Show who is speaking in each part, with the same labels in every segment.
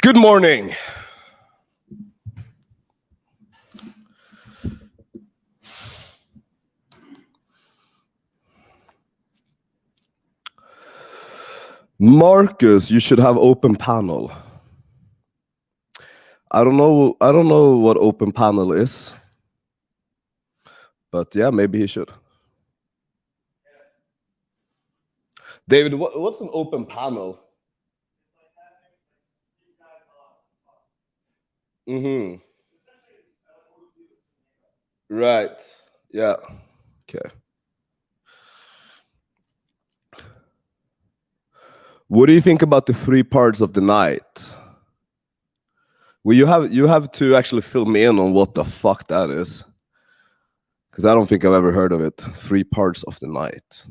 Speaker 1: Good morning. Marcus, you should have open panel. I don't know what open panel is. But yeah, maybe he should. David, what's an open panel? Mm-hmm. Right. Yeah. Okay. What do you think about the 3 parts of the night? Well, you have to actually fill me in on what the fuck that is. Because I don't think I've ever heard of it. 3 parts of the night.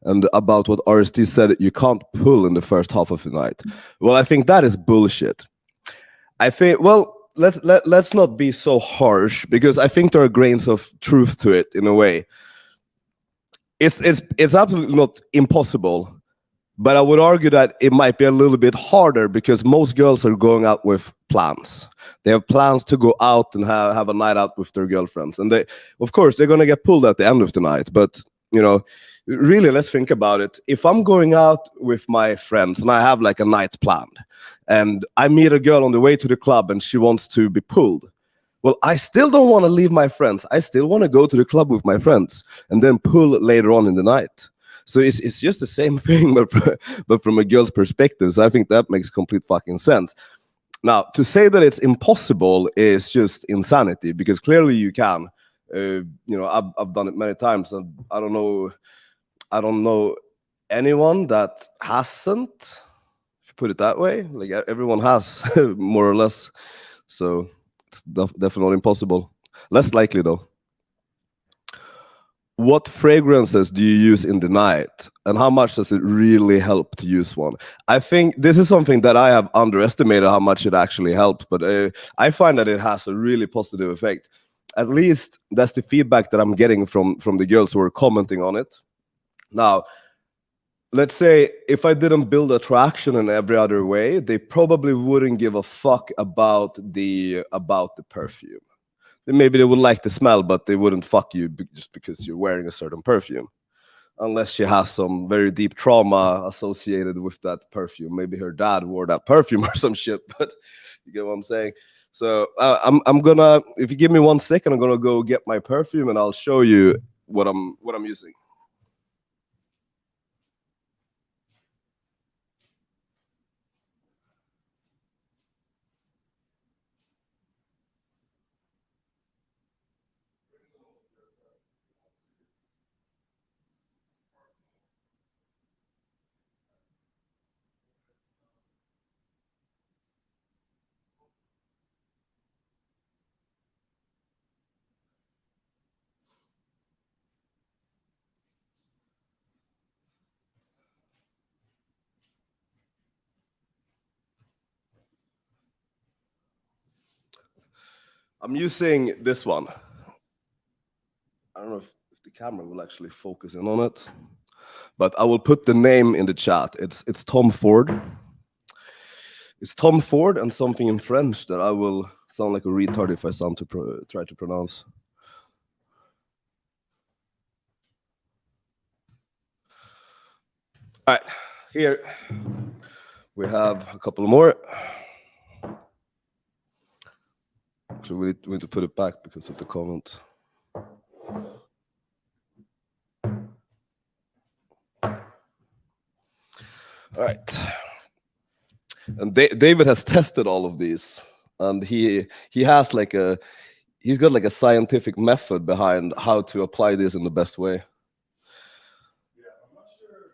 Speaker 1: And about what RST said, you can't pull in the first half of the night. Well, I think that is bullshit. I think, well, let's not be so harsh, because I think there are grains of truth to it in a way. It's absolutely not impossible, but I would argue that it might be a little bit harder because most girls are going out with plans. They have plans to go out and have a night out with their girlfriends, and they, of course, they're gonna get pulled at the end of the night. But really, let's think about it. If I'm going out with my friends and I have like a night planned, and I meet a girl on the way to the club and she wants to be pulled, well, I still don't want to leave my friends. I still want to go to the club with my friends and then pull later on in the night. So it's just the same thing, but from a girl's perspective. So I think that makes complete fucking sense. Now, to say that it's impossible is just insanity, because clearly you can. I've done it many times, and I don't know anyone that hasn't, if you put it that way. Like, everyone has, more or less. So it's definitely impossible. Less likely, though. What fragrances do you use in the night, and how much does it really help to use one? I think this is something that I have underestimated, how much it actually helps, but I find that it has a really positive effect. At least that's the feedback that I'm getting from the girls who are commenting on it. Now, let's say if I didn't build attraction in every other way, they probably wouldn't give a fuck about the perfume. Maybe they would like the smell, but they wouldn't fuck you just because you're wearing a certain perfume. Unless she has some very deep trauma associated with that perfume. Maybe her dad wore that perfume or some shit, but you get what I'm saying? So I'm gonna, if you give me 1 second, I'm gonna go get my perfume and I'll show you what I'm using. I'm using this one. I don't know if the camera will actually focus in on it, but I will put the name in the chat. It's Tom Ford. It's Tom Ford and something in French that I will sound like a retard if I try to pronounce. All right, here we have a couple more. Actually, we need to put it back because of the comment. All right. And David has tested all of these, and he has he's got like a scientific method behind how to apply this in the best way.
Speaker 2: Yeah, I'm not sure.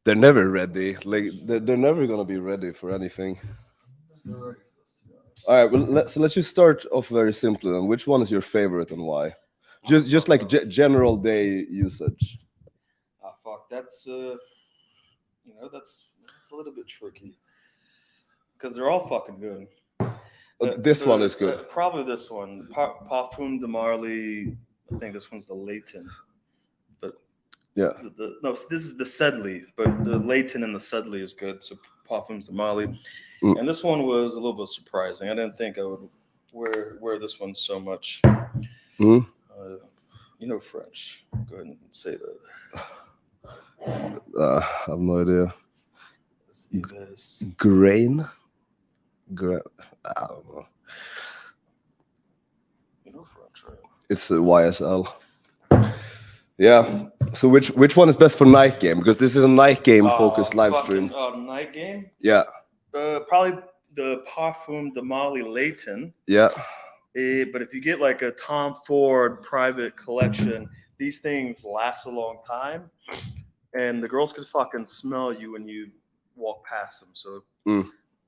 Speaker 1: They're never ready. Like they're never gonna be ready for anything. All right. Well, let's just start off very simply. Then, which one is your favorite and why? Just like general day usage.
Speaker 2: Ah, fuck. That's that's a little bit tricky because they're all fucking good.
Speaker 1: This one is good.
Speaker 2: Probably this one. Parfum de Marley. I think this one's the Leighton. But
Speaker 1: Yeah.
Speaker 2: this is the Sedley, but the Leighton and the Sedley is good. So Parfums de Marley.
Speaker 1: Mm.
Speaker 2: And this one was a little bit surprising. I didn't think I would wear this one so much.
Speaker 1: Mm.
Speaker 2: You know French. Go ahead and say that.
Speaker 1: I have no idea.
Speaker 2: Let's see this.
Speaker 1: Grain? I don't know.
Speaker 2: You know French, right?
Speaker 1: It's YSL. Yeah. So which one is best for night game? Because this is a night game focused live stream.
Speaker 2: Night game?
Speaker 1: Yeah.
Speaker 2: Probably the Parfum de Marley Leighton.
Speaker 1: Yeah.
Speaker 2: But if you get like a Tom Ford private collection, these things last a long time, and the girls could fucking smell you when you walk past them. So,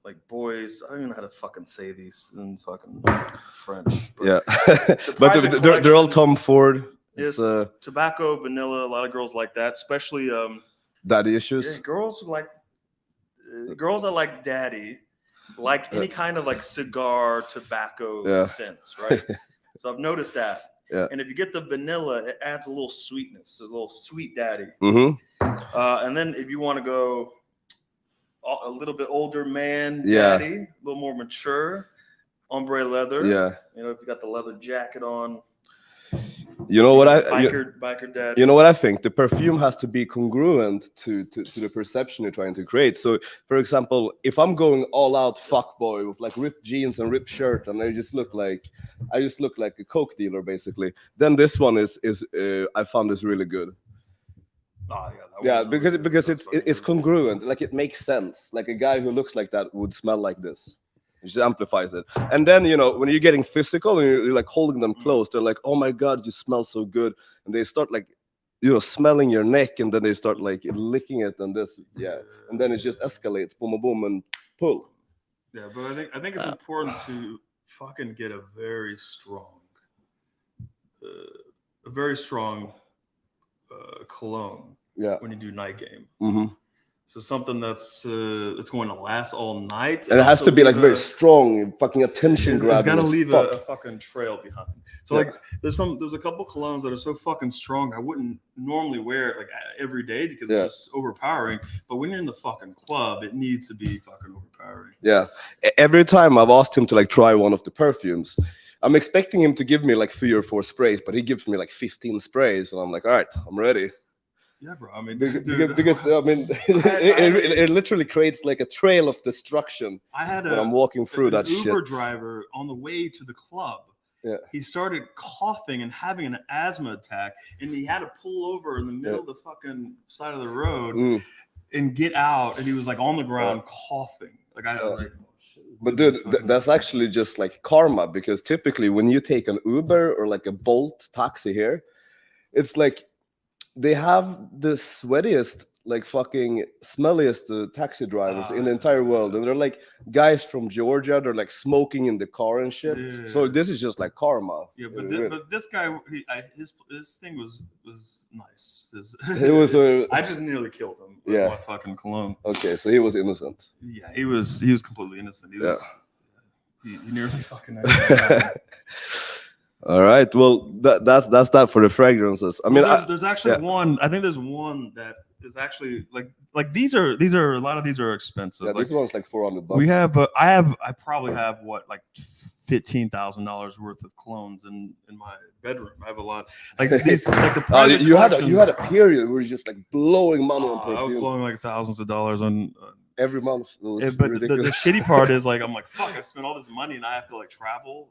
Speaker 2: like boys, I don't even know how to fucking say these in fucking French. But
Speaker 1: yeah, but they're all Tom Ford.
Speaker 2: Yes, tobacco, vanilla. A lot of girls like that, especially
Speaker 1: daddy issues.
Speaker 2: Yeah, girls that like daddy. Like any kind of like cigar, tobacco scents, right? So I've noticed that.
Speaker 1: Yeah.
Speaker 2: And if you get the vanilla, it adds a little sweetness, a little sweet daddy.
Speaker 1: Mm-hmm.
Speaker 2: And then if you want to go a little bit older man daddy, a little more mature, ombre leather.
Speaker 1: Yeah.
Speaker 2: You know, if you got the leather jacket on.
Speaker 1: You know what
Speaker 2: biker dad.
Speaker 1: You know what I think? The perfume has to be congruent to the perception you're trying to create. So, for example, if I'm going all out fuckboy with like ripped jeans and ripped shirt, and I just look like a coke dealer basically, then this one is I found this really good.
Speaker 2: Oh,
Speaker 1: because it's congruent. Like it makes sense. Like a guy who looks like that would smell like this. It just amplifies it. And then, you know, when you're getting physical and you're like holding them close, they're like, oh my God, you smell so good. And they start like, you know, smelling your neck, and then they start like licking it and this. Yeah. And then it just escalates, boom, boom, boom, and pull.
Speaker 2: Yeah, but I think it's important to fucking get a very strong cologne when you do night game.
Speaker 1: Mm-hmm.
Speaker 2: So something that's going to last all night.
Speaker 1: And it has to be like very strong, fucking attention grabbing.
Speaker 2: It's got to leave a fucking trail behind. So like there's a couple colognes that are so fucking strong I wouldn't normally wear it like every day because it's just overpowering. But when you're in the fucking club, it needs to be fucking overpowering. Yeah.
Speaker 1: Every time I've asked him to like try one of the perfumes, I'm expecting him to give me like 3 or 4 sprays, but he gives me like 15 sprays, and I'm like, all right, I'm ready.
Speaker 2: Yeah, bro. I mean,
Speaker 1: because I mean, it literally creates like a trail of destruction. When I'm walking through that shit.
Speaker 2: Uber driver on the way to the club.
Speaker 1: Yeah.
Speaker 2: He started coughing and having an asthma attack, and he had to pull over in the middle of the fucking side of the road and get out. And he was like on the ground coughing. Like I was like, oh, shit.
Speaker 1: But dude, that's actually just like karma, because typically when you take an Uber or like a Bolt taxi here, it's like they have the sweatiest, like fucking smelliest taxi drivers in the entire world, and they're like guys from Georgia. They're like smoking in the car and shit.
Speaker 2: Yeah.
Speaker 1: So this is just like karma.
Speaker 2: Yeah, but this guy, his thing was nice.
Speaker 1: It was.
Speaker 2: I just nearly killed him with my fucking cologne.
Speaker 1: Okay, so he was innocent.
Speaker 2: Yeah, he was completely innocent. He was. He nearly fucking.
Speaker 1: All right. Well, that's that for the fragrances. I mean,
Speaker 2: there's actually one. I think there's one that is actually like these are a lot of these are expensive.
Speaker 1: Yeah, this one's like $400.
Speaker 2: We have. I probably have like $15,000 worth of clones in my bedroom. I have a lot. Like these. Like the private
Speaker 1: you had a period where you're just like blowing money on perfume.
Speaker 2: I was blowing like thousands of dollars on.
Speaker 1: Every month.
Speaker 2: But the shitty part is like I'm like fuck. I spent all this money and I have to like travel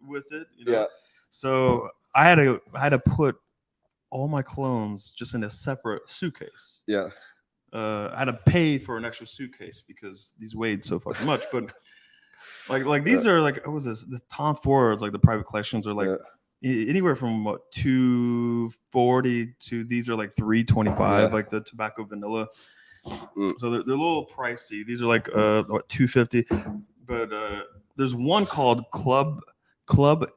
Speaker 2: with it. You know?
Speaker 1: Yeah.
Speaker 2: So I had to put all my clones just in a separate suitcase.
Speaker 1: Yeah.
Speaker 2: I had to pay for an extra suitcase because these weighed so fucking much. But like these are like, what was this? The Tom Fords, like the private collections are like anywhere from what $240 to these are like $325, like the tobacco vanilla. So they're a little pricey. These are like what $250. But there's one called Club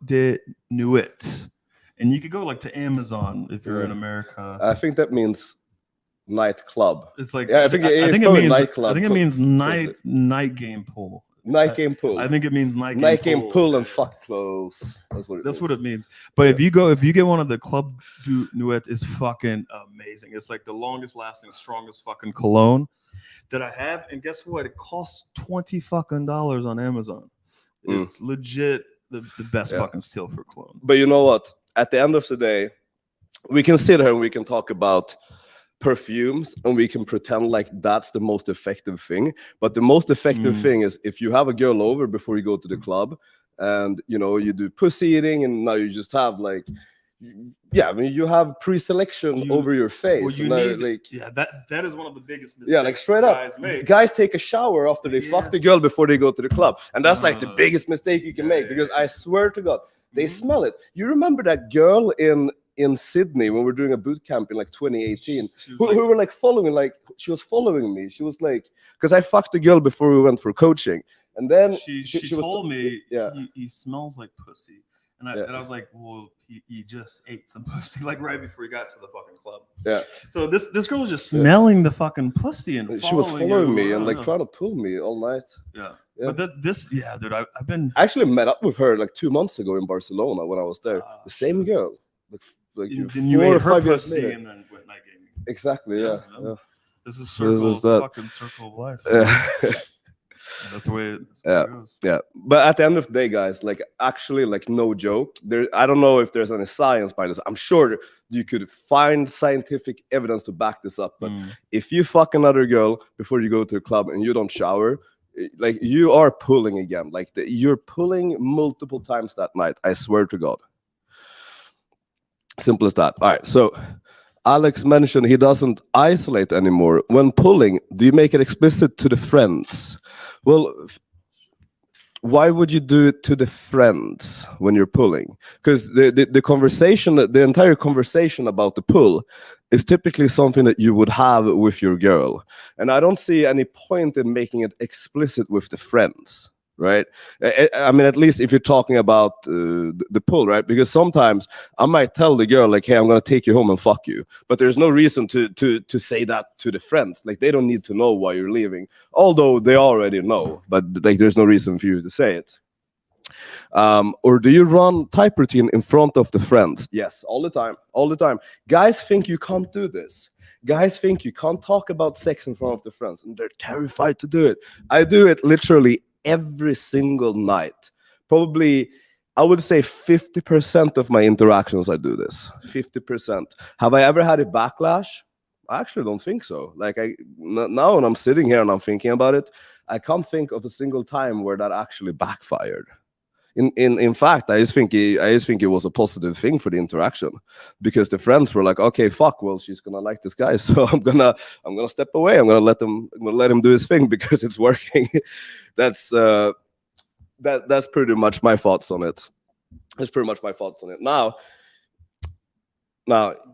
Speaker 2: de Nuit, and you could go like to Amazon if you're in America.
Speaker 1: I think that means nightclub.
Speaker 2: It's like
Speaker 1: I think it means
Speaker 2: nightclub. I think it means night game pool.
Speaker 1: Nike and pull.
Speaker 2: I think it means Nike
Speaker 1: and pull and
Speaker 2: Yeah.
Speaker 1: fuck clothes. That's what it means.
Speaker 2: But if you get one of the Club du Nuit, is fucking amazing. It's like the longest lasting, strongest fucking cologne that I have. And guess what? It costs $20 on Amazon. It's legit the best fucking steal for cologne.
Speaker 1: But you know what? At the end of the day, we can sit here and we can talk about perfumes and we can pretend like that's the most effective thing. But the most effective thing is if you have a girl over before you go to the club and, you know, you do pussy eating and now you just have like, I mean, you have pre-selection over your face.
Speaker 2: That is one of the biggest mistakes.
Speaker 1: Yeah, like straight up. Guys take a shower after they fuck the girl before they go to the club. And that's like the biggest mistake you can make because I swear to God, they smell it. You remember that girl in Sydney when we were doing a boot camp in like 2018 who were like following, like she was following me. She was like, because I fucked a girl before we went for coaching. And then
Speaker 2: she told me he smells like pussy. And I was like, well, he just ate some pussy like right before he got to the fucking club. Yeah. So this girl was just smelling the fucking pussy and
Speaker 1: she was following me and like trying to pull me all night.
Speaker 2: Yeah. But dude, I've been.
Speaker 1: I actually met up with her like 2 months ago in Barcelona when I was there. The same girl. Like
Speaker 2: you ate her pussy and then went night gaming.
Speaker 1: Exactly. Yeah.
Speaker 2: This is fucking circle of life. That's the way it goes.
Speaker 1: Yeah. But at the end of the day, guys, like actually, like no joke. I don't know if there's any science behind this. I'm sure you could find scientific evidence to back this up. But if you fuck another girl before you go to a club and you don't shower, like you are pulling again. Like you're pulling multiple times that night. I swear to God. Simple as that. All right. So Alex mentioned he doesn't isolate anymore. When pulling, do you make it explicit to the friends? Well, why would you do it to the friends when you're pulling? Because the conversation, the entire conversation about the pull is typically something that you would have with your girl. And I don't see any point in making it explicit with the friends. Right? I mean, at least if you're talking about the pull, right? Because sometimes I might tell the girl, like, hey, I'm going to take you home and fuck you. But there's no reason to say that to the friends. Like, they don't need to know why you're leaving. Although they already know. But, like, there's no reason for you to say it. Or do you run type routine in front of the friends? Yes, all the time. All the time. Guys think you can't do this. Guys think you can't talk about sex in front of the friends. And they're terrified to do it. I do it literally every single night. Probably, I would say 50% of my interactions I do this. 50%. Have I ever had a backlash? I actually don't think so. Like now when I'm sitting here and I'm thinking about it, I can't think of a single time where that actually backfired. In fact, I just think it was a positive thing for the interaction, because the friends were like, okay, fuck, well, she's gonna like this guy, so I'm gonna step away. I'm gonna let him do his thing because it's working. That's pretty much my thoughts on it. That's pretty much my thoughts on it. Now,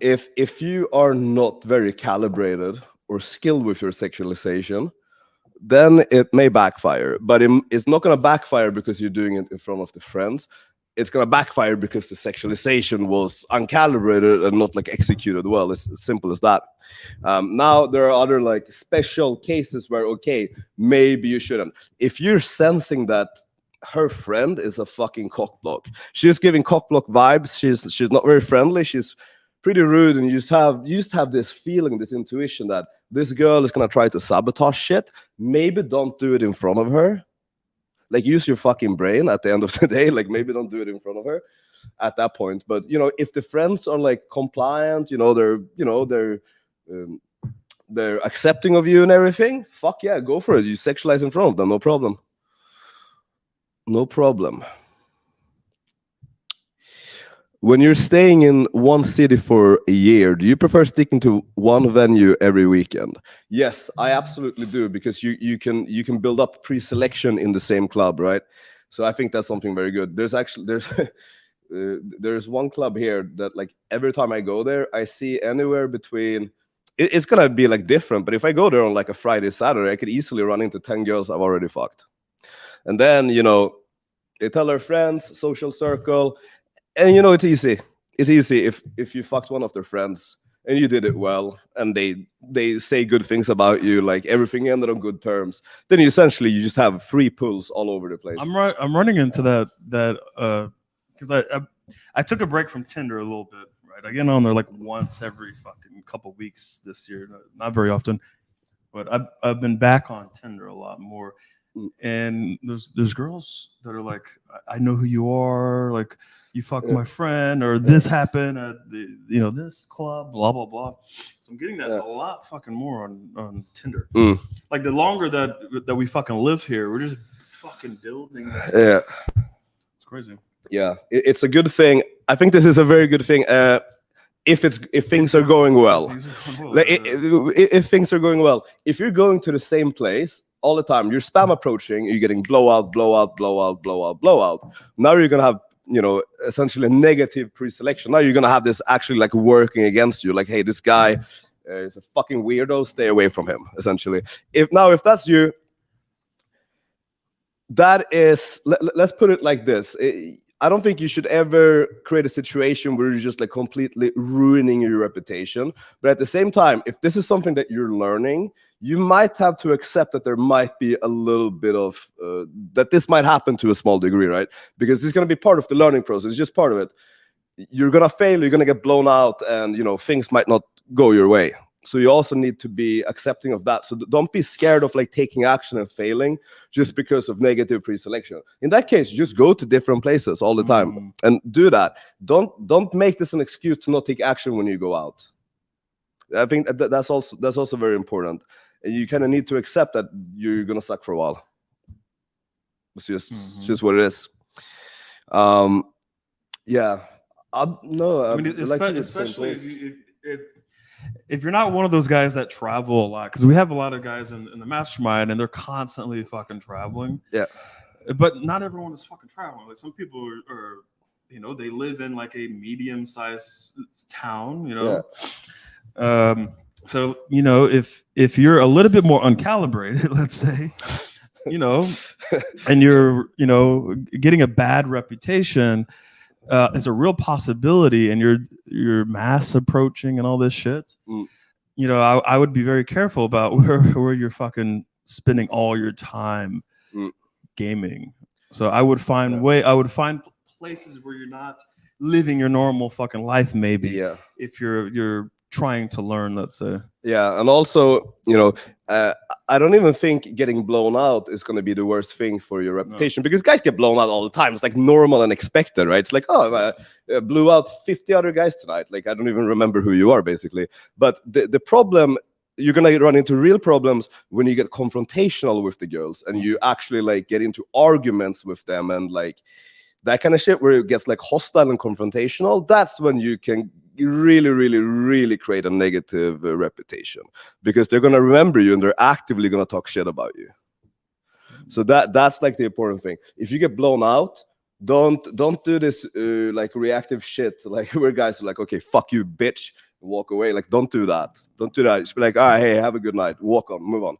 Speaker 1: if you are not very calibrated or skilled with your sexualization, then it may backfire. But it's not going to backfire because you're doing it in front of the friends. It's going to backfire because the sexualization was uncalibrated and not like executed well. It's as simple as that. Now there are other like special cases where, okay, maybe you shouldn't. If you're sensing that her friend is a fucking cockblock, she's giving cockblock vibes, she's not very friendly, she's pretty rude, and you just have this feeling, this intuition that this girl is gonna try to sabotage shit, maybe don't do it in front of her. Like, use your fucking brain at the end of the day. Like, maybe don't do it in front of her at that point. But if the friends are like compliant, they're accepting of you and everything, fuck yeah, go for it. You sexualize in front of them, no problem. No problem. When you're staying in one city for a year, do you prefer sticking to one venue every weekend? Yes, I absolutely do, because you can build up pre-selection in the same club, right? So I think that's something very good. There's there's one club here that, like, every time I go there, I see anywhere between, it's gonna be like different, but if I go there on like a Friday, Saturday, I could easily run into 10 girls I've already fucked. And then, they tell their friends, social circle. And it's easy. It's easy if you fucked one of their friends and you did it well, and they say good things about you, like everything ended on good terms, then you just have free pulls all over the place.
Speaker 2: I'm running into that because I took a break from Tinder a little bit, right? I get on there like once every fucking couple weeks this year, not very often, but I've been back on Tinder a lot more. And there's girls that are like, I know who you are, like you fucked my friend, or this happened at the this club, blah blah blah. So I'm getting that a lot fucking more on Tinder. Like the longer that we fucking live here, we're just fucking building this.
Speaker 1: Yeah,
Speaker 2: it's crazy.
Speaker 1: Yeah, it's a good thing. I think this is a very good thing. If things are going well, if things are going well, if you're going to the same place all the time, you're spam approaching, you're getting blowout. Now you're gonna have essentially a negative pre-selection. Now you're gonna have this actually like working against you. Like, hey, this guy is a fucking weirdo. Stay away from him. Essentially, if that's you, that is. Let's put it like this. I don't think you should ever create a situation where you're just like completely ruining your reputation. But at the same time, if this is something that you're learning, you might have to accept that there might be a little bit of that this might happen to a small degree, right? Because it's going to be part of the learning process. It's just part of it. You're going to fail, you're going to get blown out, and things might not go your way. So you also need to be accepting of that. So don't be scared of like taking action and failing just because of negative pre-selection. In that case, just go to different places all the time and do that. Don't make this an excuse to not take action when you go out. I think that's also very important. And you kind of need to accept that you're gonna suck for a while. It's just what it is. Yeah. I mean,
Speaker 2: especially if you're not one of those guys that travel a lot, because we have a lot of guys in the mastermind and they're constantly fucking traveling.
Speaker 1: Yeah.
Speaker 2: But not everyone is fucking traveling. Like some people are they live in like a medium-sized town, Yeah. So if you're a little bit more uncalibrated, let's say, and you're getting a bad reputation, it's a real possibility, and you're mass approaching and all this shit. I would be very careful about where you're fucking spending all your time gaming. So I would find places where you're not living your normal fucking life, maybe.
Speaker 1: Yeah.
Speaker 2: If you're trying to learn, let's say.
Speaker 1: Yeah, and also, I don't even think getting blown out is going to be the worst thing for your reputation, because guys get blown out all the time. It's like normal and expected, right? It's like, oh, I blew out 50 other guys tonight. Like, I don't even remember who you are, basically. But the problem, you're going to run into real problems when you get confrontational with the girls and you actually like get into arguments with them and like that kind of shit where it gets like hostile and confrontational. That's when you can really, really, really create a negative reputation, because they're going to remember you and they're actively going to talk shit about you. So that's like the important thing. If you get blown out, don't do this like reactive shit, like where guys are like, okay, fuck you, bitch, walk away. Like, don't do that. Don't do that. Just be like, all right, hey, have a good night. Walk on, move on.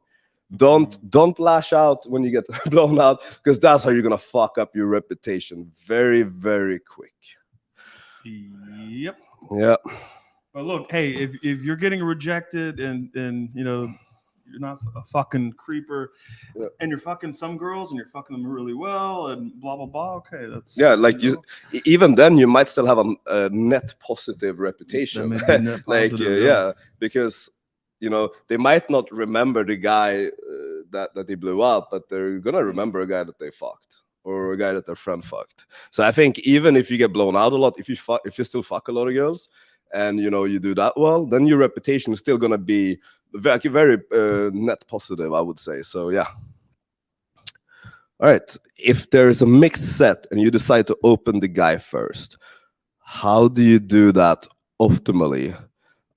Speaker 1: Don't lash out when you get blown out, because that's how you're going to fuck up your reputation very, very quick.
Speaker 2: Yep.
Speaker 1: Yeah.
Speaker 2: But look, hey, if you're getting rejected and you're not a fucking creeper, and you're fucking some girls and you're fucking them really well and blah blah blah, okay, that's
Speaker 1: like even then you might still have a net positive reputation. Net positive, because they might not remember the guy that they blew out, but they're gonna remember a guy that they fucked, or a guy that their friend fucked. So I think even if you get blown out a lot, if you still fuck a lot of girls and you do that well, then your reputation is still gonna be very, very net positive, I would say. So yeah. All right. If there is a mixed set and you decide to open the guy first, how do you do that optimally?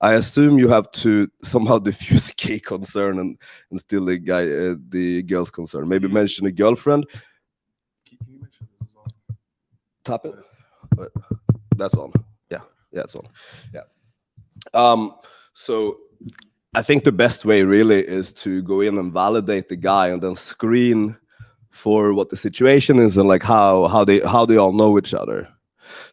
Speaker 1: I assume you have to somehow diffuse a gay concern and still the girl's concern. Maybe mention a girlfriend.
Speaker 2: Can you make sure this is on?
Speaker 1: Tap it. That's on. Yeah, it's on. Yeah. So I think the best way really is to go in and validate the guy, and then screen for what the situation is and like how they all know each other.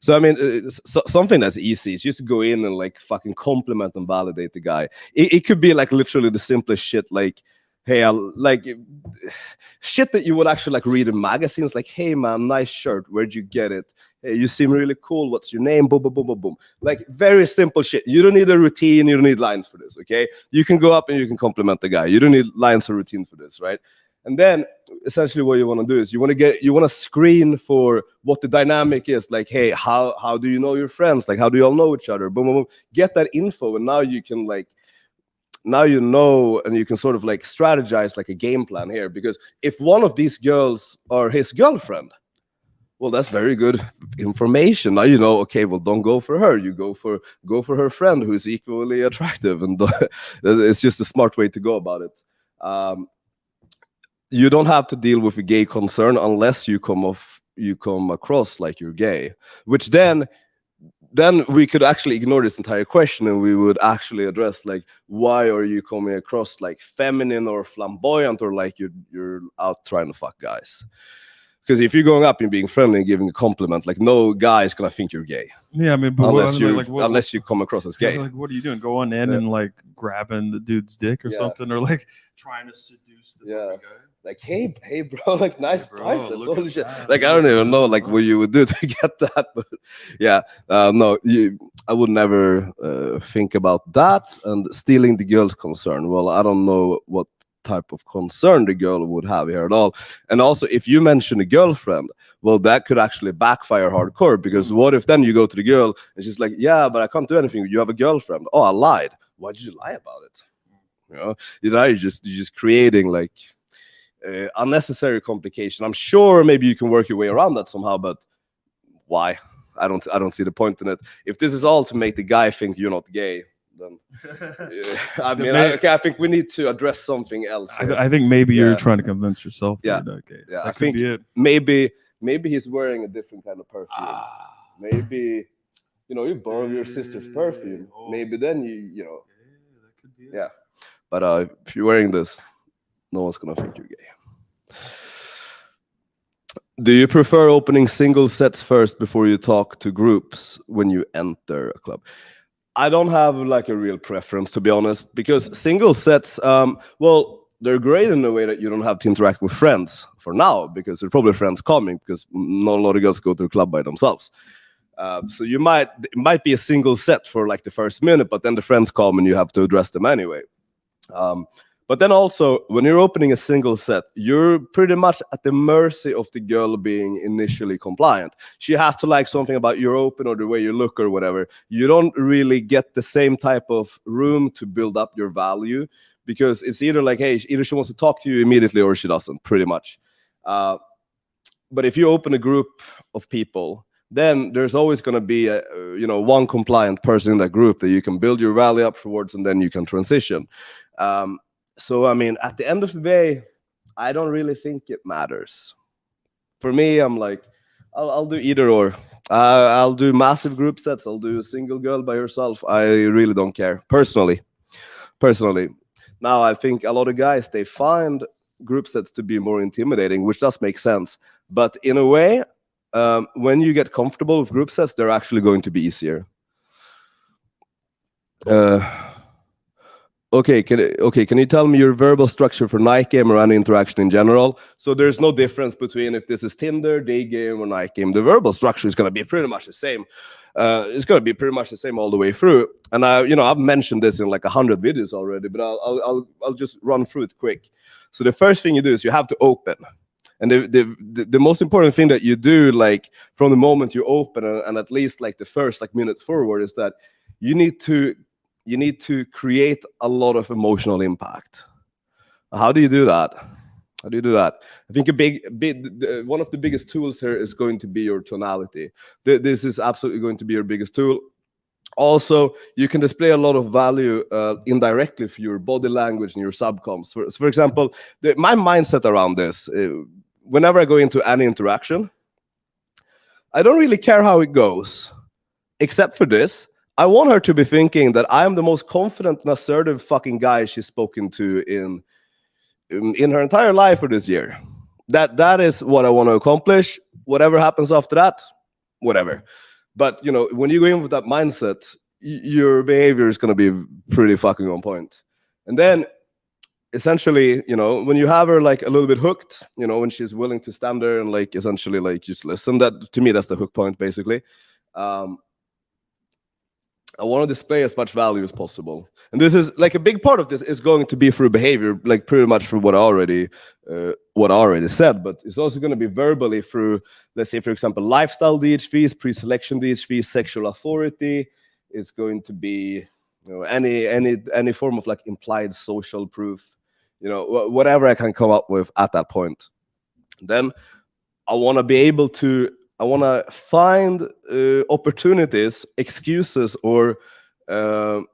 Speaker 1: So I mean, something that's easy. It's just to go in and like fucking compliment and validate the guy. It could be like literally the simplest shit, like, hey, I like shit that you would actually like read in magazines. Like, hey man, nice shirt. Where'd you get it? Hey, you seem really cool. What's your name? Boom, boom, boom, boom, boom. Like very simple shit. You don't need a routine. You don't need lines for this. Okay, you can go up and you can compliment the guy. You don't need lines or routine for this, right? And then essentially what you want to do is you want to screen for what the dynamic is. Like, hey, how do you know your friends? Like, how do you all know each other? Boom, boom, boom. Get that info, and now you can like, now you know, and you can sort of like strategize like a game plan here. Because if one of these girls are his girlfriend, well, that's very good information. Now you know, okay, well, don't go for her. You go for her friend who is equally attractive, and it's just a smart way to go about it. You don't have to deal with a gay concern unless you come across like you're gay, which then we could actually ignore this entire question, and we would actually address like, why are you coming across like feminine or flamboyant, or like you're out trying to fuck guys? Because if you're going up and being friendly and giving a compliment, like no guy is gonna think you're gay.
Speaker 2: Yeah, I mean, but
Speaker 1: unless you come across as gay.
Speaker 2: Like, what are you doing? Go on in and like grabbing the dude's dick or something, or like trying to seduce the guy.
Speaker 1: Like, hey, bro, like nice biceps, holy shit.
Speaker 2: That.
Speaker 1: Like, I don't even know like what you would do to get that, but yeah, no, I would never think about that. And stealing the girl's concern. Well, I don't know what type of concern the girl would have here at all. And also, if you mention a girlfriend, well, that could actually backfire hardcore, because what if then you go to the girl and she's like, yeah, but I can't do anything, you have a girlfriend. Oh, I lied. Why did you lie about it? You're just creating like unnecessary complication. I'm sure maybe you can work your way around that somehow, but why? I don't see the point in it. If this is all to make the guy think you're not gay, then I mean, I think we need to address something else.
Speaker 2: I think maybe you're trying to convince yourself that you're not gay.
Speaker 1: Yeah, I think maybe he's wearing a different kind of perfume. Maybe you borrow your sister's perfume. Maybe then you know.
Speaker 2: Yeah, that could be it.
Speaker 1: Yeah, but if you're wearing this, no one's gonna think you're gay. Do you prefer opening single sets first before you talk to groups when you enter a club? I don't have like a real preference, to be honest, because single sets, well, they're great in a way that you don't have to interact with friends for now, because there are probably friends coming, because not a lot of girls go to a club by themselves. So it might be a single set for like the first minute, but then the friends come and you have to address them anyway. But then also, when you're opening a single set, you're pretty much at the mercy of the girl being initially compliant. She has to like something about your open or the way you look or whatever. You don't really get the same type of room to build up your value, because it's either like, hey, either she wants to talk to you immediately or she doesn't, pretty much. But if you open a group of people, then there's always going to be one compliant person in that group that you can build your value up towards, and then you can transition. So, I mean, at the end of the day, I don't really think it matters. For me, I'm like, I'll do either or. I'll do massive group sets. I'll do a single girl by herself. I really don't care, personally. Now, I think a lot of guys, they find group sets to be more intimidating, which does make sense. But in a way, when you get comfortable with group sets, they're actually going to be easier. Okay, can you tell me your verbal structure for night game or any interaction in general? So there's no difference between if this is Tinder, day game, or night game. The verbal structure is going to be pretty much the same. It's going to be pretty much the same all the way through. And I've mentioned this in like 100 videos already, but I'll just run through it quick. So the first thing you do is you have to open. And the most important thing that you do, like from the moment you open and at least like the first like minute forward, is that you need to create a lot of emotional impact. How do you do that? I think one of the biggest tools here is going to be your tonality. This is absolutely going to be your biggest tool. Also, you can display a lot of value indirectly for your body language and your subcomms. For example, my mindset around this, whenever I go into any interaction, I don't really care how it goes, except for this. I want her to be thinking that I am the most confident and assertive fucking guy she's spoken to in her entire life for this year. That is what I want to accomplish. Whatever happens after that, whatever. But when you go in with that mindset, your behavior is going to be pretty fucking on point. And then essentially, when you have her like a little bit hooked, when she's willing to stand there and like essentially like just listen, that to me that's the hook point basically. I want to display as much value as possible, and this is like a big part of this is going to be through behavior, like pretty much through what I already said. But it's also going to be verbally through, let's say, for example, lifestyle DHVs, pre-selection DHVs, sexual authority. It's going to be any form of like implied social proof, whatever I can come up with at that point. Then I want to be able to. I want to find opportunities, excuses, or to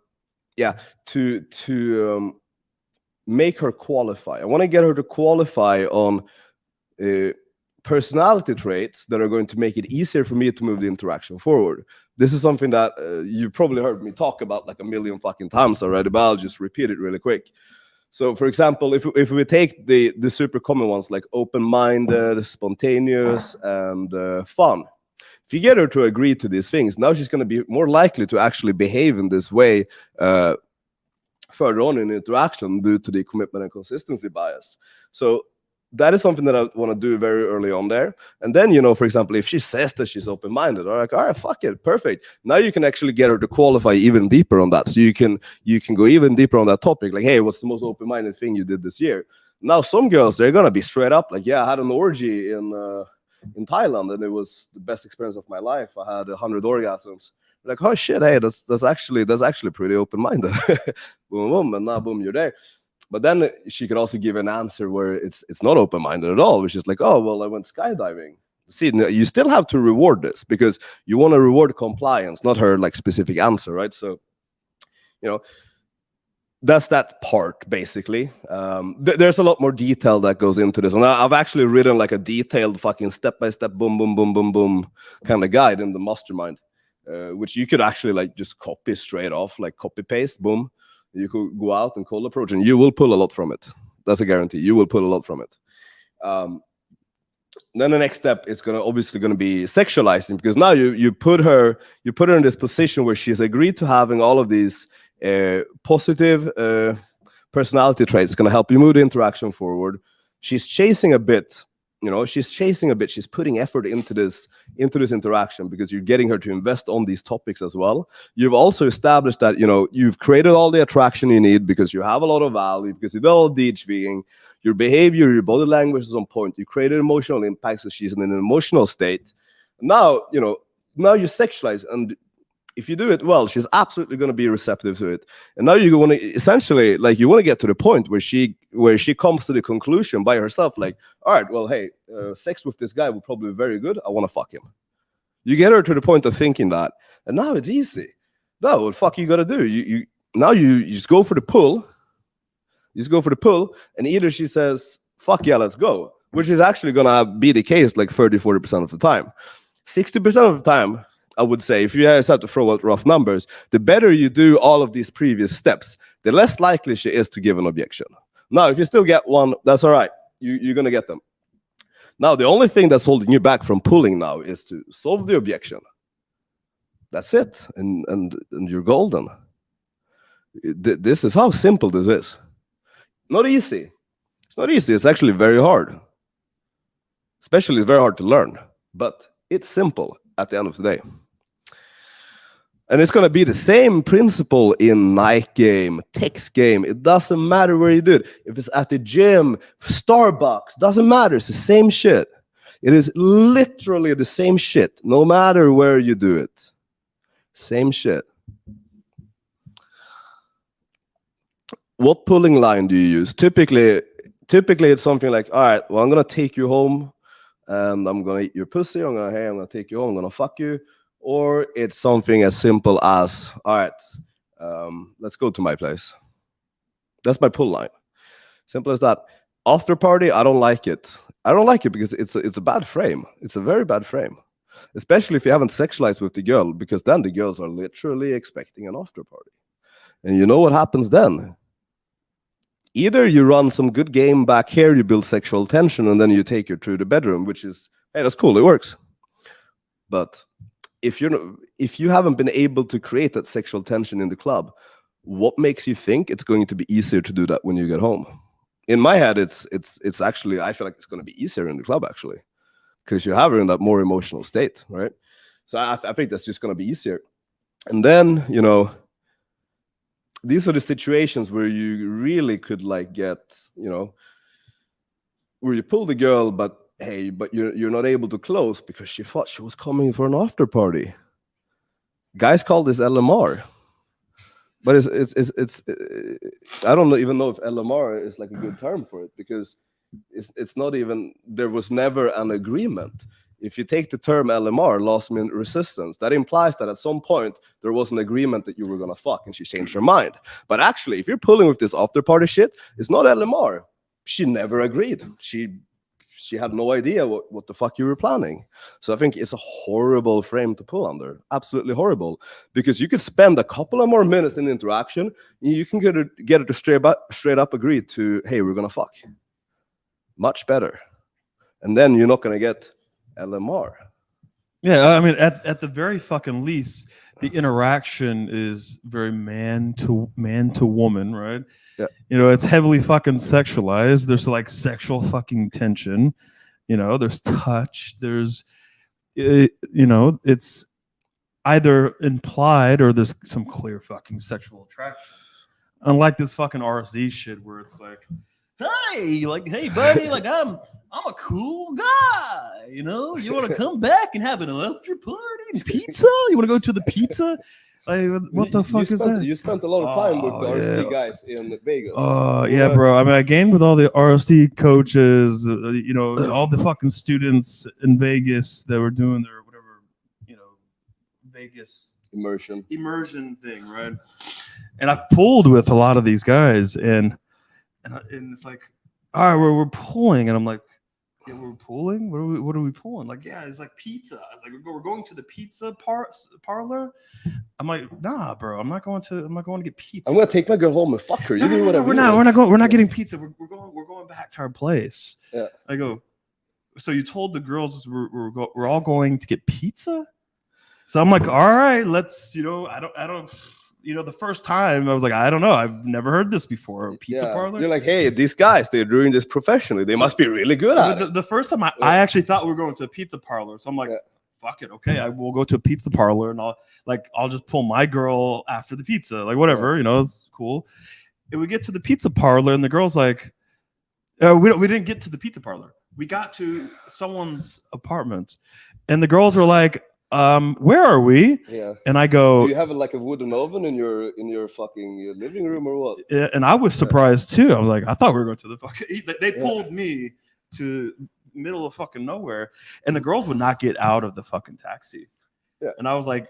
Speaker 1: make her qualify. I want to get her to qualify on personality traits that are going to make it easier for me to move the interaction forward. This is something that you probably heard me talk about like a million fucking times already, but I'll just repeat it really quick. So, for example, if we take the super common ones like open-minded, spontaneous, and fun, if you get her to agree to these things, now she's going to be more likely to actually behave in this way further on in interaction due to the commitment and consistency bias. So that is something that I want to do very early on there. And then, for example, if she says that she's open-minded, or like, all right, fuck it, perfect. Now you can actually get her to qualify even deeper on that. So you can go even deeper on that topic. Like, hey, what's the most open-minded thing you did this year? Now, some girls, they're going to be straight up like, yeah, I had an orgy in Thailand, and it was the best experience of my life. I had 100 orgasms. Like, oh shit, hey, that's actually pretty open-minded. Boom, boom, and now boom, you're there. But then she could also give an answer where it's not open-minded at all, which is like, oh, well, I went skydiving. See, you still have to reward this because you want to reward compliance, not her like specific answer, right? So, that's that part basically. There's a lot more detail that goes into this, and I've actually written like a detailed fucking step-by-step, boom, boom, boom, boom, boom kind of guide in the Mastermind, which you could actually like just copy straight off, like copy-paste, boom. You could go out and cold approach, and you will pull a lot from it. That's a guarantee. You will pull a lot from it. Then the next step is obviously going to be sexualizing, because now you put her in this position where she's agreed to having all of these positive personality traits. Going to help you move the interaction forward. She's chasing a bit. She's putting effort into this interaction because you're getting her to invest on these topics as well. You've also established that, you've created all the attraction you need because you have a lot of value, because you do all DHVing, your behavior, your body language is on point. You created emotional impact, so she's in an emotional state. Now you sexualize, and if you do it well, she's absolutely going to be receptive to it. And now you want to essentially, like, you want to get to the point where she comes to the conclusion by herself, like, all right, well, hey, sex with this guy will probably be very good. I want to fuck him. You get her to the point of thinking that, and now it's easy. No, what the fuck you got to do? You just go for the pull. You just go for the pull, and either she says, fuck yeah, let's go, which is actually going to be the case like 30-40% of the time. 60% of the time, I would say, if you have to throw out rough numbers, the better you do all of these previous steps, the less likely she is to give an objection. Now, if you still get one, that's all right. You're going to get them. Now, the only thing that's holding you back from pulling now is to solve the objection. That's it. And you're golden. This is how simple this is. Not easy. It's not easy. It's actually very hard. Especially very hard to learn. But it's simple at the end of the day. And it's going to be the same principle in night game, text game. It doesn't matter where you do it. If it's at the gym, Starbucks, doesn't matter. It's the same shit. It is literally the same shit, no matter where you do it. Same shit. What pulling line do you use? Typically it's something like, all right, well, I'm going to take you home, and I'm going to eat your pussy. I'm going to take you home. I'm going to fuck you. Or it's something as simple as, all right, let's go to my place. That's my pull line. Simple as that. After party, I don't like it. I don't like it because it's a bad frame. It's a very bad frame. Especially if you haven't sexualized with the girl, because then the girls are literally expecting an after party. And you know what happens then? Either you run some good game back here, you build sexual tension, and then you take her to the bedroom, which is, hey, that's cool, it works. But if you haven't been able to create that sexual tension in the club, what makes you think it's going to be easier to do that when you get home? In my head, it's actually, I feel like it's going to be easier in the club actually, because you have her in that more emotional state, right? So I think that's just going to be easier. And then, these are the situations where you really could like get, where you pull the girl, but you're not able to close because she thought she was coming for an after party. Guys call this LMR, but it's I don't even know if LMR is like a good term for it, because it's not even, there was never an agreement. If you take the term LMR, last minute resistance, that implies that at some point there was an agreement that you were gonna fuck and she changed her mind. But actually, if you're pulling with this after party shit, it's not LMR. She never agreed. She had no idea what the fuck you were planning. So I think it's a horrible frame to pull under. Absolutely horrible. Because you could spend a couple of more minutes in the interaction, and you can get it to straight up agree to, hey, we're gonna fuck. Much better. And then you're not gonna get LMR.
Speaker 2: Yeah, I mean, at the very fucking least, the interaction is very man to woman, right?
Speaker 1: Yeah.
Speaker 2: It's heavily fucking sexualized. There's like sexual fucking tension. There's touch. There's, it's either implied or there's some clear fucking sexual attraction. Unlike this fucking RSD shit where it's like, hey, buddy, like I'm a cool guy, you want to come back and have an after party and pizza? You want to go to the pizza? Like, what the fuck is that?
Speaker 1: You spent a lot of time with the RSD guys in Vegas.
Speaker 2: Yeah, bro. I mean, I gamed with all the RSD coaches, all the fucking students in Vegas that were doing their whatever, Vegas immersion thing, right? And I pulled with a lot of these guys, and it's like, all right, we're pulling, and I'm like, yeah, we're pulling. What are we pulling? Like, yeah, it's like pizza. I was like, we're going to the pizza parlor. I'm like, nah, bro, I'm not going to get pizza.
Speaker 1: I'm gonna take my girl home and fuck her. You do whatever.
Speaker 2: We're not getting pizza. We're going back to our place.
Speaker 1: Yeah.
Speaker 2: I go, so you told the girls we're all going to get pizza? So I'm like, all right, let's, I don't. The first time I was like, I don't know. I've never heard this before. A pizza parlor?
Speaker 1: You're like, hey, these guys, they're doing this professionally. They must be really good at it.
Speaker 2: The first time I actually thought we were going to a pizza parlor. So I'm like, fuck it. Okay, I will go to a pizza parlor and I'll just pull my girl after the pizza. Like, whatever, it's cool. And we get to the pizza parlor and the girl's like, we didn't get to the pizza parlor. We got to someone's apartment. And the girls were like, where are we?
Speaker 1: Yeah.
Speaker 2: And I go,
Speaker 1: do you have like a wooden oven in your fucking living room or what?
Speaker 2: Yeah, and I was surprised too. I was like, I thought we were going to the fucking. They pulled me to middle of fucking nowhere, and the girls would not get out of the fucking taxi.
Speaker 1: Yeah.
Speaker 2: And I was like,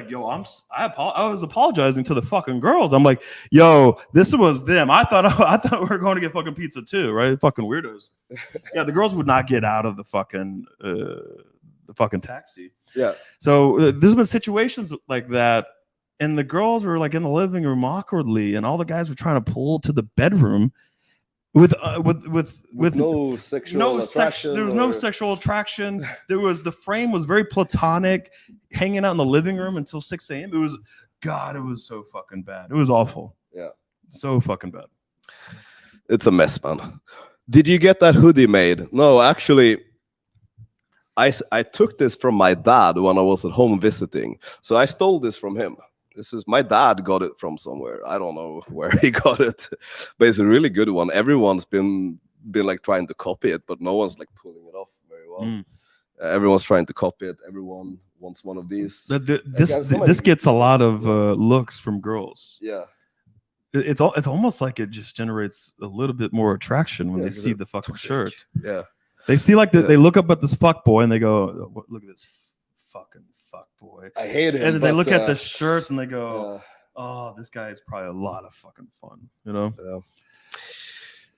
Speaker 2: yo, I was apologizing to the fucking girls. I'm like, yo, this was them. I thought we were going to get fucking pizza too, right? Fucking weirdos. Yeah, the girls would not get out of the fucking taxi.
Speaker 1: Yeah.
Speaker 2: So there's been situations like that, and the girls were like in the living room awkwardly, and all the guys were trying to pull to the bedroom with
Speaker 1: no sexual attraction.
Speaker 2: There was no sexual attraction. The frame was very platonic, hanging out in the living room until 6 a.m. It was so fucking bad. It was awful.
Speaker 1: Yeah.
Speaker 2: So fucking bad.
Speaker 1: It's a mess, man. Did you get that hoodie made? No, actually. I took this from my dad when I was at home visiting. So I stole this from him. My dad got it from somewhere. I don't know where he got it, but it's a really good one. Everyone's been like trying to copy it, but no one's like pulling it off very well. Everyone's trying to copy it. Everyone wants one of these.
Speaker 2: This gets a lot of looks from girls.
Speaker 1: Yeah.
Speaker 2: It's almost like it just generates a little bit more attraction when they see the fucking shirt.
Speaker 1: Yeah.
Speaker 2: They see they look up at this fuck boy and they go, look at this fucking fuck boy.
Speaker 1: I hate him.
Speaker 2: And then they look at the shirt and they go, oh, this guy is probably a lot of fucking fun,
Speaker 1: Yeah.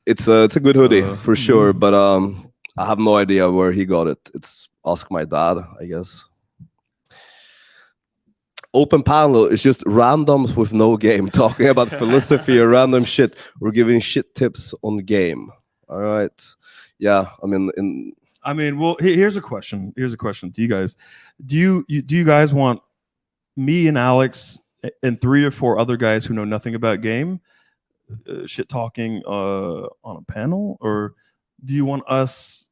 Speaker 1: It's a good hoodie for sure, but I have no idea where he got it. Ask my dad, I guess. Open panel is just randoms with no game, talking about philosophy or random shit. We're giving shit tips on game. All right. Yeah, I mean,
Speaker 2: I mean, well, here's a question. Here's a question to you guys. Do you guys want me and Alex and 3 or 4 other guys who know nothing about game shit talking on a panel, or do you want us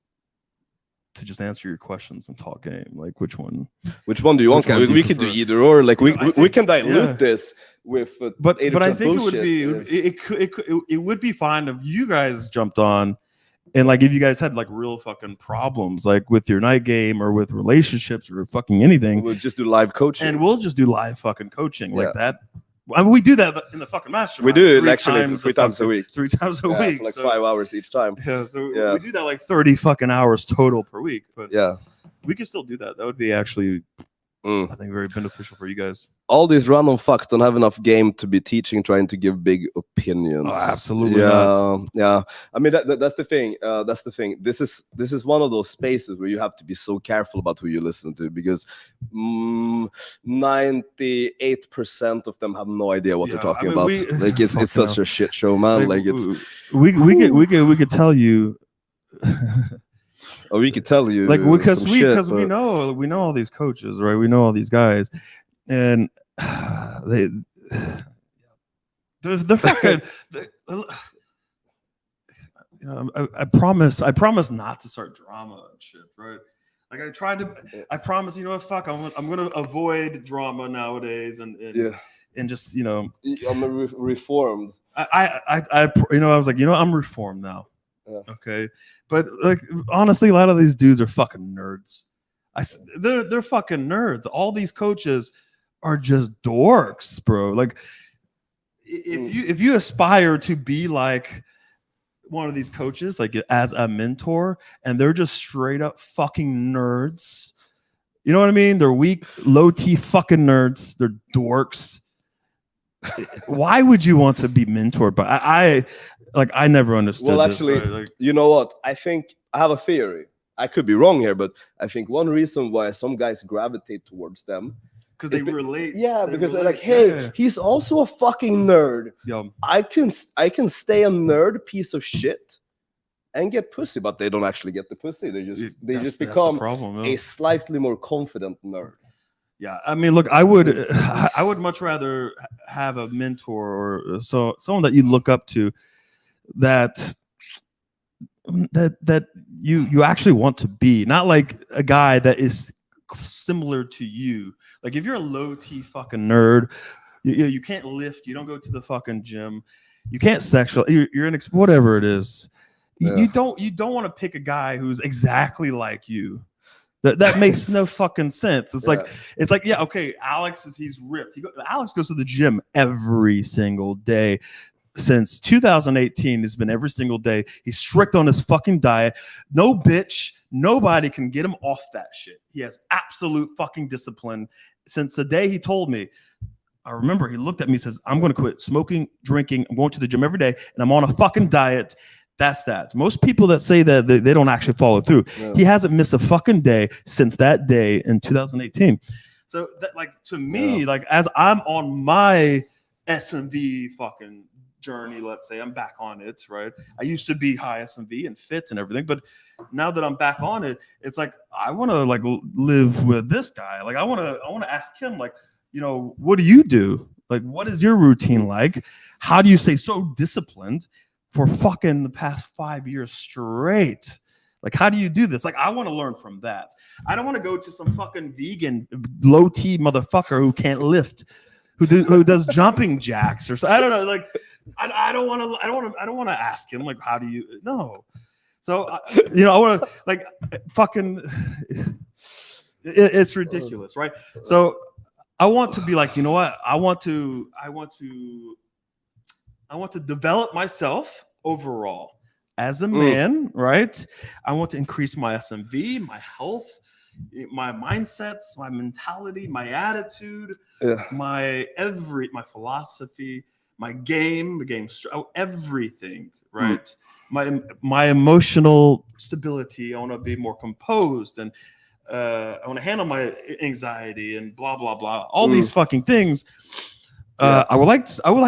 Speaker 2: to just answer your questions and talk game? Like, which one
Speaker 1: do you want? We can do either or. Like, we can dilute this with
Speaker 2: but I think
Speaker 1: bullshit.
Speaker 2: it would be fine if you guys jumped on and like if you guys had like real fucking problems like with your night game or with relationships or fucking anything.
Speaker 1: We'll just do live coaching,
Speaker 2: and we'll just do live fucking coaching like that. I mean, we do that in the fucking Mastermind.
Speaker 1: We do it actually 3 times a week.
Speaker 2: 3 times a week.
Speaker 1: For like 5 hours each time.
Speaker 2: Yeah, so we do that like 30 fucking hours total per week. But
Speaker 1: yeah,
Speaker 2: we can still do that. That would be actually, I think, very beneficial for you guys.
Speaker 1: All these random fucks don't have enough game to be trying to give big opinions.
Speaker 2: Oh, absolutely not.
Speaker 1: Yeah. I mean, that's the thing. That's the thing. This is one of those spaces where you have to be so careful about who you listen to, because 98% of them have no idea what they're talking about. Like it's such a shit show, man. Like it's
Speaker 2: we could tell you.
Speaker 1: Or we could tell you,
Speaker 2: like, because we know all these coaches, right? We know all these guys, and they're fucking. I promise not to start drama and shit, right? Like I promise, you know what? Fuck, I'm gonna avoid drama nowadays, and just
Speaker 1: I'm reformed.
Speaker 2: I was like, I'm reformed now. Yeah. Okay, but like honestly, a lot of these dudes are fucking nerds. They're fucking nerds. All these coaches are just dorks, bro. Like if you aspire to be like one of these coaches, like as a mentor, and they're just straight up fucking nerds. You know what I mean? They're weak, low T fucking nerds. They're dorks. Why would you want to be mentored? But I never understood.
Speaker 1: Well, actually,
Speaker 2: this, right?
Speaker 1: You know what? I think I have a theory. I could be wrong here, but I think one reason why some guys gravitate towards them
Speaker 2: because they relate.
Speaker 1: Yeah, because they're like, hey, he's also a fucking nerd.
Speaker 2: Yeah.
Speaker 1: I can stay a nerd piece of shit and get pussy, but they don't actually get the pussy. They just become a slightly more confident nerd.
Speaker 2: Yeah, I mean, look, I would much rather have a mentor or someone that you look up to that you actually want to be, not like a guy that is similar to you. Like if you're a low T fucking nerd, you can't lift, you don't go to the fucking gym, you can't you're in whatever it is. Yeah. You don't want to pick a guy who's exactly like you. That makes no fucking sense. It's like okay, he's ripped. Alex goes to the gym every single day. Since 2018, it's been every single day. He's strict on his fucking diet. No bitch, nobody can get him off that shit. He has absolute fucking discipline. Since the day he told me, I remember he looked at me and says, I'm going to quit smoking, drinking. I'm going to the gym every day, and I'm on a fucking diet. That's that. Most people that say that they don't actually follow through. Yeah. He hasn't missed a fucking day since that day in 2018. So that, like, to me, like as I'm on my SMV fucking journey, let's say I'm back on it, right? I used to be high SMV and fit and everything, but now that I'm back on it, it's like I want to like live with this guy. Like I want to ask him, like, what do you do? Like, what is your routine like? How do you stay so disciplined for fucking the past 5 years straight? Like, how do you do this? Like, I want to learn from that. I don't want to go to some fucking vegan low T motherfucker who can't lift, who does jumping jacks or so. I don't know. Like, I don't want to ask him, like, how do you no? So I want to like fucking. It's ridiculous, right? So I want to be like, you know what? I want to develop myself overall as a man, right? I want to increase my SMV, my health, my mindsets, my mentality, my attitude, my philosophy, my game, everything, right? My emotional stability. I want to be more composed, and I want to handle my anxiety and blah blah blah. All these fucking things. I would like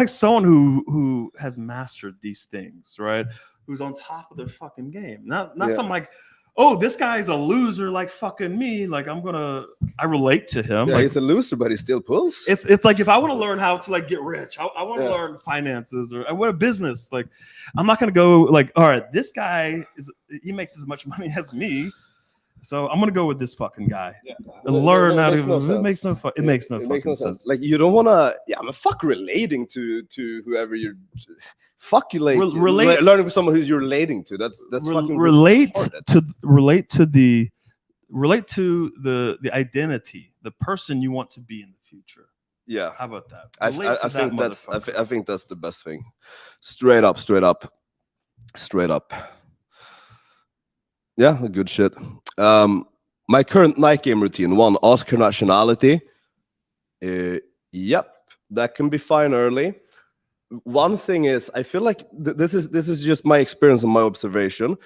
Speaker 2: someone who has mastered these things, right? Who's on top of their fucking game. Not some like, oh, this guy's a loser like fucking me. Like I relate to him.
Speaker 1: Yeah,
Speaker 2: like,
Speaker 1: he's a loser, but he still pulls.
Speaker 2: It's like if I want to learn how to like get rich, I want to
Speaker 1: Yeah.
Speaker 2: learn finances or I want a business. Like I'm not gonna go like, all right, this guy he makes as much money as me. So I'm gonna go with this fucking guy and learn how to. It makes no fucking sense.
Speaker 1: Like you don't wanna. Yeah, I mean, fuck relating to whoever you're. Fuck you, like learning with someone who's you're relating to. That's fucking
Speaker 2: relate to the identity, the person you want to be in the future.
Speaker 1: Yeah,
Speaker 2: how about that?
Speaker 1: I think that's the best thing. Straight up. Yeah, good shit. My current night game routine: 1, ask her nationality. Yep, that can be fine early. One thing is, I feel like this is just my experience and my observation.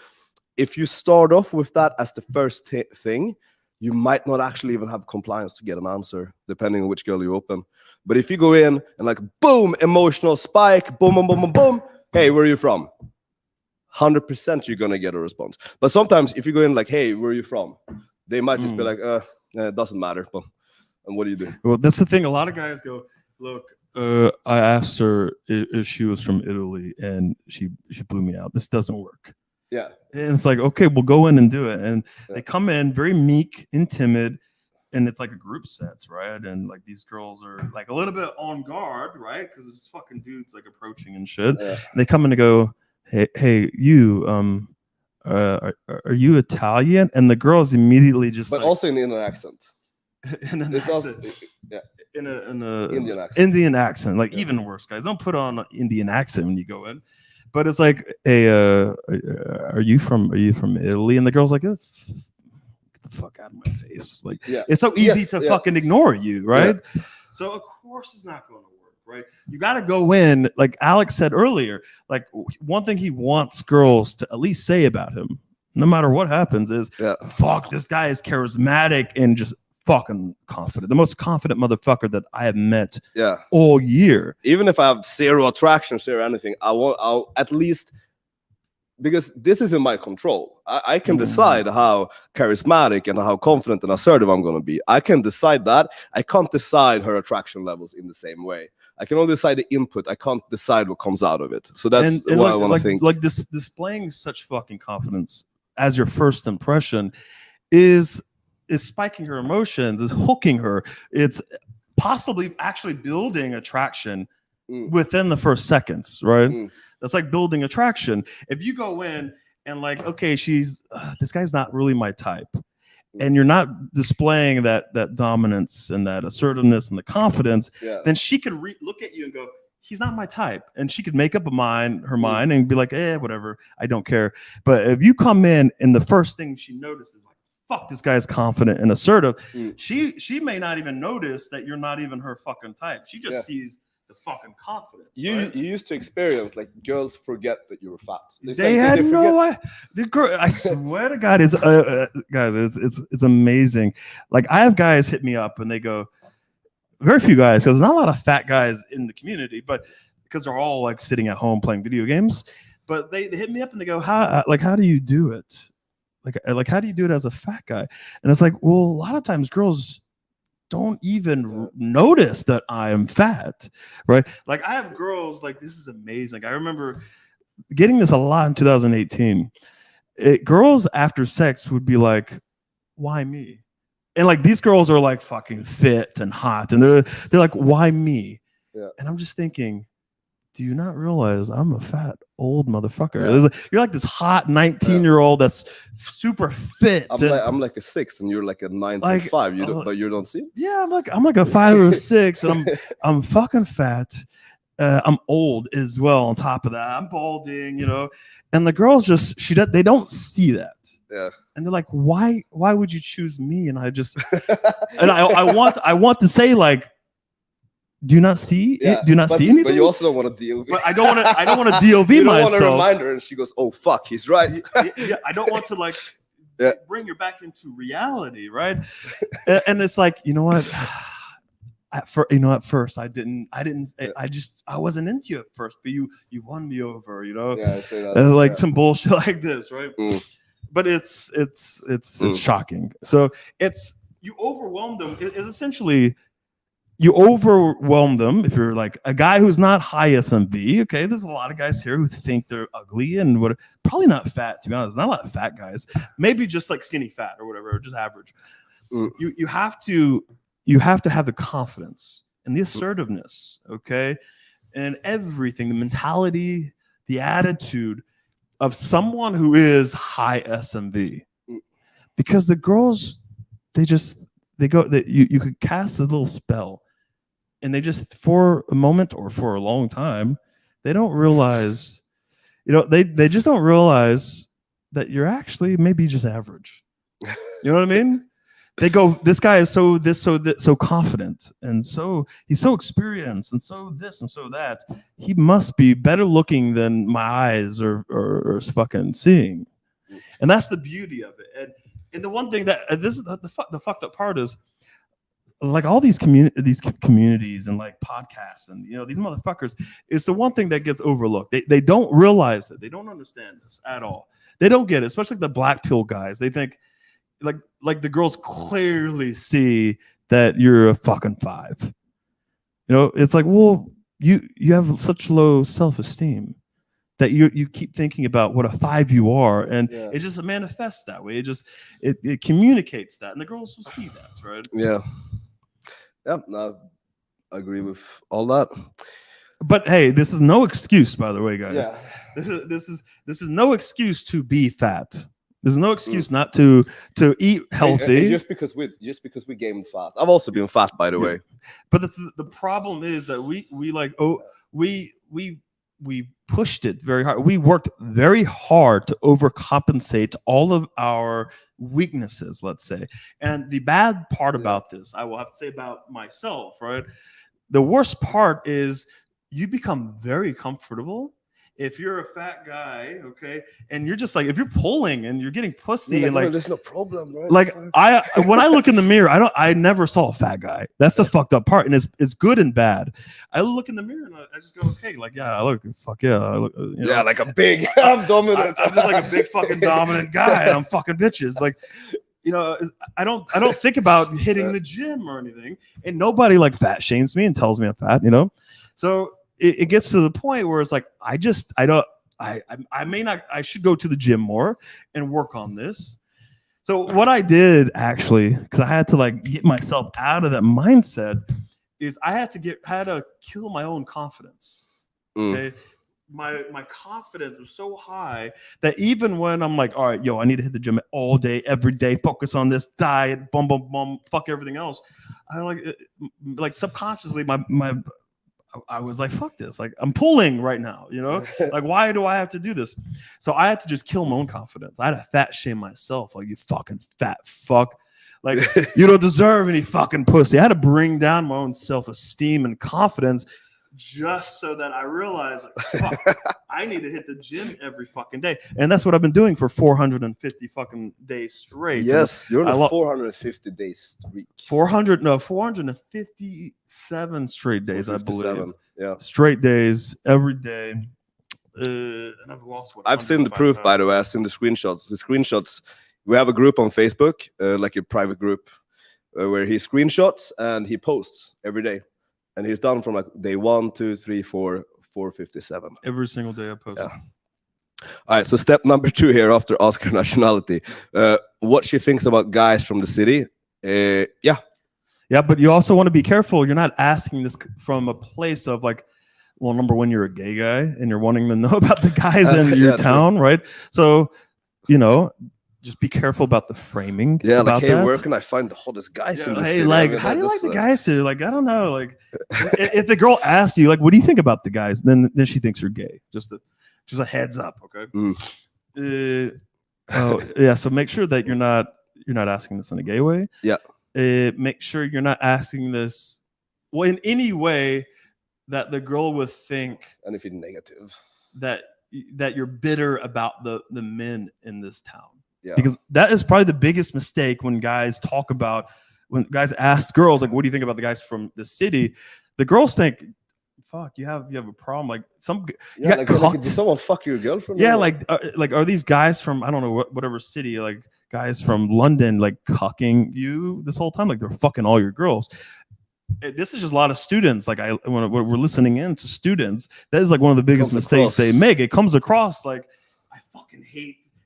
Speaker 1: If you start off with that as the first thing, you might not actually even have compliance to get an answer, depending on which girl you open. But if you go in and like, boom, emotional spike, boom, boom, boom, boom, boom. Hey, where are you from? 100% you're gonna get a response. But sometimes if you go in like, hey, where are you from? They might just be like, it doesn't matter. But and what do you do?
Speaker 2: Well, that's the thing. A lot of guys go, look, I asked her if she was from Italy, and she blew me out. This doesn't work.
Speaker 1: Yeah.
Speaker 2: And it's like, okay, we'll go in and do it. And they come in very meek and timid, and it's like a group sets, right? And like these girls are like a little bit on guard, right? Because this fucking dude's like approaching and shit. Yeah. And they come in and go, hey, you, are you Italian? And the girls immediately just,
Speaker 1: but like, also in an accent.
Speaker 2: In an accent. Also,
Speaker 1: yeah.
Speaker 2: In a Indian accent, like even worse, guys. Don't put on an Indian accent when you go in. But it's like, hey, are you from Italy? And the girl's like, get the fuck out of my face. Like, it's so easy to fucking ignore you, right? Yeah. So of course it's not going to work, right? You got to go in, like Alex said earlier. Like one thing he wants girls to at least say about him, no matter what happens, is, fuck, this guy is charismatic and just fucking confident, the most confident motherfucker that I have met all year.
Speaker 1: Even if I have zero attraction, zero anything, I'll at least, because this is in my control. I can decide how charismatic and how confident and assertive I'm going to be. I can decide that. I can't decide her attraction levels in the same way. I can only decide the input. I can't decide what comes out of it. So that's what I want to think.
Speaker 2: Like displaying such fucking confidence as your first impression is spiking her emotions, is hooking her. It's possibly actually building attraction within the first seconds, right? That's like building attraction. If you go in and like, okay, this guy's not really my type, and you're not displaying that dominance and that assertiveness and the confidence, then she could look at you and go, he's not my type. And she could make up her mind and be like, whatever, I don't care. But if you come in and the first thing she notices, like, fuck, this guy is confident and assertive. She may not even notice that you're not even her fucking type. She just sees the fucking confidence.
Speaker 1: You used to experience like girls forget that you were fat.
Speaker 2: They had no idea. The girl, I swear to God, guys, it's amazing. Like I have guys hit me up and they go, very few guys, because there's not a lot of fat guys in the community, but because they're all like sitting at home playing video games. But they hit me up and they go, how do you do it? Like how do you do it as a fat guy? And it's like, well, a lot of times girls don't even notice that I am fat, right? Like I have girls, like this is amazing. I remember getting this a lot in 2018. Girls after sex would be like, why me? And like these girls are like fucking fit and hot, and they're like, why me? And I'm just thinking, do you not realize I'm a fat old motherfucker? You're like this hot 19-year-old that's super fit.
Speaker 1: I'm like a 6 and you're like a 9.5. But you don't see it?
Speaker 2: Yeah, I'm like a 5 or 6, and I'm fucking fat. I'm old as well. On top of that, I'm balding, And the girls they don't see that.
Speaker 1: Yeah.
Speaker 2: And they're like, why would you choose me? And I just and I want to say like, do you not see it? Do you not see anything?
Speaker 1: But you also don't want to deal.
Speaker 2: But I don't want to DOV
Speaker 1: you
Speaker 2: myself.
Speaker 1: You don't want to remind her, and she goes, "Oh fuck, he's right."
Speaker 2: I don't want to like bring her back into reality, right? And it's like, you know what? At first I wasn't into you at first, but you won me over,
Speaker 1: Yeah, I say that.
Speaker 2: And like some bullshit like this, right? but it's shocking. So it's you overwhelm them. It's essentially you overwhelm them if you're like a guy who's not high SMV. Okay, there's a lot of guys here who think they're ugly and what probably not fat, to be honest. Not a lot of fat guys. Maybe just like skinny fat or whatever, or just average. You have to have the confidence and the assertiveness, okay, and everything, the mentality, the attitude of someone who is high SMV, because the girls, you could cast a little spell, and they just, for a moment or for a long time, they don't realize, they just don't realize that you're actually maybe just average. You know what I mean? They go, this guy is so confident, and he's so experienced, and so this and so that. He must be better looking than my eyes are fucking seeing, and that's the beauty of it. And the one thing that this is the fucked up part is, like all these communities and like podcasts and these motherfuckers, it's the one thing that gets overlooked. They don't realize it. They don't understand this at all. They don't get it, especially the black pill guys. They think. Like the girls clearly see that you're a fucking 5. It's like, well, you have such low self-esteem that you keep thinking about what a 5 you are, and it just manifests that way. It communicates that, and the girls will see that, right?
Speaker 1: Yeah. No, I agree with all that.
Speaker 2: But hey, this is no excuse, by the way, guys. Yeah. This is no excuse to be fat. There's no excuse not to eat healthy.
Speaker 1: Just because we gained fat. I've also been fat, by the way.
Speaker 2: But the problem is that we pushed it very hard. We worked very hard to overcompensate all of our weaknesses, let's say. And the bad part about this, I will have to say about myself, right? The worst part is you become very comfortable. If you're a fat guy, okay, and you're just like, if you're pulling and you're getting pussy, and like,
Speaker 1: there's no problem, right?
Speaker 2: Like when I look in the mirror, I never saw a fat guy. That's the fucked up part, and it's good and bad. I look in the mirror and I just go, okay, like I look, fuck yeah, I look,
Speaker 1: like a big, I'm dominant.
Speaker 2: I'm just like a big fucking dominant guy, and I'm fucking bitches, like. I don't think about hitting the gym or anything, and nobody like fat shames me and tells me I'm fat, so. It gets to the point where it's like I should go to the gym more and work on this. So what I did actually, because I had to like get myself out of that mindset, is I had to kill my own confidence. Okay. My confidence was so high that even when I'm like, all right, I need to hit the gym all day, every day, focus on this diet, boom, fuck everything else. I like subconsciously I was like, fuck this. Like, I'm pulling right now, Like, why do I have to do this? So I had to just kill my own confidence. I had to fat shame myself. Like, you fucking fat fuck. Like, you don't deserve any fucking pussy. I had to bring down my own self-esteem and confidence just so that I realized, like, fuck, I need to hit the gym every fucking day. And that's what I've been doing for 450 fucking days straight.
Speaker 1: Yes, you're on a 450 days streak.
Speaker 2: 457 straight days, I believe.
Speaker 1: Yeah.
Speaker 2: Straight days, every day. And I've lost what?
Speaker 1: I've seen the proof, by the way. I've seen the screenshots. We have a group on Facebook, like a private group, where he screenshots and he posts every day. And he's done from like day 1, 2, 3, 4, 457.
Speaker 2: Every single day I post.
Speaker 1: Yeah. All right. So step number 2 here after Oscar nationality. What she thinks about guys from the city. Yeah,
Speaker 2: but you also want to be careful. You're not asking this from a place of like, well, number one, you're a gay guy and you're wanting to know about the guys in your town, right? So, just be careful about the framing.
Speaker 1: Yeah, like, hey, where can I find the hottest guys in the city?
Speaker 2: Hey, like, how do you like the guys here? Like, I don't know. Like, if the girl asks you, like, what do you think about the guys? Then she thinks you're gay. Just a heads up, okay? So make sure that you're not asking this in a gay way.
Speaker 1: Yeah.
Speaker 2: Make sure you're not asking this in any way that the girl would think
Speaker 1: anything negative,
Speaker 2: that you're bitter about the men in this town.
Speaker 1: Yeah.
Speaker 2: Because that is probably the biggest mistake when guys ask girls, like, what do you think about the guys from the city? The girls think fuck, you have a problem. Like you
Speaker 1: Yeah,
Speaker 2: got
Speaker 1: like, did someone fuck your girlfriend?
Speaker 2: Yeah,
Speaker 1: or-
Speaker 2: like are these guys from I don't know whatever city, like guys from London, like cucking you this whole time? Like they're fucking all your girls. This is just a lot of students. Like when we're listening in to students, that is like one of the biggest
Speaker 1: Comes
Speaker 2: mistakes
Speaker 1: across.
Speaker 2: they make. It comes across like I fucking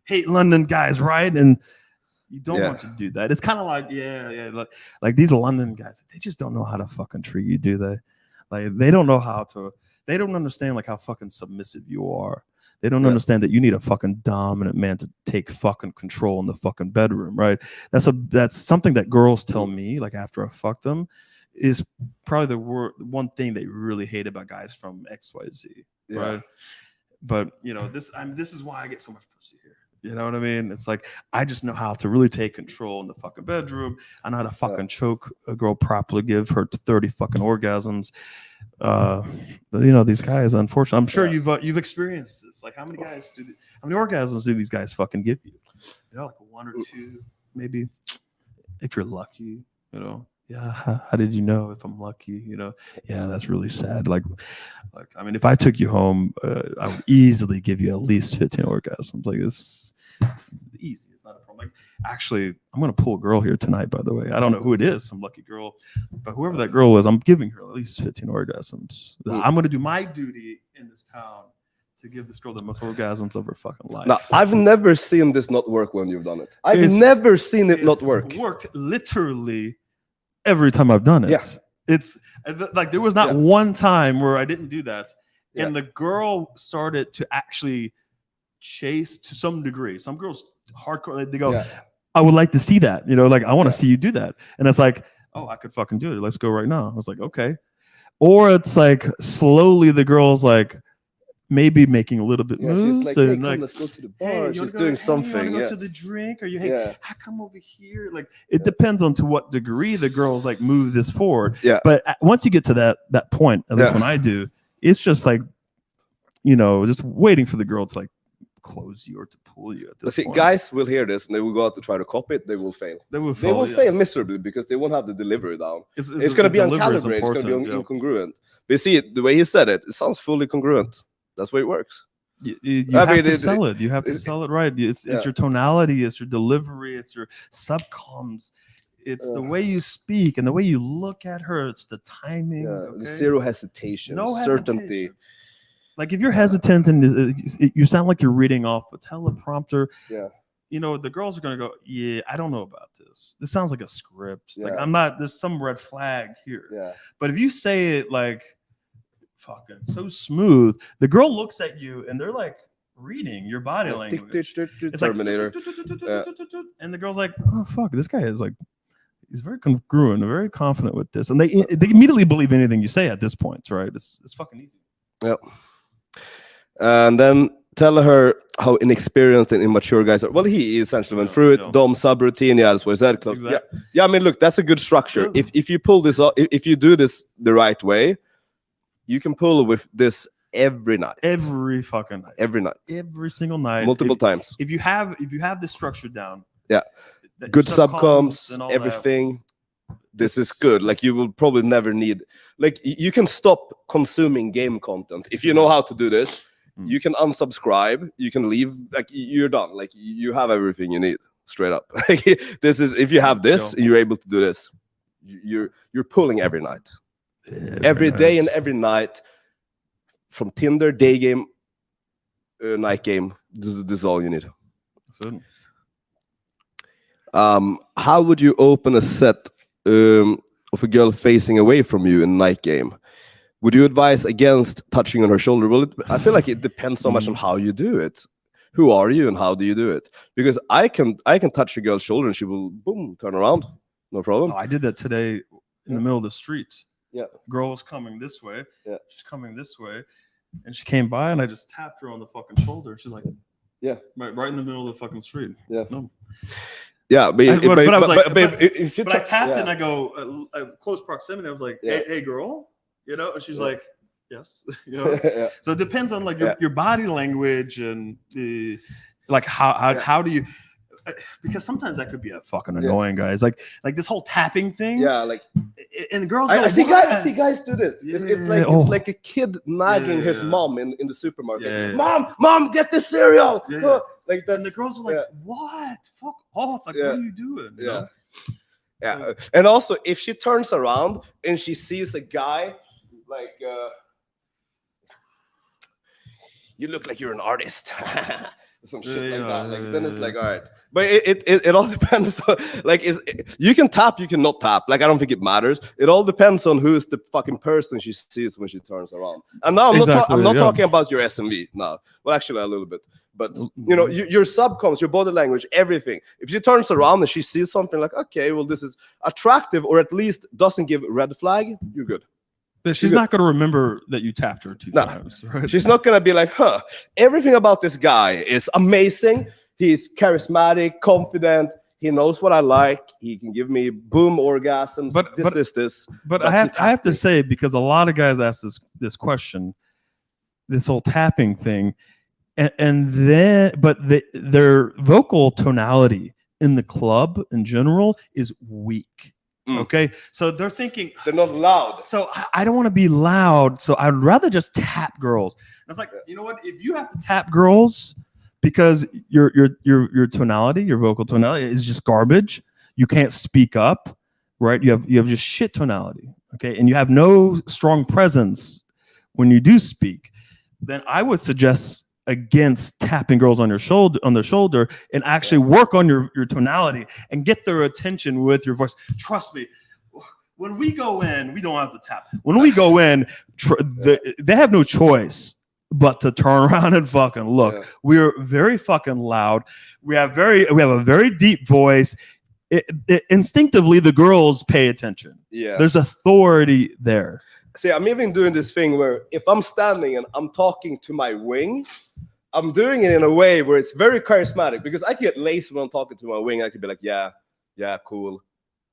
Speaker 2: hate London guys, right? And you don't
Speaker 1: Yeah.
Speaker 2: want to do that. It's kind of like like these London guys, they just don't know how to fucking treat you, do they? Like they don't know how to. They don't understand like how fucking submissive you are. They don't understand that you need a fucking dominant man to take fucking control in the fucking bedroom, right? That's something that girls tell me like after I fuck them is probably the one thing they really hate about guys from XYZ, right? But you know this is why I get so much pussy here. You know what I mean? It's like I just know how to really take control in the fucking bedroom. I know how to fucking choke a girl properly, give her 30 fucking orgasms. But you know these guys, unfortunately, I'm sure you've experienced this. Like how many orgasms do these guys fucking give you? You know, like 1 or 2, maybe, if you're lucky. You know, yeah. How did you know if I'm lucky? You know, yeah, that's really sad. Like I mean, if I took you home, I would easily give you at least 15 orgasms. Like it's easy. It's not a problem. Like, actually, I'm gonna pull a girl here tonight. By the way, I don't know who it is. Some lucky girl, but whoever that girl is, I'm giving her at least 15 orgasms. I'm gonna do my duty in this town to give this girl the most orgasms of her fucking life.
Speaker 1: Now, I've never seen this not work when you've done it. I've never seen it not work.
Speaker 2: Worked literally every time I've done it.
Speaker 1: Yes.
Speaker 2: It's like there was not one time where I didn't do that. And the girl started to actually chase to some degree. Some girls hardcore, they go, I would like to see that. You know, like I want to see you do that. And it's like, oh, I could fucking do it. Let's go right now. I was like, okay. Or it's like slowly the girl's like maybe making a little bit moves.
Speaker 1: She's like, hey,
Speaker 2: and
Speaker 1: come, let's go to the bar. She's doing something.
Speaker 2: You go to the drink, or I come over here. Like it depends on to what degree the girls like move this forward.
Speaker 1: Yeah.
Speaker 2: But once you get to that point, at least when I do, it's just like, you know, just waiting for the girl to like close you or to pull you at this point.
Speaker 1: Guys will hear this and they will go out to try to copy it. They will fail. They will fail miserably because they won't have the delivery down. It's going to be uncalibrated. It's going to be incongruent. But you see, the way he said it sounds fully congruent. That's the way it works.
Speaker 2: You have to sell it. You have to sell it right. It's your tonality. It's your delivery. It's your subcoms. It's the way you speak and the way you look at her. It's the timing.
Speaker 1: Zero hesitation. No certainty.
Speaker 2: Like if you're hesitant and you sound like you're reading off a teleprompter, you know, the girls are going to go, yeah, I don't know about this. This sounds like a script. Like there's some red flag here. Yeah. But if you say it like fucking so smooth, the girl looks at you and they're like reading your body language. It's
Speaker 1: Terminator.
Speaker 2: And the girl's like, oh, fuck, this guy is like, he's very congruent, very confident with this. And they immediately believe anything you say at this point, right? It's fucking easy.
Speaker 1: Yep. And then tell her how inexperienced and immature guys are. Well, he essentially went through it. Dom subroutine, that's what he said. Exactly. Yeah. I mean, look, that's a good structure. Yeah. If you pull this off, if you do this the right way, you can pull with this every night.
Speaker 2: Every fucking night.
Speaker 1: Every night.
Speaker 2: Every single night.
Speaker 1: Multiple times.
Speaker 2: If you have this structure down.
Speaker 1: Yeah. Good subcoms, everything. This is good. Like you will probably never need. Like you can stop consuming game content if you know how to do this. You can unsubscribe. You can leave. Like you're done. Like you have everything you need. Straight up. This is if you have this, you're able to do this. You're pulling every night, every day and every night. From Tinder, day game, night game. This is all you need. How would you open a set of a girl facing away from you in night game? Would you advise against touching on her shoulder? Well, I feel like it depends so much on how you do it. Who are you and how do you do it? Because I can touch a girl's shoulder and she will boom turn around, no problem.
Speaker 2: Oh, I did that today in the middle of the street.
Speaker 1: Yeah,
Speaker 2: girl was coming this way.
Speaker 1: Yeah,
Speaker 2: she's coming this way, and she came by and I just tapped her on the fucking shoulder. She's like,
Speaker 1: yeah,
Speaker 2: right in the middle of the fucking street.
Speaker 1: Yeah,
Speaker 2: no.
Speaker 1: Yeah, but
Speaker 2: I tapped and I go close proximity. I was like, hey, girl. You know, and she's like, yes. You know, so it depends on like your body language and like how do you. because sometimes that could be a fucking annoying, guys. Like this whole tapping thing.
Speaker 1: Yeah, like
Speaker 2: and girls.
Speaker 1: I see guys do this.
Speaker 2: Yeah.
Speaker 1: It's like a kid nagging his
Speaker 2: Yeah.
Speaker 1: mom in the supermarket.
Speaker 2: Yeah.
Speaker 1: Mom, get the cereal.
Speaker 2: Yeah.
Speaker 1: Like that.
Speaker 2: And the girls are like, what? Fuck off! Like, what are you doing? You know?
Speaker 1: Yeah.
Speaker 2: So,
Speaker 1: And also, if she turns around and she sees a guy, like, you look like you're an artist. Some shit like that. Like, then it's like, all right. But it all depends on, like, you can tap, you can not tap. Like, I don't think it matters. It all depends on who's the fucking person she sees when she turns around. And now I'm not talking about your SMV now. Well, actually, a little bit. But, you know, your subcons, your body language, everything. If she turns around and she sees something like, okay, well, this is attractive, or at least doesn't give red flag, you're good.
Speaker 2: But she's not going to remember that you tapped her two times. Right?
Speaker 1: She's not going to be like, everything about this guy is amazing. He's charismatic, confident. He knows what I like. He can give me boom orgasms. This.
Speaker 2: But I have to say, because a lot of guys ask this question, this whole tapping thing, their vocal tonality in the club in general is weak. Okay, so they're thinking
Speaker 1: they're not loud.
Speaker 2: So I don't want to be loud. So I'd rather just tap girls. And it's like, you know what? If you have to tap girls because your tonality, your vocal tonality is just garbage, you can't speak up, right? You have just shit tonality, okay, and you have no strong presence when you do speak. Then I would suggest against tapping girls on their shoulder and actually work on your tonality and get their attention with your voice. Trust me, when we go in, we don't have to tap. When we go in, they have no choice but to turn around and fucking look. Yeah. We're very fucking loud. We have a very deep voice. Instinctively, the girls pay attention.
Speaker 1: Yeah,
Speaker 2: there's authority there.
Speaker 1: See, I'm even doing this thing where if I'm standing and I'm talking to my wing, I'm doing it in a way where it's very charismatic, because I get lazy when I'm talking to my wing. I could be like, yeah, cool.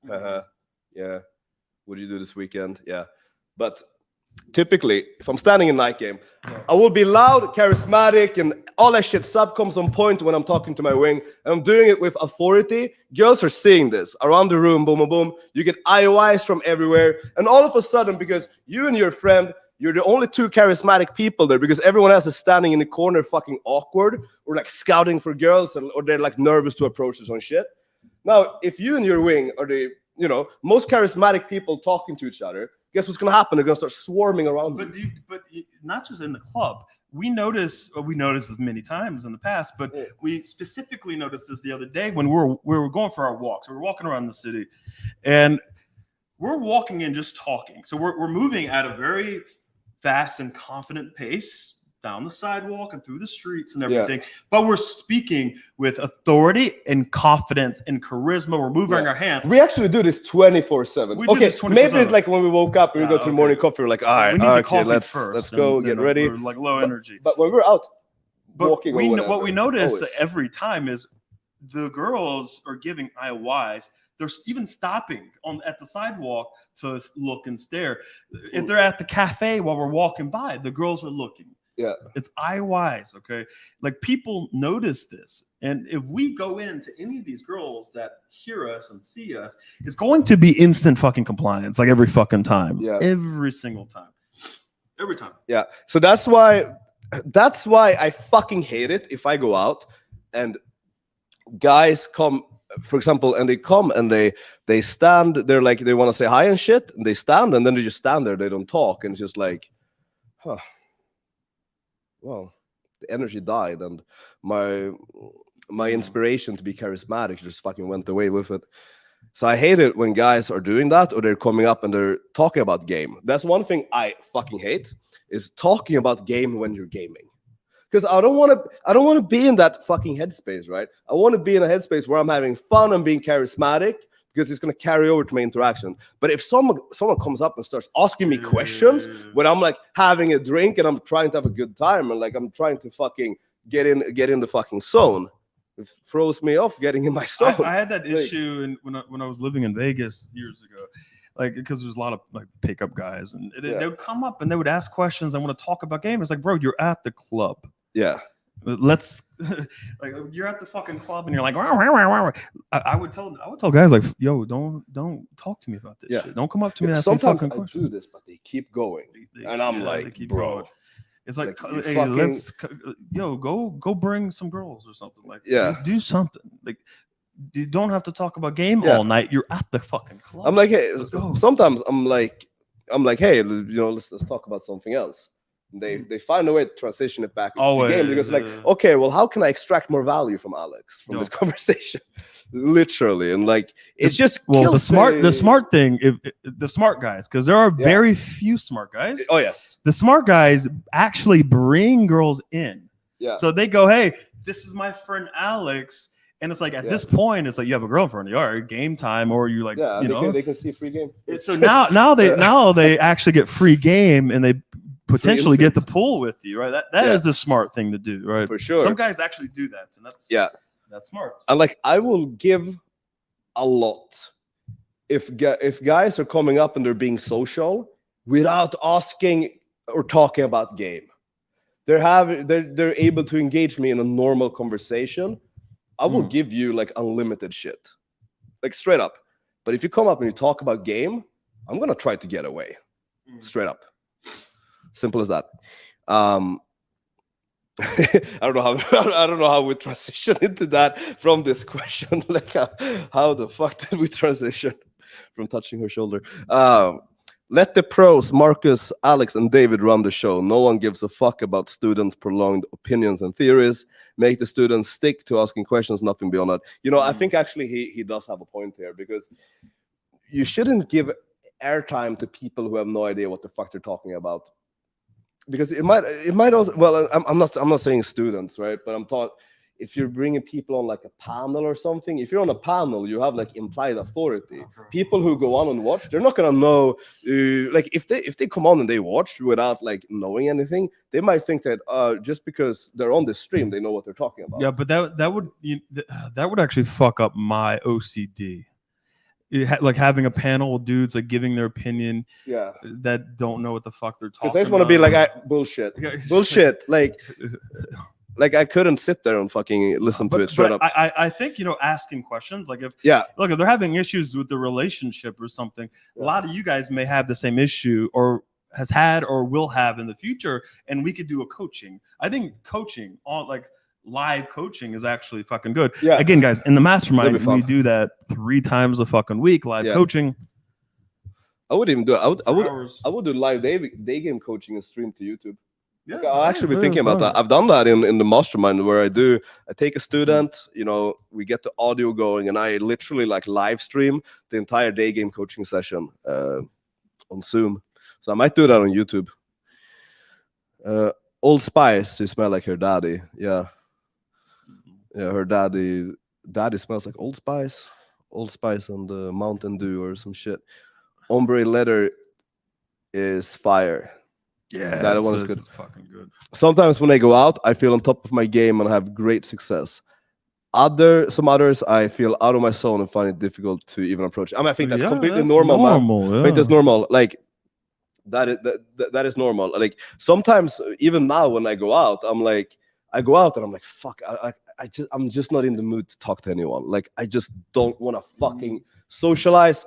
Speaker 1: Yeah. What did you do this weekend? Yeah. But typically, if I'm standing in night game, I will be loud, charismatic, and all that shit. Sub comes on point when I'm talking to my wing. And I'm doing it with authority. Girls are seeing this around the room, boom, boom, boom. You get IOIs from everywhere. And all of a sudden, because you and your friend, you're the only two charismatic people there, because everyone else is standing in the corner fucking awkward, or like scouting for girls, or they're like nervous to approach this on shit. Now, if you and your wing are the, most charismatic people talking to each other, guess what's going to happen? They're going to start swarming around you.
Speaker 2: But not just in the club. We noticed this many times in the past, but we specifically noticed this the other day when we were going for our walks. We were walking around the city, and we're walking and just talking. So we're moving at a very fast and confident pace down the sidewalk and through the streets and everything. But we're speaking with authority and confidence and charisma. We're moving our hands.
Speaker 1: We actually do this 24/7. Okay, maybe it's like when we woke up and we go to morning coffee, we're like, all right, let's go, get ready.
Speaker 2: We're like low energy.
Speaker 1: But when we're out walking,
Speaker 2: what we notice every time is the girls are giving IOIs. They're even stopping at the sidewalk to look and stare. If they're at the cafe while we're walking by, the girls are looking.
Speaker 1: Yeah,
Speaker 2: it's IOIs, okay? Like, people notice this. And if we go into any of these girls that hear us and see us, it's going to be instant fucking compliance, like every fucking time.
Speaker 1: Yeah.
Speaker 2: Every single time. Every time.
Speaker 1: Yeah. So that's why I fucking hate it if I go out and guys come, for example, and they come and they stand, they're like, they want to say hi and shit, and they stand, and then they just stand there, they don't talk, and it's just like, well, the energy died, and my inspiration to be charismatic just fucking went away with it. So I hate it when guys are doing that, or they're coming up and they're talking about game. That's one thing I fucking hate, is talking about game when you're gaming. Because I don't want to be in that fucking headspace, right? I want to be in a headspace where I'm having fun and being charismatic, because it's going to carry over to my interaction. But if someone comes up and starts asking me questions when I'm like having a drink and I'm trying to have a good time, and like I'm trying to fucking get in the fucking zone, it throws me off getting in my zone.
Speaker 2: I had that issue when I was living in Vegas years ago, like, because there's a lot of like pickup guys, and they would come up and they would ask questions. I want to talk about games. It's like, bro, you're at the club.
Speaker 1: Yeah.
Speaker 2: let's like you're at the fucking club and you're like, "Wah, wah, wah, wah, wah." I would tell guys like, yo, don't talk to me about this shit. Don't come up to me.
Speaker 1: Sometimes I do this, but they keep going, and I'm like, bro.
Speaker 2: Going. It's like, hey,
Speaker 1: fucking...
Speaker 2: let's go bring some girls or something like that. Do something. Like you don't have to talk about game all night. You're at the fucking club.
Speaker 1: I'm like, hey, sometimes I'm like, hey, let's talk about something else. They find a way to transition it back into the game because like, okay, well, how can I extract more value from Alex from this conversation? Literally, and like it's just
Speaker 2: the smart thing, the smart guys, because there are very few smart guys.
Speaker 1: Oh yes,
Speaker 2: the smart guys actually bring girls in. Yeah. So they go, hey, this is my friend Alex. And it's like at this point, it's like you have a girlfriend, you are game time, or you like,
Speaker 1: they can see free game.
Speaker 2: So now they actually get free game, and they potentially get the pool with you, right? That is the smart thing to do, right?
Speaker 1: For sure.
Speaker 2: Some guys actually do that, and that's smart.
Speaker 1: And like I will give a lot if guys are coming up and they're being social without asking or talking about game. They're able to engage me in a normal conversation. I will give you like unlimited shit, like straight up. But if you come up and you talk about game, I'm gonna try to get away, straight up. Simple as that. I don't know how we transition into that from this question. Like, how the fuck did we transition from touching her shoulder? Let the pros, Marcus, Alex, and David run the show. No one gives a fuck about students' prolonged opinions and theories. Make the students stick to asking questions, nothing beyond that. I think actually he does have a point here, because you shouldn't give airtime to people who have no idea what the fuck they're talking about. Because it might also, well, I'm not saying students, right? But I'm talking, if you're bringing people on like a panel or something, if you're on a panel, you have like implied authority. People who go on and watch, they're not gonna know. Like if they come on and they watch without like knowing anything, they might think that just because they're on this stream, they know what they're talking about.
Speaker 2: Yeah, but that would actually fuck up my OCD. Like having a panel with dudes like giving their opinion, that don't know what the fuck they're talking about.
Speaker 1: Because I just want to be like, bullshit. Like I couldn't sit there and fucking listen to it straight up.
Speaker 2: I think asking questions, like if they're having issues with the relationship or something, a lot of you guys may have the same issue or has had or will have in the future, and we could do a coaching. I think coaching on like live coaching is actually fucking good. Yeah. Again, guys, in the mastermind, we do that 3 times a fucking week. Live coaching.
Speaker 1: I would even do it. I would do live day game coaching and stream to YouTube. Yeah, like, I'll actually be thinking about that. I've done that in the mastermind where I take a student, we get the audio going, and I literally like live stream the entire day game coaching session on Zoom. So I might do that on YouTube. Old Spice, you smell like her daddy. Yeah, her daddy smells like Old Spice and Mountain Dew or some shit. Ombre leather is fire.
Speaker 2: Yeah,
Speaker 1: that one is good.
Speaker 2: Fucking good.
Speaker 1: Sometimes when I go out, I feel on top of my game and have great success. Some others, I feel out of my zone and find it difficult to even approach. I think that's completely normal, man. Yeah. Wait, that's normal. Like that is normal. Like sometimes, even now when I go out, I go out and I'm like, fuck, I'm just not in the mood to talk to anyone. Like I just don't want to fucking socialize.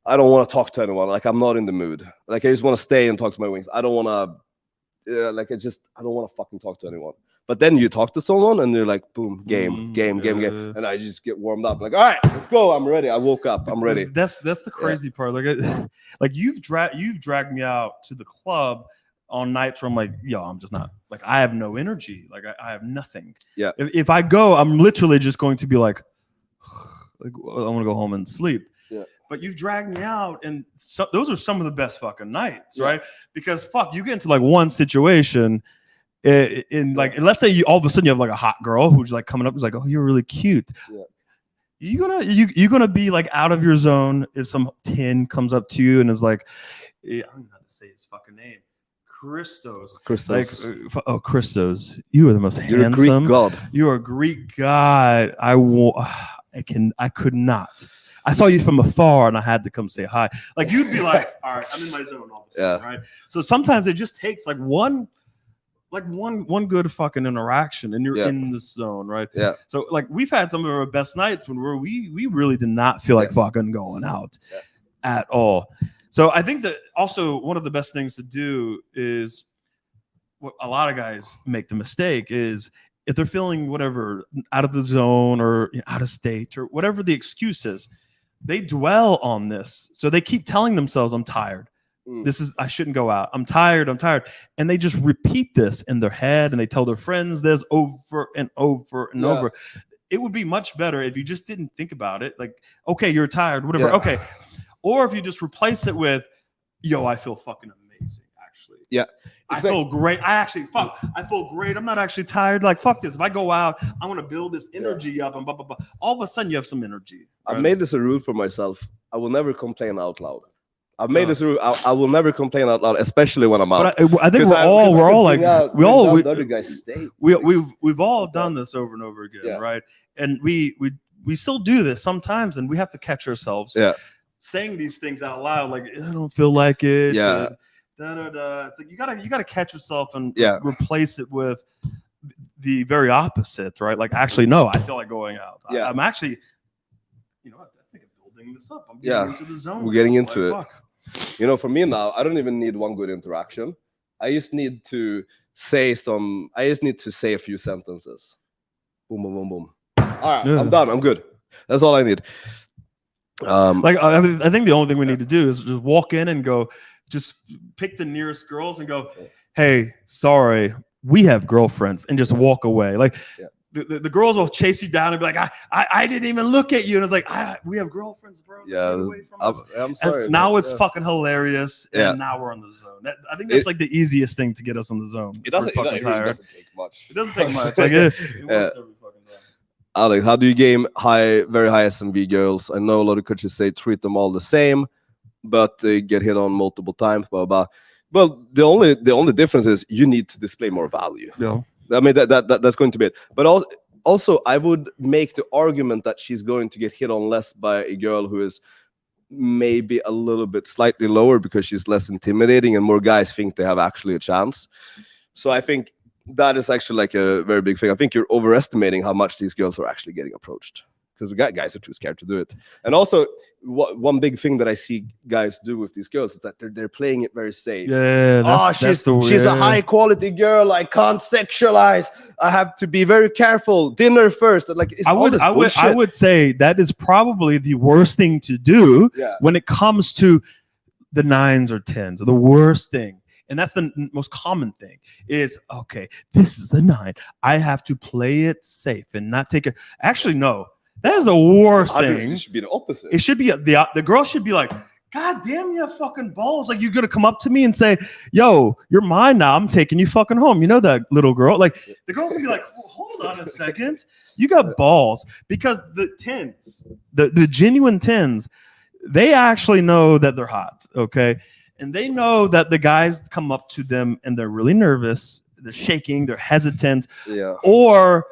Speaker 1: I don't want to talk to anyone. Like I'm not in the mood. Like I just want to stay and talk to my wings. I don't want to. I don't want to fucking talk to anyone. But then you talk to someone and you're like, boom, game, and I just get warmed up. Like, all right, let's go. I'm ready. I woke up. I'm ready.
Speaker 2: That's the crazy part. Like you've dragged me out to the club on nights where I'm like, yo, I'm just not, like, I have no energy. Like I have nothing.
Speaker 1: Yeah.
Speaker 2: If I go, I'm literally just going to be like I want to go home and sleep.
Speaker 1: Yeah.
Speaker 2: But you've dragged me out, and those are some of the best fucking nights, right? Because fuck, you get into like one situation, in like, and let's say you all of a sudden you have like a hot girl who's like coming up, is like, oh, you're really cute. Yeah. You're gonna be like out of your zone if some 10 comes up to you and is like, I don't know how to say his fucking name. Christos. Like, Christos, you are the most handsome.
Speaker 1: You're a Greek god.
Speaker 2: You are a Greek god. I could not. I saw you from afar and I had to come say hi. Like you'd be like, all right, I'm in my zone all of a sudden, right? So sometimes it just takes like one like one good fucking interaction and you're in the zone, right?
Speaker 1: Yeah.
Speaker 2: So like we've had some of our best nights when we really did not feel like fucking going out at all. So I think that also one of the best things to do is what a lot of guys make the mistake is if they're feeling whatever out of the zone or out of state or whatever the excuse is, they dwell on this. So they keep telling themselves, I'm tired. I shouldn't go out. I'm tired. And they just repeat this in their head and they tell their friends this over and over and over. It would be much better if you just didn't think about it. Like, okay, you're tired, whatever. Okay. Or if you just replace it with, yo, I feel fucking amazing, actually.
Speaker 1: Yeah.
Speaker 2: Exactly. I feel great. I feel great. I'm not actually tired. Like, fuck this. If I go out, I want to build this energy up and blah, blah, blah. All of a sudden you have some energy. Right?
Speaker 1: I've made this a rule for myself. I will never complain out loud. I've made this rule. I will never complain out loud, especially when I'm out.
Speaker 2: But I think we've all done this over and over again, right? And we still do this sometimes, and we have to catch ourselves saying these things out loud, like I don't feel like it.
Speaker 1: Yeah.
Speaker 2: It's like you gotta catch yourself and replace it with the very opposite, right? Like actually, no, I feel like going out. I'm actually, I think I'm building this up. I'm getting into the zone.
Speaker 1: We're getting into it.
Speaker 2: Fuck.
Speaker 1: For me now, I don't even need one good interaction. I just need to say a few sentences. Boom, boom, boom, boom. All right, I'm done. I'm good. That's all I need.
Speaker 2: I think the only thing we need to do is just walk in and go, just pick the nearest girls and go, hey, sorry, we have girlfriends, and just walk away. Like the girls will chase you down and be like, I didn't even look at you. And it's like, we have girlfriends, bro.
Speaker 1: Yeah.
Speaker 2: Away from us.
Speaker 1: I'm sorry.
Speaker 2: And now it's fucking hilarious. And now we're on the zone. I think that's like the easiest thing to get us on the zone.
Speaker 1: It doesn't take much.
Speaker 2: It doesn't take much. Like, it works every fucking time.
Speaker 1: Alex, how do you game very high SMV girls? I know a lot of coaches say treat them all the same, but they get hit on multiple times, blah, blah. Well, the only difference is you need to display more value.
Speaker 2: Yeah.
Speaker 1: I mean, that's going to be it. But also, I would make the argument that she's going to get hit on less by a girl who is maybe a little bit slightly lower because she's less intimidating and more guys think they have actually a chance. So I think that is actually like a very big thing. I think you're overestimating how much these girls are actually getting approached, because guys are too scared to do it. And also, one big thing that I see guys do with these girls is that they're playing it very safe.
Speaker 2: Yeah,
Speaker 1: she's a high quality girl. I can't sexualize. I have to be very careful. Dinner first. Like
Speaker 2: I would say that is probably the worst thing to do when it comes to the 9s or 10s. The worst thing. And that's the most common thing is, okay, this is the 9. I have to play it safe and not take it. Actually, no. That is the worst thing.
Speaker 1: It should be the opposite.
Speaker 2: It should be the girl should be like, God damn, you have fucking balls. Like, you're gonna come up to me and say, yo, you're mine now. I'm taking you fucking home. You know that, little girl. Like, the girl's gonna be like, well, hold on a second. You got balls. Because the 10s, the genuine 10s, they actually know that they're hot. Okay. And they know that the guys come up to them and they're really nervous. They're shaking. They're hesitant.
Speaker 1: Yeah.
Speaker 2: Or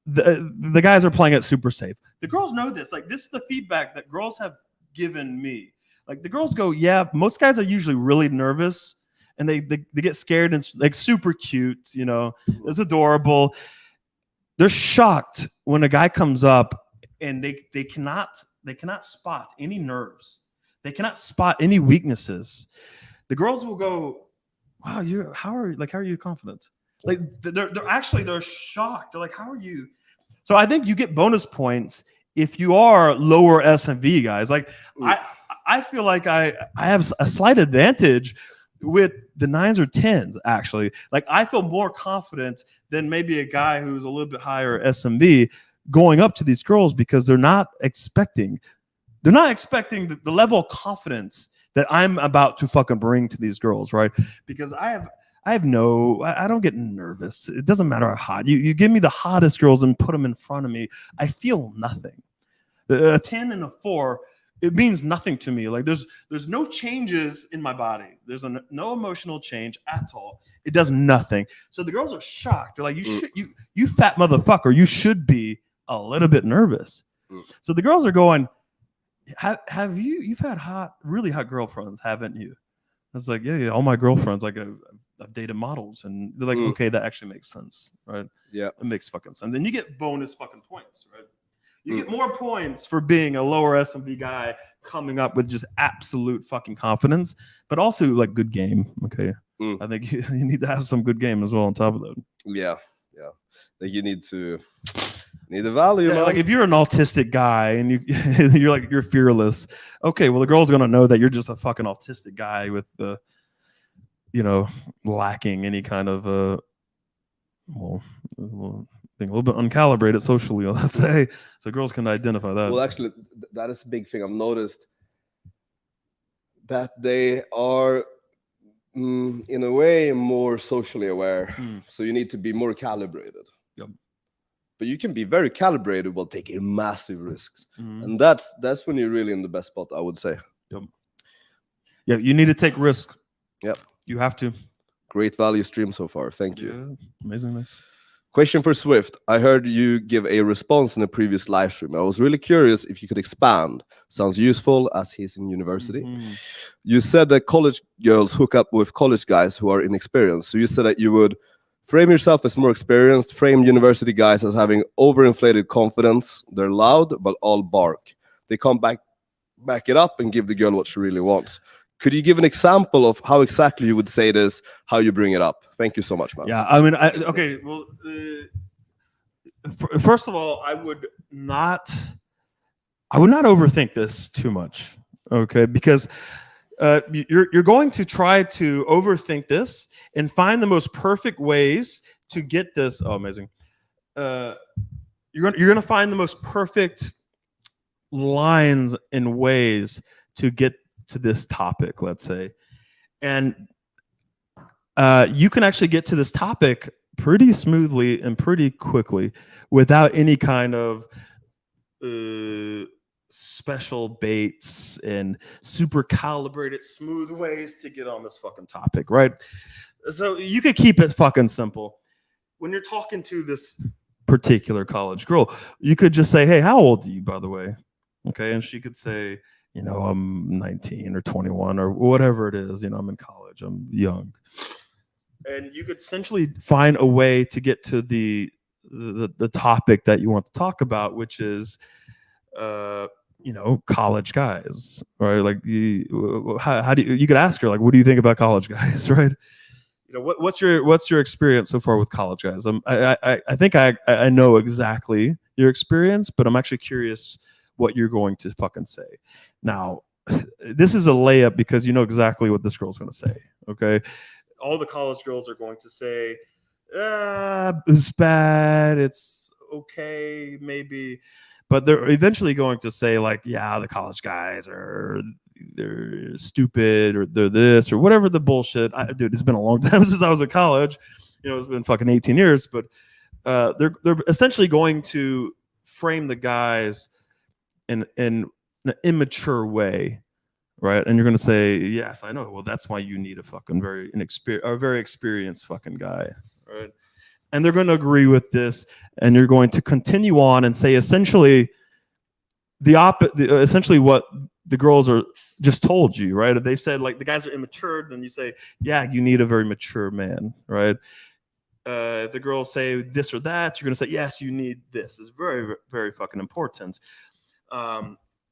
Speaker 2: the guys are playing it super safe. The girls know this. Like, this is the feedback that girls have given me. Like, the girls go, yeah, most guys are usually really nervous and they get scared and like super cute, it's adorable. They're shocked when a guy comes up and they cannot spot any nerves. They cannot spot any weaknesses. The girls will go, wow, how are you confident? Like, they're shocked. They're like, how are you? So I think you get bonus points if you are lower SMV guys. Like, I feel like I have a slight advantage with the 9s or 10s, actually. Like, I feel more confident than maybe a guy who's a little bit higher SMV going up to these girls, because they're not expecting the level of confidence that I'm about to fucking bring to these girls, right? Because I don't get nervous. It doesn't matter how hot. You give me the hottest girls and put them in front of me, I feel nothing. A 10 and a 4, it means nothing to me. Like, there's no changes in my body. There's no emotional change at all. It does nothing. So the girls are shocked. They're like, you fat motherfucker, you should be a little bit nervous. So the girls are going, you've had really hot girlfriends, haven't you? It's like, yeah, all my girlfriends, like, I've dated models, and they're like,
Speaker 1: Mm.
Speaker 2: okay, that actually makes sense, right?
Speaker 1: Yeah.
Speaker 2: It makes fucking sense. And you get bonus fucking points, right? You
Speaker 1: Mm.
Speaker 2: get more points for being a lower S&P guy coming up with just absolute fucking confidence, but also like good game. Okay.
Speaker 1: Mm.
Speaker 2: I think you need to have some good game as well on top of that.
Speaker 1: Yeah. Like you need the value,
Speaker 2: Yeah,
Speaker 1: man.
Speaker 2: like if you're an autistic guy and you're fearless, okay, well the girl's gonna know that you're just a fucking autistic guy with the, lacking any kind of being a little bit uncalibrated socially, let's say. So girls can identify that.
Speaker 1: Well, actually, that is a big thing. I've noticed that they are, in a way, more socially aware. So you need to be more calibrated.
Speaker 2: Yep.
Speaker 1: But you can be very calibrated while taking massive risks, and that's when you're really in the best spot, I would say.
Speaker 2: Yep. Yeah, you need to take risks.
Speaker 1: Yep.
Speaker 2: You have to.
Speaker 1: Great value stream so far. Thank you.
Speaker 2: Yeah, amazing, nice.
Speaker 1: Question for Swift. I heard you give a response in a previous live stream. I was really curious if you could expand. Sounds useful as he's in university. You said that college girls hook up with college guys who are inexperienced. So you said that you would frame yourself as more experienced, frame university guys as having overinflated confidence. They're loud, but all bark. They come back it up and give the girl what she really wants. Could you give an example of how exactly you would say this, how you bring it up? Thank you so much, man.
Speaker 2: Yeah, I mean, okay, well, first of all, I would not overthink this too much, okay? Because you're going to try to overthink this and find the most perfect ways to get this. Oh, amazing! You're going to find the most perfect lines and ways to get to this topic, let's say, and you can actually get to this topic pretty smoothly and pretty quickly without any kind of special baits and super calibrated smooth ways to get on this fucking topic, right? So you could keep it fucking simple. When you're talking to this particular college girl, you could just say, hey, how old are you, by the way? Okay, and she could say, I'm 19 or 21 or whatever it is. I'm in college. I'm young. And you could essentially find a way to get to the topic that you want to talk about, which is, college guys, right? Like, how do you could ask her, like, what do you think about college guys, right? What's your experience so far with college guys? I think I know exactly your experience, but I'm actually curious what you're going to fucking say. Now, this is a layup because you know exactly what this girl's going to say. Okay, all the college girls are going to say, "It's bad. It's okay, maybe," but they're eventually going to say, like, "Yeah, the college guys they're stupid or they're this or whatever the bullshit." Dude, it's been a long time since I was in college. It's been fucking 18 years, but they're essentially going to frame the guys in an immature way, right? And you're going to say, yes, I know. Well, that's why you need a fucking very experienced fucking guy, right? And they're going to agree with this, and you're going to continue on and say essentially essentially what the girls are just told you, right? If they said, like, the guys are immature, then you say, yeah, you need a very mature man, right? If the girls say this or that, you're going to say, yes, you need this. It's very, very fucking important.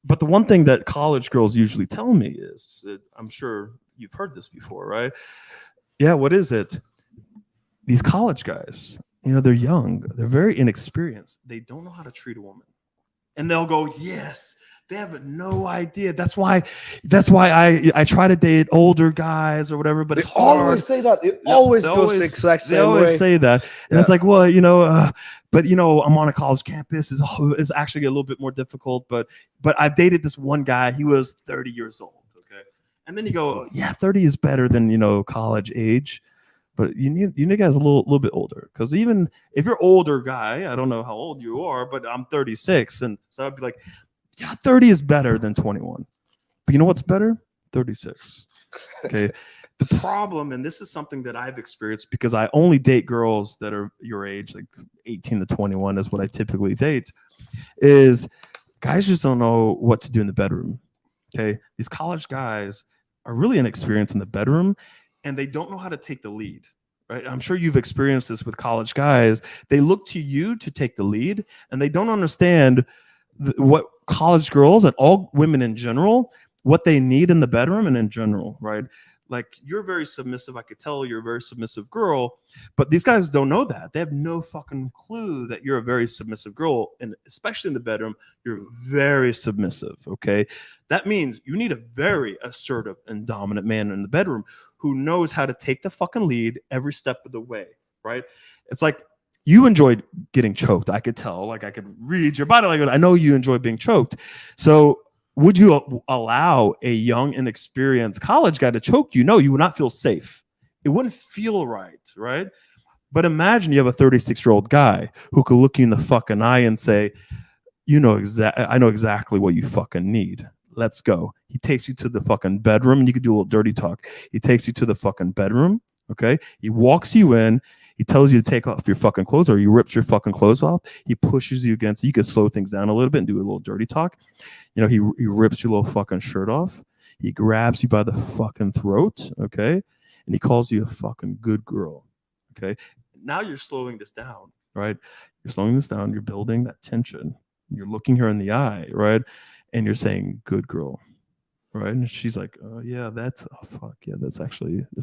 Speaker 2: But the one thing that college girls usually tell me is, I'm sure you've heard this before, right? Yeah, what is it? These college guys, they're young, they're very inexperienced. They don't know how to treat a woman. And they'll go, yes, they have no idea. That's why I try to date older guys or whatever, but
Speaker 1: they
Speaker 2: it's hard.
Speaker 1: Always say that. It always goes the exact same way. They
Speaker 2: always say that. And it's like, well, but I'm on a college campus. Is actually a little bit more difficult, but I've dated this one guy. He was 30 years old. Okay. And then you go, yeah, 30 is better than, college age. But you need guys a little bit older, because even if you're older guy, I don't know how old you are, but I'm 36, and so I'd be like, yeah, 30 is better than 21. But you know what's better? 36. Okay. The problem, and this is something that I've experienced because I only date girls that are your age, like 18 to 21 is what I typically date, is guys just don't know what to do in the bedroom. Okay. These college guys are really inexperienced in the bedroom. and they don't know how to take the lead. Right? I'm sure you've experienced this with college guys. They look to you to take the lead, and they don't understand what college girls and all women in general, what they need in the bedroom and in general, right? Like, you're very submissive. I could tell you're a very submissive girl, but these guys don't know that. They have no fucking clue that you're a very submissive girl, and especially in the bedroom, you're very submissive. Okay, that means you need a very assertive and dominant man in the bedroom who knows how to take the fucking lead every step of the way, right? It's like you enjoyed getting choked. I could tell, like I could read your body language. I know you enjoy being choked. So would you allow a young, inexperienced college guy to choke you? No, you would not feel safe. It wouldn't feel right, right? But imagine you have a 36-year-old guy who could look you in the fucking eye and say, I know exactly what you fucking need. Let's go. He takes you to the fucking bedroom, and you could do a little dirty talk. He takes you to the fucking bedroom, okay? He walks you in. He tells you to take off your fucking clothes, or he rips your fucking clothes off. He pushes you against. You could slow things down a little bit and do a little dirty talk. He rips your little fucking shirt off. He grabs you by the fucking throat, okay? And he calls you a fucking good girl, okay? Now you're slowing this down, right? You're slowing this down. You're building that tension. You're looking her in the eye, right? And you're saying, good girl, right? And she's like, yeah, that's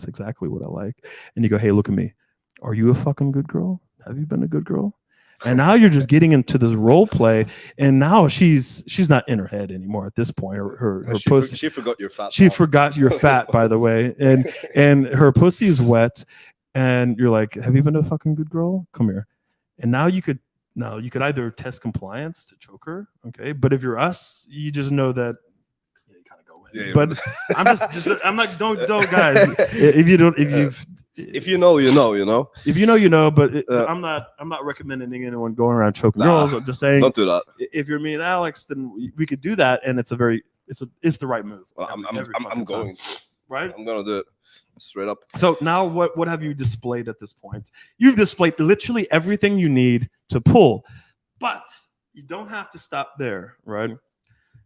Speaker 2: exactly what I like. And you go, hey, look at me. Are you a fucking good girl? Have you been a good girl? And now you're just getting into this role play, and now she's not in her head anymore at this point. Her pussy.
Speaker 1: She forgot your fat.
Speaker 2: She forgot you're fat, by the way, and her pussy is wet, and you're like, have you been a fucking good girl? Come here. And now you could either test compliance to choke her, okay? But if you're us, you just know that you kind of go in. Yeah, but I'm not don't guys. If you know, you know. If you know, but I'm not recommending anyone going around choking girls. I'm just saying,
Speaker 1: don't do that.
Speaker 2: If you're me and Alex, then we could do that, and it's the right move.
Speaker 1: Well, I'm going.
Speaker 2: Right?
Speaker 1: I'm gonna do it. Straight up.
Speaker 2: So now what have you displayed at this point? You've displayed literally everything you need to pull, but you don't have to stop there, right?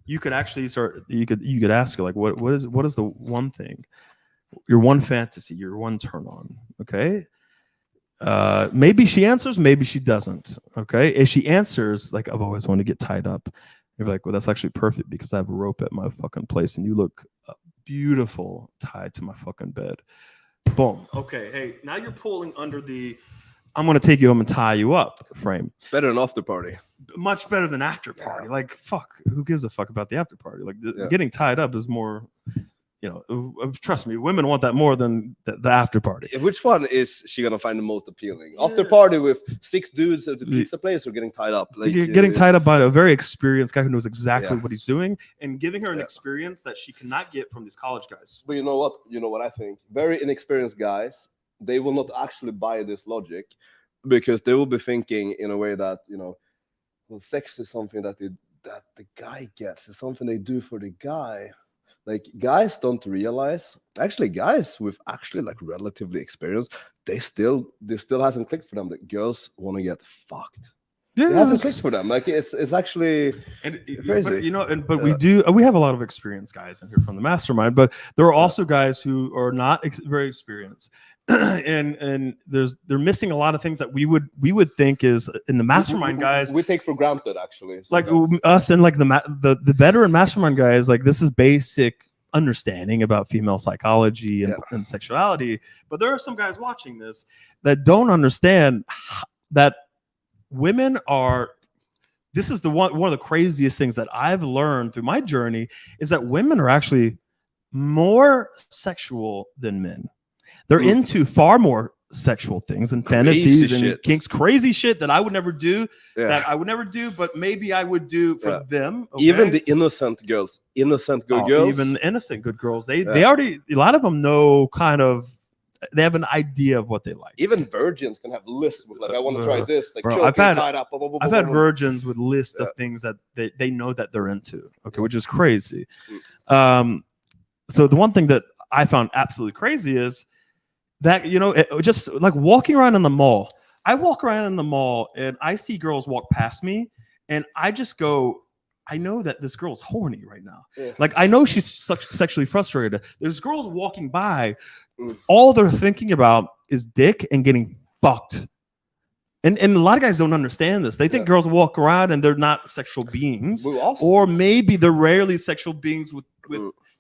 Speaker 2: You could actually you could ask her, like, what is the one thing, your one fantasy, your one turn on, okay? Maybe she answers, maybe she doesn't, okay? If she answers, like, I've always wanted to get tied up, you're like, well, that's actually perfect because I have a rope at my fucking place and you look beautiful tied to my fucking bed. Boom. Okay. Hey, now you're pulling under the I'm going to take you home and tie you up frame.
Speaker 1: It's better than after party.
Speaker 2: Much better than after party. Yeah. Like, fuck, who gives a fuck about the after party? Like, getting tied up is more, trust me, women want that more than the after party.
Speaker 1: Which one is she going to find the most appealing? Yes. After party with 6 dudes at the pizza place, or getting tied up?
Speaker 2: Like, getting tied up by a very experienced guy who knows exactly what he's doing, and giving her an experience that she cannot get from these college guys.
Speaker 1: But you know what? You know what I think? Very inexperienced guys, they will not actually buy this logic, because they will be thinking in a way that, sex is something that the guy gets. It's something they do for the guy. Like, guys don't realize, actually, guys with like relatively experience, they still hasn't clicked for them that girls want to get fucked. Yes. It hasn't clicked for them. Like, it's actually crazy.
Speaker 2: But we have a lot of experienced guys in here from the Mastermind, but there are also guys who are not very experienced. and they're missing a lot of things that we would think is in the Mastermind guys.
Speaker 1: We take for granted, actually.
Speaker 2: Like us and like the veteran Mastermind guys, like, this is basic understanding about female psychology and sexuality. But there are some guys watching this that don't understand that women are. This is one of the craziest things that I've learned through my journey, is that women are actually more sexual than men. They're into far more sexual things and fantasies and kinks, crazy shit that I would never do, but maybe I would do for them. Okay?
Speaker 1: Even the innocent girls, girls.
Speaker 2: Even the innocent good girls. They already, a lot of them know they have an idea of what they like.
Speaker 1: Even virgins can have lists with, like, I want to try this. Like,
Speaker 2: I've had virgins with lists of things that they know that they're into. Okay, which is crazy. So the one thing that I found absolutely crazy is that, just like walking around in the mall. I walk around in the mall and I see girls walk past me, and I just go, I know that this girl's horny right now.
Speaker 1: Yeah.
Speaker 2: Like, I know she's sexually frustrated. There's girls walking by.
Speaker 1: Mm.
Speaker 2: All they're thinking about is dick and getting fucked. And a lot of guys don't understand this. They think girls walk around and they're not sexual beings. Or maybe they're rarely sexual beings with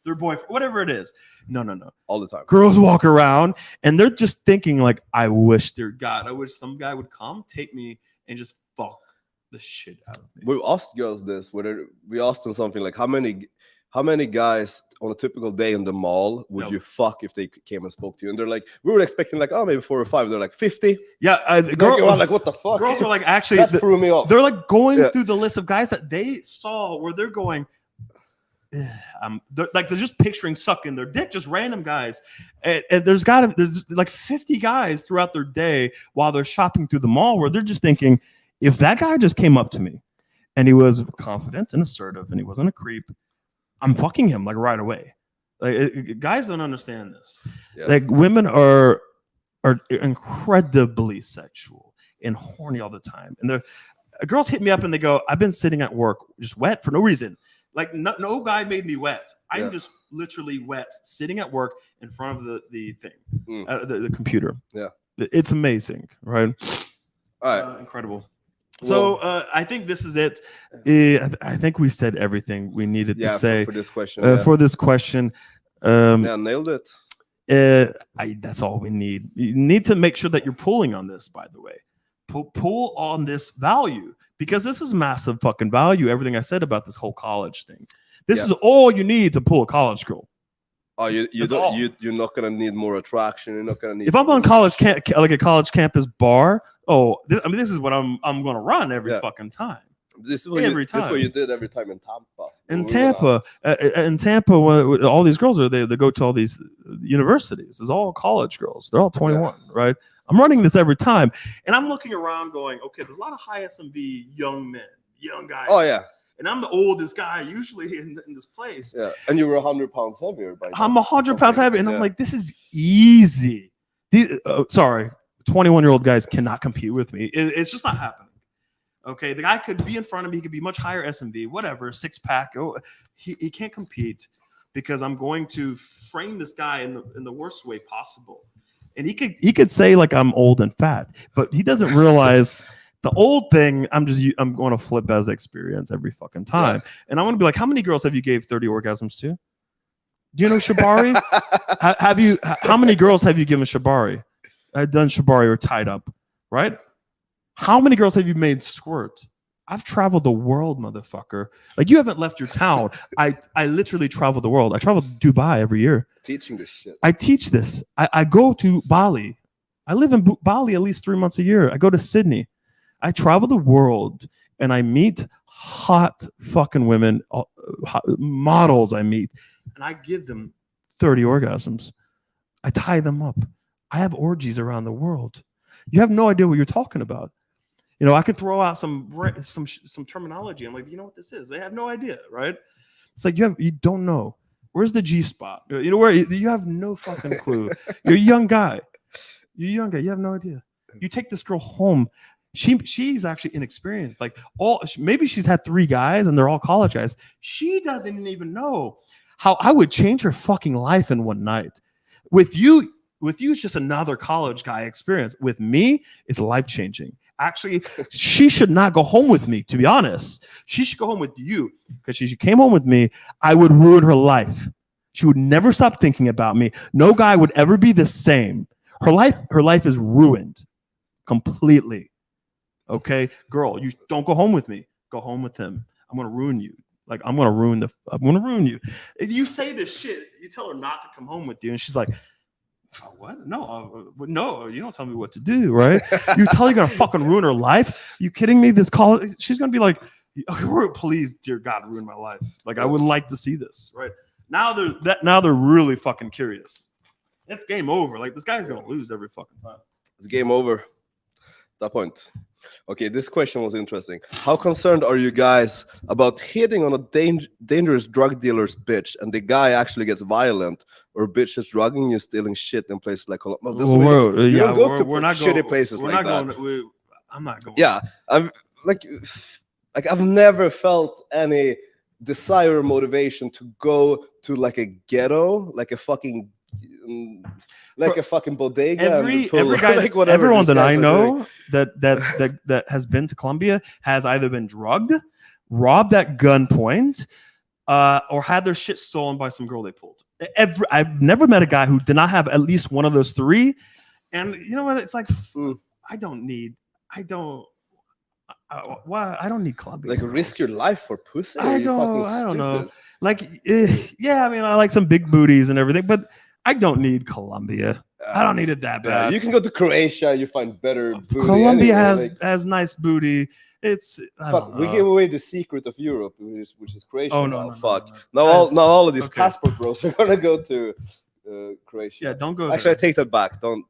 Speaker 2: their boyfriend, whatever it is. No.
Speaker 1: All the time.
Speaker 2: Girls walk around and they're just thinking like, I wish some guy would come, take me, and just fuck the shit out of me.
Speaker 1: We asked girls this, we asked them something like, how many guys on a typical day in the mall would you fuck if they came and spoke to you? And they're like, we were expecting like, oh, maybe 4 or 5. They're like 50.
Speaker 2: Yeah,
Speaker 1: girls like, what the fuck?
Speaker 2: Girls are like, actually,
Speaker 1: that threw me off.
Speaker 2: They're like going through the list of guys that they saw where they're going, they're just picturing sucking their dick, just random guys. And there's like 50 guys throughout their day while they're shopping through the mall where they're just thinking, if that guy just came up to me and he was confident and assertive and he wasn't a creep, I'm fucking him like right away. Like, guys don't understand this. Yeah. Like, women are incredibly sexual and horny all the time. And girls hit me up and they go, I've been sitting at work just wet for no reason. Like, no guy made me wet. I'm just literally wet sitting at work in front of the thing, the computer. Yeah, it's amazing, right?
Speaker 1: All right,
Speaker 2: incredible. So I think this is it. I think we said everything we needed to say
Speaker 1: for this question.
Speaker 2: For this question,
Speaker 1: nailed it.
Speaker 2: That's all we need. You need to make sure that you're pulling on this. By the way, pull on this value, because this is massive fucking value. Everything I said about this whole college thing. This is all you need to pull a college girl.
Speaker 1: Oh, you're not gonna need more attraction. You're not gonna need.
Speaker 2: If I'm on like a college campus bar. This is what I'm going to run every fucking time.
Speaker 1: This is what you did every time in Tampa.
Speaker 2: In Tampa, when all these girls they go to all these universities. It's all college girls. They're all 21, right? I'm running this every time, and I'm looking around, going, okay, there's a lot of high SMV young guys.
Speaker 1: Oh yeah.
Speaker 2: And I'm the oldest guy usually in this place.
Speaker 1: Yeah, and you were 100 pounds heavier.
Speaker 2: I'm 100 pounds heavier, and I'm like, this is easy. 21-year-old guys cannot compete with me. It's just not happening. Okay, the guy could be in front of me. He could be much higher SMV, whatever, 6-pack. He can't compete because I'm going to frame this guy in the worst way possible. And he could say like I'm old and fat, but he doesn't realize the old thing. I'm going to flip as experience every fucking time. Yeah. And I want to be like, how many girls have you gave 30 orgasms to? Do you know Shibari? How many girls have you given Shibari? I've done Shibari or tied up, right? How many girls have you made squirt? I've traveled the world, motherfucker. Like, you haven't left your town. I literally travel the world. I travel to Dubai every year.
Speaker 1: Teaching this shit.
Speaker 2: I teach this. I go to Bali. I live in Bali at least 3 months a year. I go to Sydney. I travel the world and I meet hot fucking women, models I meet, and I give them 30 orgasms. I tie them up. I have orgies around the world. You have no idea what you're talking about. You know, I could throw out some terminology. I'm like, you know what this is? They have no idea, right? It's like you don't know. Where's the G spot? You know where? You have no fucking clue. You're a young guy. You have no idea. You take this girl home. She's actually inexperienced. Like, maybe she's had 3 guys and they're all college guys. She doesn't even know how I would change her fucking life in one night. With you, it's just another college guy experience. With me, it's life-changing. Actually, she should not go home with me, to be honest. She should go home with you, because she came home with me, I would ruin her life. She would never stop thinking about me. No guy would ever be the same. Her life is ruined completely. Okay? Girl, you don't go home with me. Go home with him. I'm going to ruin you. Like, I'm going to ruin you. You say this shit, you tell her not to come home with you, and she's like, what? No, you don't tell me what to do, right? You tell her you're gonna fucking ruin her life? You kidding me? This college, she's gonna be like, please, dear God, ruin my life. Like, I would like to see this, right? Now they're really fucking curious. It's game over. Like, this guy's gonna lose every fucking time.
Speaker 1: It's game over. That point. Okay, this question was interesting. How concerned are you guys about hitting on a dangerous drug dealer's bitch and the guy actually gets violent, or bitch is drugging you, stealing shit in places like Colombia?
Speaker 2: We're not
Speaker 1: shitty places like that.
Speaker 2: I'm not going.
Speaker 1: Yeah, I'm like, Like I've never felt any desire or motivation to go to like a ghetto, like a fucking like
Speaker 2: For
Speaker 1: a fucking bodega.
Speaker 2: every
Speaker 1: and pull,
Speaker 2: every guy,
Speaker 1: like whatever
Speaker 2: everyone
Speaker 1: these
Speaker 2: that
Speaker 1: guys
Speaker 2: I
Speaker 1: are doing.
Speaker 2: know that has been to Colombia has either been drugged, robbed at gunpoint, or had their shit stolen by some girl they pulled. I've never met a guy who did not have at least one of those three. And you know what? It's like I don't need Colombia.
Speaker 1: Like
Speaker 2: girls.
Speaker 1: risk your life for pussy?
Speaker 2: I don't know. Like, yeah, I mean, I like some big booties and everything, but I don't need Colombia. I don't need it that bad.
Speaker 1: You can go to Croatia, you find better booty.
Speaker 2: Colombia
Speaker 1: anyway.
Speaker 2: has nice booty. It's
Speaker 1: fuck. We gave away the secret of Europe, which is Croatia.
Speaker 2: Oh
Speaker 1: now.
Speaker 2: no,
Speaker 1: fuck.
Speaker 2: No.
Speaker 1: Now all of these
Speaker 2: okay.
Speaker 1: passport bros are gonna go to Croatia.
Speaker 2: Yeah, don't go.
Speaker 1: Actually,
Speaker 2: there.
Speaker 1: I take that back. Don't.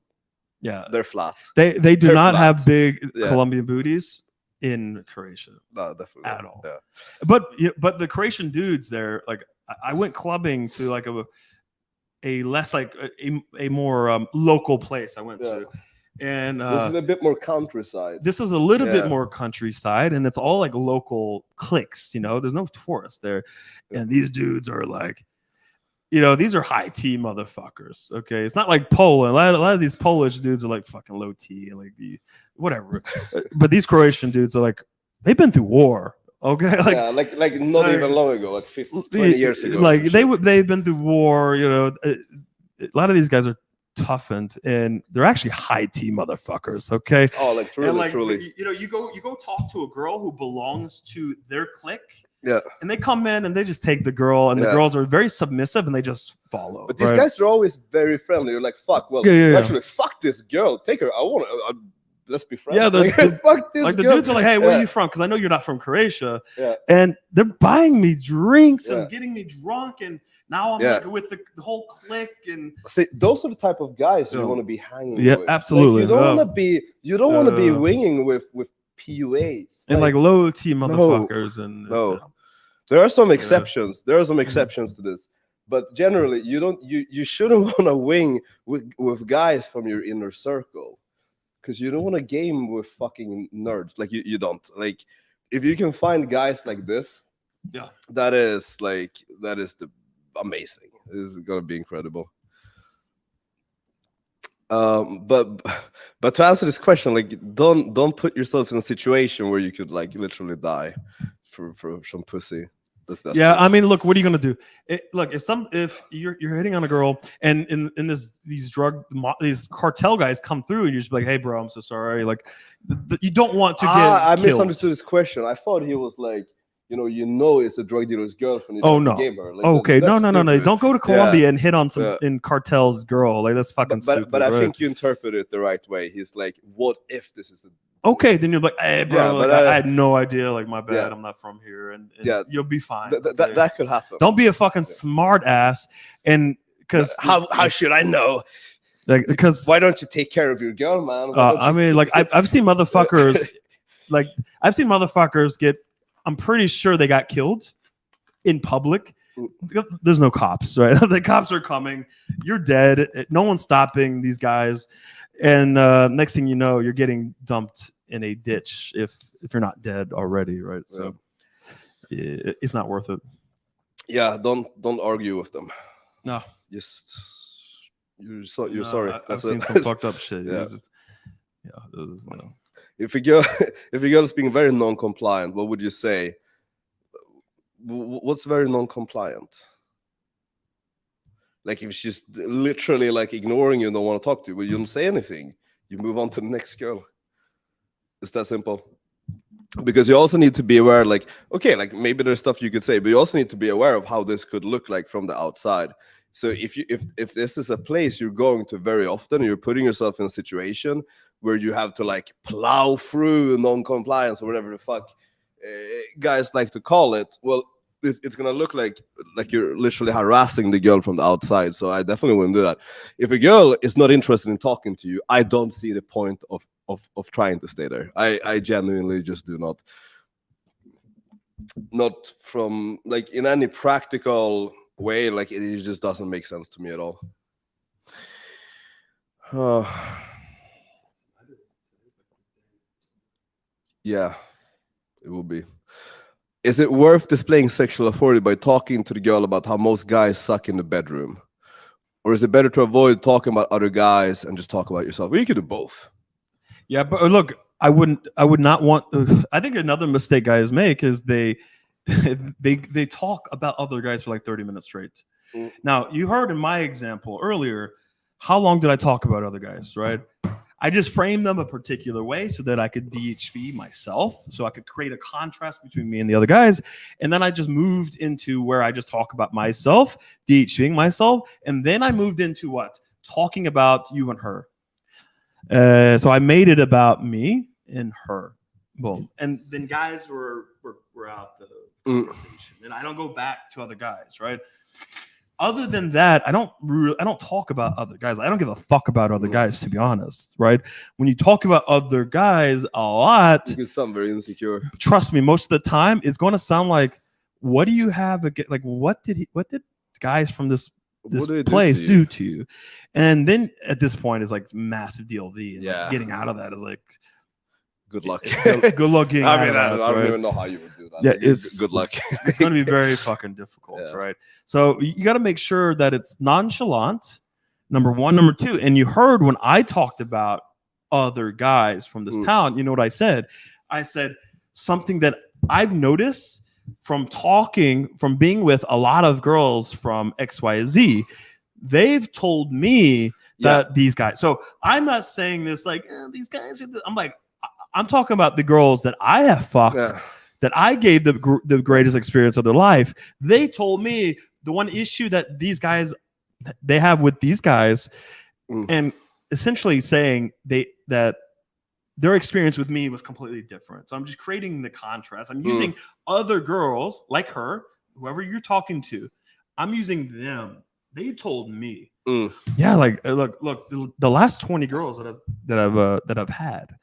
Speaker 2: Yeah,
Speaker 1: they're flat.
Speaker 2: They do
Speaker 1: They're
Speaker 2: not
Speaker 1: flat.
Speaker 2: have big Colombian booties in Croatia.
Speaker 1: No, definitely
Speaker 2: at all.
Speaker 1: Yeah.
Speaker 2: But the Croatian dudes there, like I went clubbing to like a less like a more local place I went to. And
Speaker 1: this is a bit more countryside.
Speaker 2: This is a little bit more countryside, and it's all like local cliques, you know. There's no tourists there. And these dudes are like, you know, these are high T motherfuckers. Okay. It's not like Poland. A lot of these Polish dudes are like fucking low T and like whatever. But these Croatian dudes are like, they've been through war. Okay. Like,
Speaker 1: like not even long ago, like 20 years ago.
Speaker 2: Like they've been through war, you know. A lot of these guys are toughened and they're actually high T motherfuckers. Okay.
Speaker 1: Oh, like truly,
Speaker 2: and like,
Speaker 1: truly.
Speaker 2: You know, you go talk to a girl who belongs to their clique.
Speaker 1: Yeah.
Speaker 2: And they come in and they just take the girl, and the girls are very submissive and they just follow.
Speaker 1: But these guys are always very friendly. You're like, fuck, well, actually, fuck this girl. Take her. I want to. Let's be friends.
Speaker 2: Yeah,
Speaker 1: fuck this
Speaker 2: like the
Speaker 1: girl.
Speaker 2: dudes are like, hey, where are you from? Because I know you're not from Croatia.
Speaker 1: Yeah.
Speaker 2: And they're buying me drinks and getting me drunk, and now I'm like with the whole clique. And
Speaker 1: see, those are the type of guys you want to be hanging with.
Speaker 2: Yeah, absolutely.
Speaker 1: Like, you don't want to be winging with PUAs
Speaker 2: and like low T motherfuckers. And
Speaker 1: there are some exceptions. There are some exceptions to this, but generally, you shouldn't want to wing with guys from your inner circle, because you don't want to game with fucking nerds. Like you don't like. If you can find guys like this, that is the amazing. This is gonna be incredible. But to answer this question, like don't put yourself in a situation where you could like literally die for some pussy. That's
Speaker 2: I mean, look, what are you gonna do? If you're hitting on a girl and in these cartel guys come through and you're just like, hey bro, I'm so sorry. Like you don't want to get
Speaker 1: I
Speaker 2: killed.
Speaker 1: misunderstood his question. I thought he was like, it's a drug dealer's girlfriend.
Speaker 2: Oh no.
Speaker 1: Her. Like,
Speaker 2: okay,
Speaker 1: that's
Speaker 2: no. Don't go to Colombia and hit on some in cartel's girl. Like that's fucking stupid.
Speaker 1: But I think you interpret it the right way. He's like, what if this is
Speaker 2: okay, then you're like, hey bro, I had no idea. Like my bad, I'm not from here, and you'll be fine.
Speaker 1: That could happen.
Speaker 2: Don't be a fucking smart ass. And because
Speaker 1: how should I know?
Speaker 2: Like because
Speaker 1: why don't you take care of your girl, man?
Speaker 2: I mean, like I've seen motherfuckers, like I've seen motherfuckers get. I'm pretty sure they got killed in public. There's no cops, right? The cops are coming. You're dead. No one's stopping these guys. And next thing you know, you're getting dumped in a ditch if you're not dead already, right? So it's not worth it.
Speaker 1: Yeah, don't argue with them.
Speaker 2: No,
Speaker 1: just you're sorry.
Speaker 2: I've seen some fucked up shit.
Speaker 1: If a girl is being very non-compliant, what would you say? What's very non-compliant? Like if she's literally like ignoring you and don't want to talk to you, but you don't say anything, you move on to the next girl. It's that simple. Because you also need to be aware, like, okay, like maybe there's stuff you could say, but you also need to be aware of how this could look like from the outside. So if this is a place you're going to very often, you're putting yourself in a situation where you have to like plow through non-compliance or whatever the fuck guys like to call it, well, it's gonna look like you're literally harassing the girl from the outside. So I definitely wouldn't do that. If a girl is not interested in talking to you, I don't see the point of trying to stay there. I genuinely just do not. Not from like in any practical way, like it just doesn't make sense to me at all. Yeah, It will be. Is it worth displaying sexual authority by talking to the girl about how most guys suck in the bedroom? Or is it better to avoid talking about other guys and just talk about yourself? Well, you could do both.
Speaker 2: Yeah, but look, I would not want. I think another mistake guys make is they talk about other guys for like 30 minutes straight. Now, you heard in my example earlier, how long did I talk about other guys, right? I just framed them a particular way so that I could DHV myself, so I could create a contrast between me and the other guys. And then I just moved into where I just talk about myself, DHVing myself. And then I moved into what? Talking about you and her. So I made it about me and her. Boom. And then guys were out the conversation. And I don't go back to other guys, right? Other than that, I don't talk about other guys. I don't give a fuck about other guys, to be honest, right? When you talk about other guys a lot,
Speaker 1: you sound very insecure.
Speaker 2: Trust me, most of the time it's going to sound like, what do you have against? Like, what did guys from this place do to you? And then at this point, it's like massive DLV. And like getting out of that is like,
Speaker 1: good luck.
Speaker 2: Good luck getting out of that.
Speaker 1: I don't even know how you would do that.
Speaker 2: Yeah, it's
Speaker 1: good luck.
Speaker 2: It's going to be very fucking difficult, right? So you got to make sure that it's nonchalant, number one. Number two, and you heard when I talked about other guys from this town, you know what I said? I said something that I've noticed from being with a lot of girls from XYZ. They've told me that these guys. So I'm not saying this like these guys. I'm like, I'm talking about the girls that I have fucked, that I gave the greatest experience of their life. They told me the one issue that these guys they have with these guys, and essentially saying that their experience with me was completely different. So I'm just creating the contrast. I'm using other girls like her, whoever you're talking to. I'm using them. They told me, yeah, like look, the last 20 girls that I've had.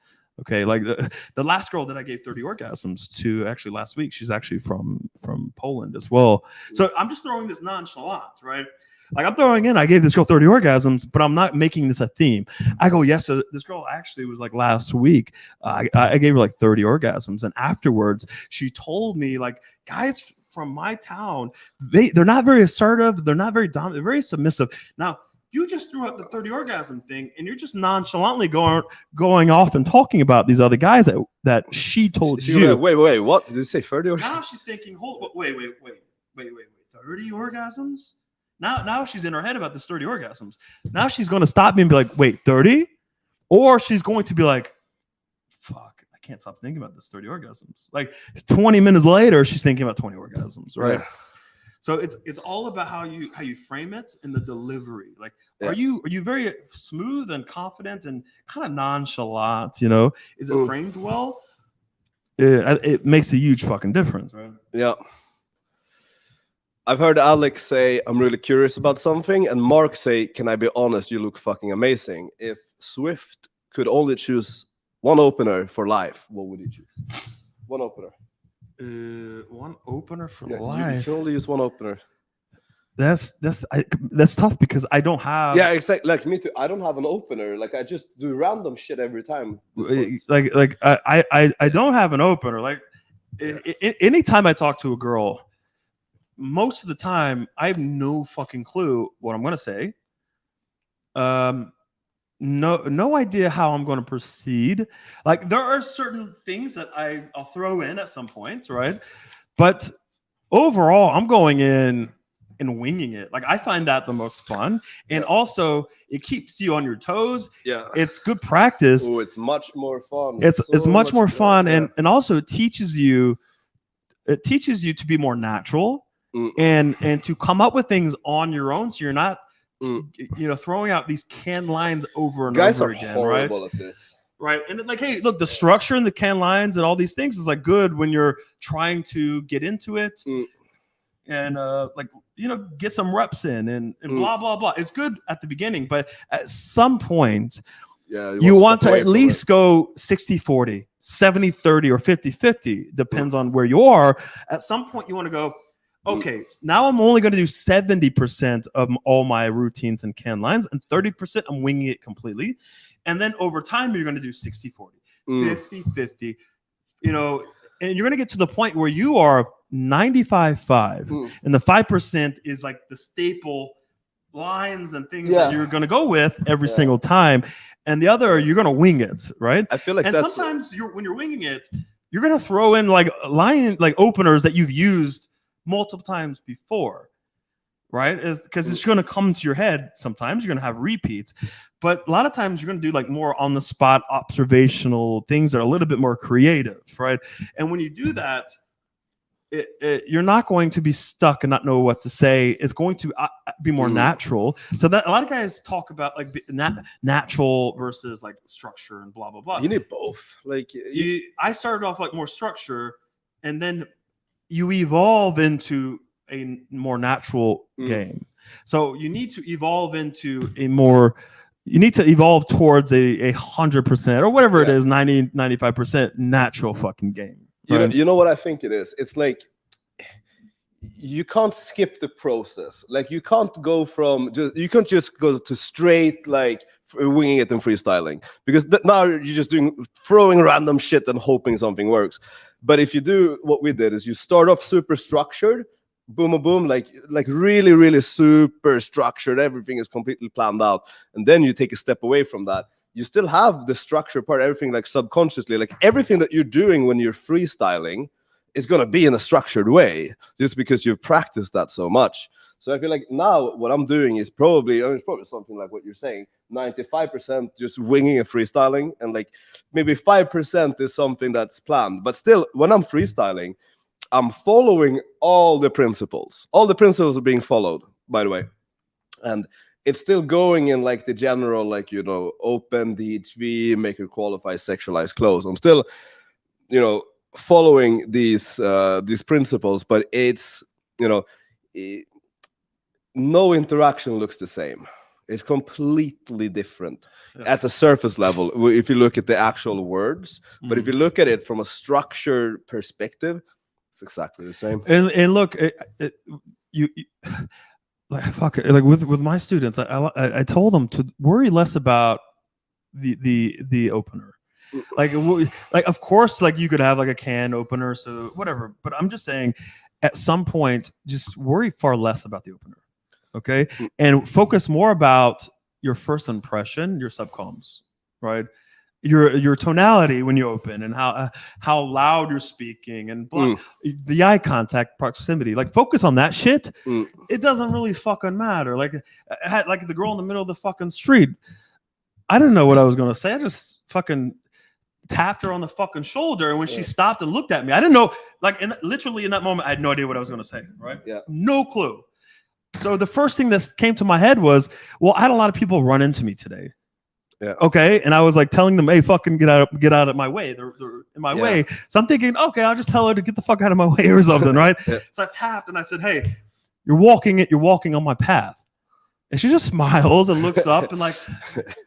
Speaker 2: Okay, like the last girl that I gave 30 orgasms to actually last week, she's actually from Poland as well. So I'm just throwing this nonchalant, right? Like I'm throwing in, I gave this girl 30 orgasms, but I'm not making this a theme. I go, yes, so this girl actually was like last week. I gave her like 30 orgasms. And afterwards, she told me like, guys from my town, they're not very assertive. They're not very dominant. They're very submissive. Now, you just threw out the 30 orgasm thing, and you're just nonchalantly going off and talking about these other guys that she told you.
Speaker 1: Wait, what? Did you say 30 orgasms?
Speaker 2: Now she's thinking, wait, 30 orgasms? Now she's in her head about this 30 orgasms. Now she's going to stop me and be like, wait, 30? Or she's going to be like, fuck, I can't stop thinking about this 30 orgasms. Like 20 minutes later, she's thinking about 20 orgasms, right? So it's all about how you frame it and the delivery. Like, are you very smooth and confident and kind of nonchalant? You know, is it framed well? It makes a huge fucking difference, right?
Speaker 1: Yeah. I've heard Alex say, "I'm really curious about something," and Mark say, "Can I be honest? You look fucking amazing." If Swift could only choose one opener for life, what would you choose? One opener.
Speaker 2: One opener for life.
Speaker 1: You can only use one opener.
Speaker 2: That's tough because I don't have.
Speaker 1: Yeah, exactly. Like me too. I don't have an opener. Like I just do random shit every time.
Speaker 2: Like I don't have an opener. Like anytime I talk to a girl, most of the time I have no fucking clue what I'm gonna say. No idea how I'm going to proceed. Like there are certain things that I'll throw in at some point, right? But overall, I'm going in and winging it. Like I find that the most fun, and also it keeps you on your toes.
Speaker 1: Yeah,
Speaker 2: it's good practice.
Speaker 1: Oh, it's much more fun.
Speaker 2: It's much more fun, and also it teaches you to be more natural and to come up with things on your own, so you're not. Throwing out these canned lines over and over again. Guys are horrible at this. Right. And like, hey, look, the structure and the canned lines and all these things is like good when you're trying to get into it and get some reps in and blah, blah, blah. It's good at the beginning, but at some point, you want to at least go 60-40, 70-30, or 50-50. Depends on where you are. At some point, you want to go, okay, now I'm only going to do 70% of all my routines and can lines, and 30% I'm winging it completely. And then over time, you're going to do 60-40, 50-50. and you're gonna get to the point where you are 95-5, and the 5% is like the staple lines and things that you're gonna go with every single time, and the other you're gonna wing it, right?
Speaker 1: I feel like
Speaker 2: and
Speaker 1: that's
Speaker 2: sometimes when you're winging it, you're gonna throw in like openers that you've used multiple times before, right? Because it's going to come to your head. Sometimes you're going to have repeats, but a lot of times you're going to do like more on the spot observational things that are a little bit more creative, right? And when you do that, you're not going to be stuck and not know what to say. It's going to be more natural. So that a lot of guys talk about like natural versus like structure and blah blah blah.
Speaker 1: You need both. Like
Speaker 2: I started off like more structure, and then you evolve into a more natural game. So you need to evolve into a more. You need to evolve towards a 100% or whatever it is, 90-95% natural fucking game.
Speaker 1: You know what I think it is? It's like you can't skip the process. Like you can't go from you can't just go to straight like winging it and freestyling, because now you're just throwing random shit and hoping something works. But if you do what we did, is you start off super structured, boom, boom, boom, like really, really super structured. Everything is completely planned out, and then you take a step away from that. You still have the structure part, everything like subconsciously, like everything that you're doing when you're freestyling is going to be in a structured way, just because you've practiced that so much. So I feel like now what I'm doing is probably something like what you're saying, 95% just winging and freestyling, and like maybe 5% is something that's planned. But still, when I'm freestyling, I'm following all the principles. All the principles are being followed, by the way. And it's still going in like the general, like, you know, open DHV, make it qualify, sexualize, close. I'm still, you know, following these principles, but it's, you know, no interaction looks the same. It's completely different at the surface level if you look at the actual words. But if you look at it from a structured perspective, it's exactly the same.
Speaker 2: And look, you like fuck it. Like with my students, I told them to worry less about the opener. Like of course, like you could have like a can opener, so whatever. But I'm just saying, at some point, just worry far less about the opener, okay? And focus more about your first impression, your subcoms, right? Your tonality when you open, and how loud you're speaking, and the eye contact, proximity. Like focus on that shit. It doesn't really fucking matter. Like I had like the girl in the middle of the fucking street. I didn't know what I was gonna say. I just fucking tapped her on the fucking shoulder, and when she stopped and looked at me, I didn't know. Like literally in that moment, I had no idea what I was gonna say. Right?
Speaker 1: Yeah.
Speaker 2: No clue. So the first thing that came to my head was, well, I had a lot of people run into me today.
Speaker 1: Yeah.
Speaker 2: Okay. And I was like telling them, hey, fucking get out of my way. They're in my way. So I'm thinking, okay, I'll just tell her to get the fuck out of my way or something, right? So I tapped and I said, hey, you're walking on my path. And she just smiles and looks up and like,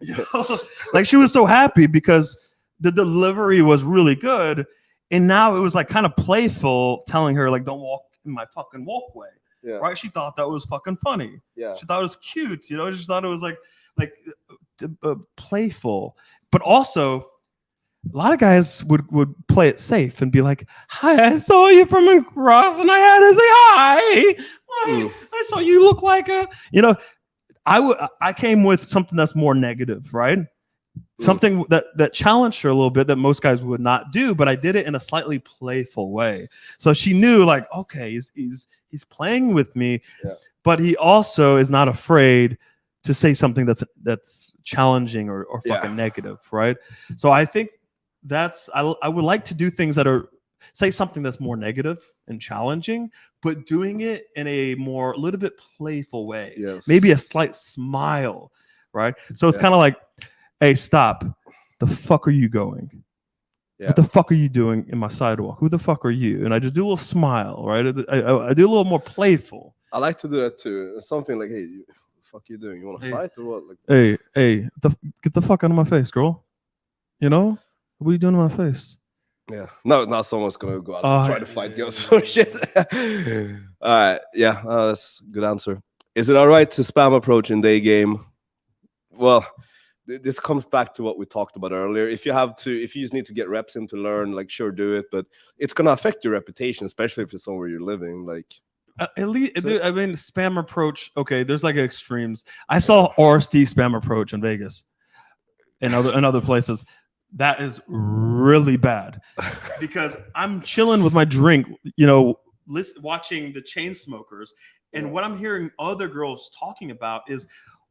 Speaker 2: you know, like she was so happy because the delivery was really good. And now it was like kind of playful, telling her like, don't walk in my fucking walkway. Yeah. Right? She thought that was fucking funny.
Speaker 1: Yeah.
Speaker 2: She thought it was cute. You know, she thought it was like playful. But also, a lot of guys would play it safe and be like, hi, I saw you from across and I had to say hi. I saw you look like a, you know, I came with something that's more negative, right? Something that challenged her a little bit that most guys would not do, but I did it in a slightly playful way. So she knew, like, okay, he's playing with me, but he also is not afraid to say something that's challenging or fucking negative, right? So I think I would like to do things that are, say something that's more negative and challenging, but doing it in a little bit playful way.
Speaker 1: Yes.
Speaker 2: Maybe a slight smile, right? So it's kind of like, hey, stop. The fuck are you going? Yeah. What the fuck are you doing in my sidewalk? Who the fuck are you? And I just do a little smile, right? I do a little more playful.
Speaker 1: I like to do that too. Something like, hey, what the fuck are you doing? You want to fight or what? Like,
Speaker 2: hey, get the fuck out of my face, girl. You know? What are you doing in my face?
Speaker 1: Yeah. No, now someone's going to go out and try to fight girls or shit. All right. Yeah, that's a good answer. Is it all right to spam approach in day game? Well, this comes back to what we talked about earlier. If you just need to get reps in to learn, like sure, do it, but it's gonna affect your reputation, especially if it's somewhere you're living. Like
Speaker 2: at least, dude, I mean, spam approach. Okay, there's like extremes. I saw RST spam approach in Vegas and other places. That is really bad because I'm chilling with my drink, watching the chain smokers, and what I'm hearing other girls talking about is,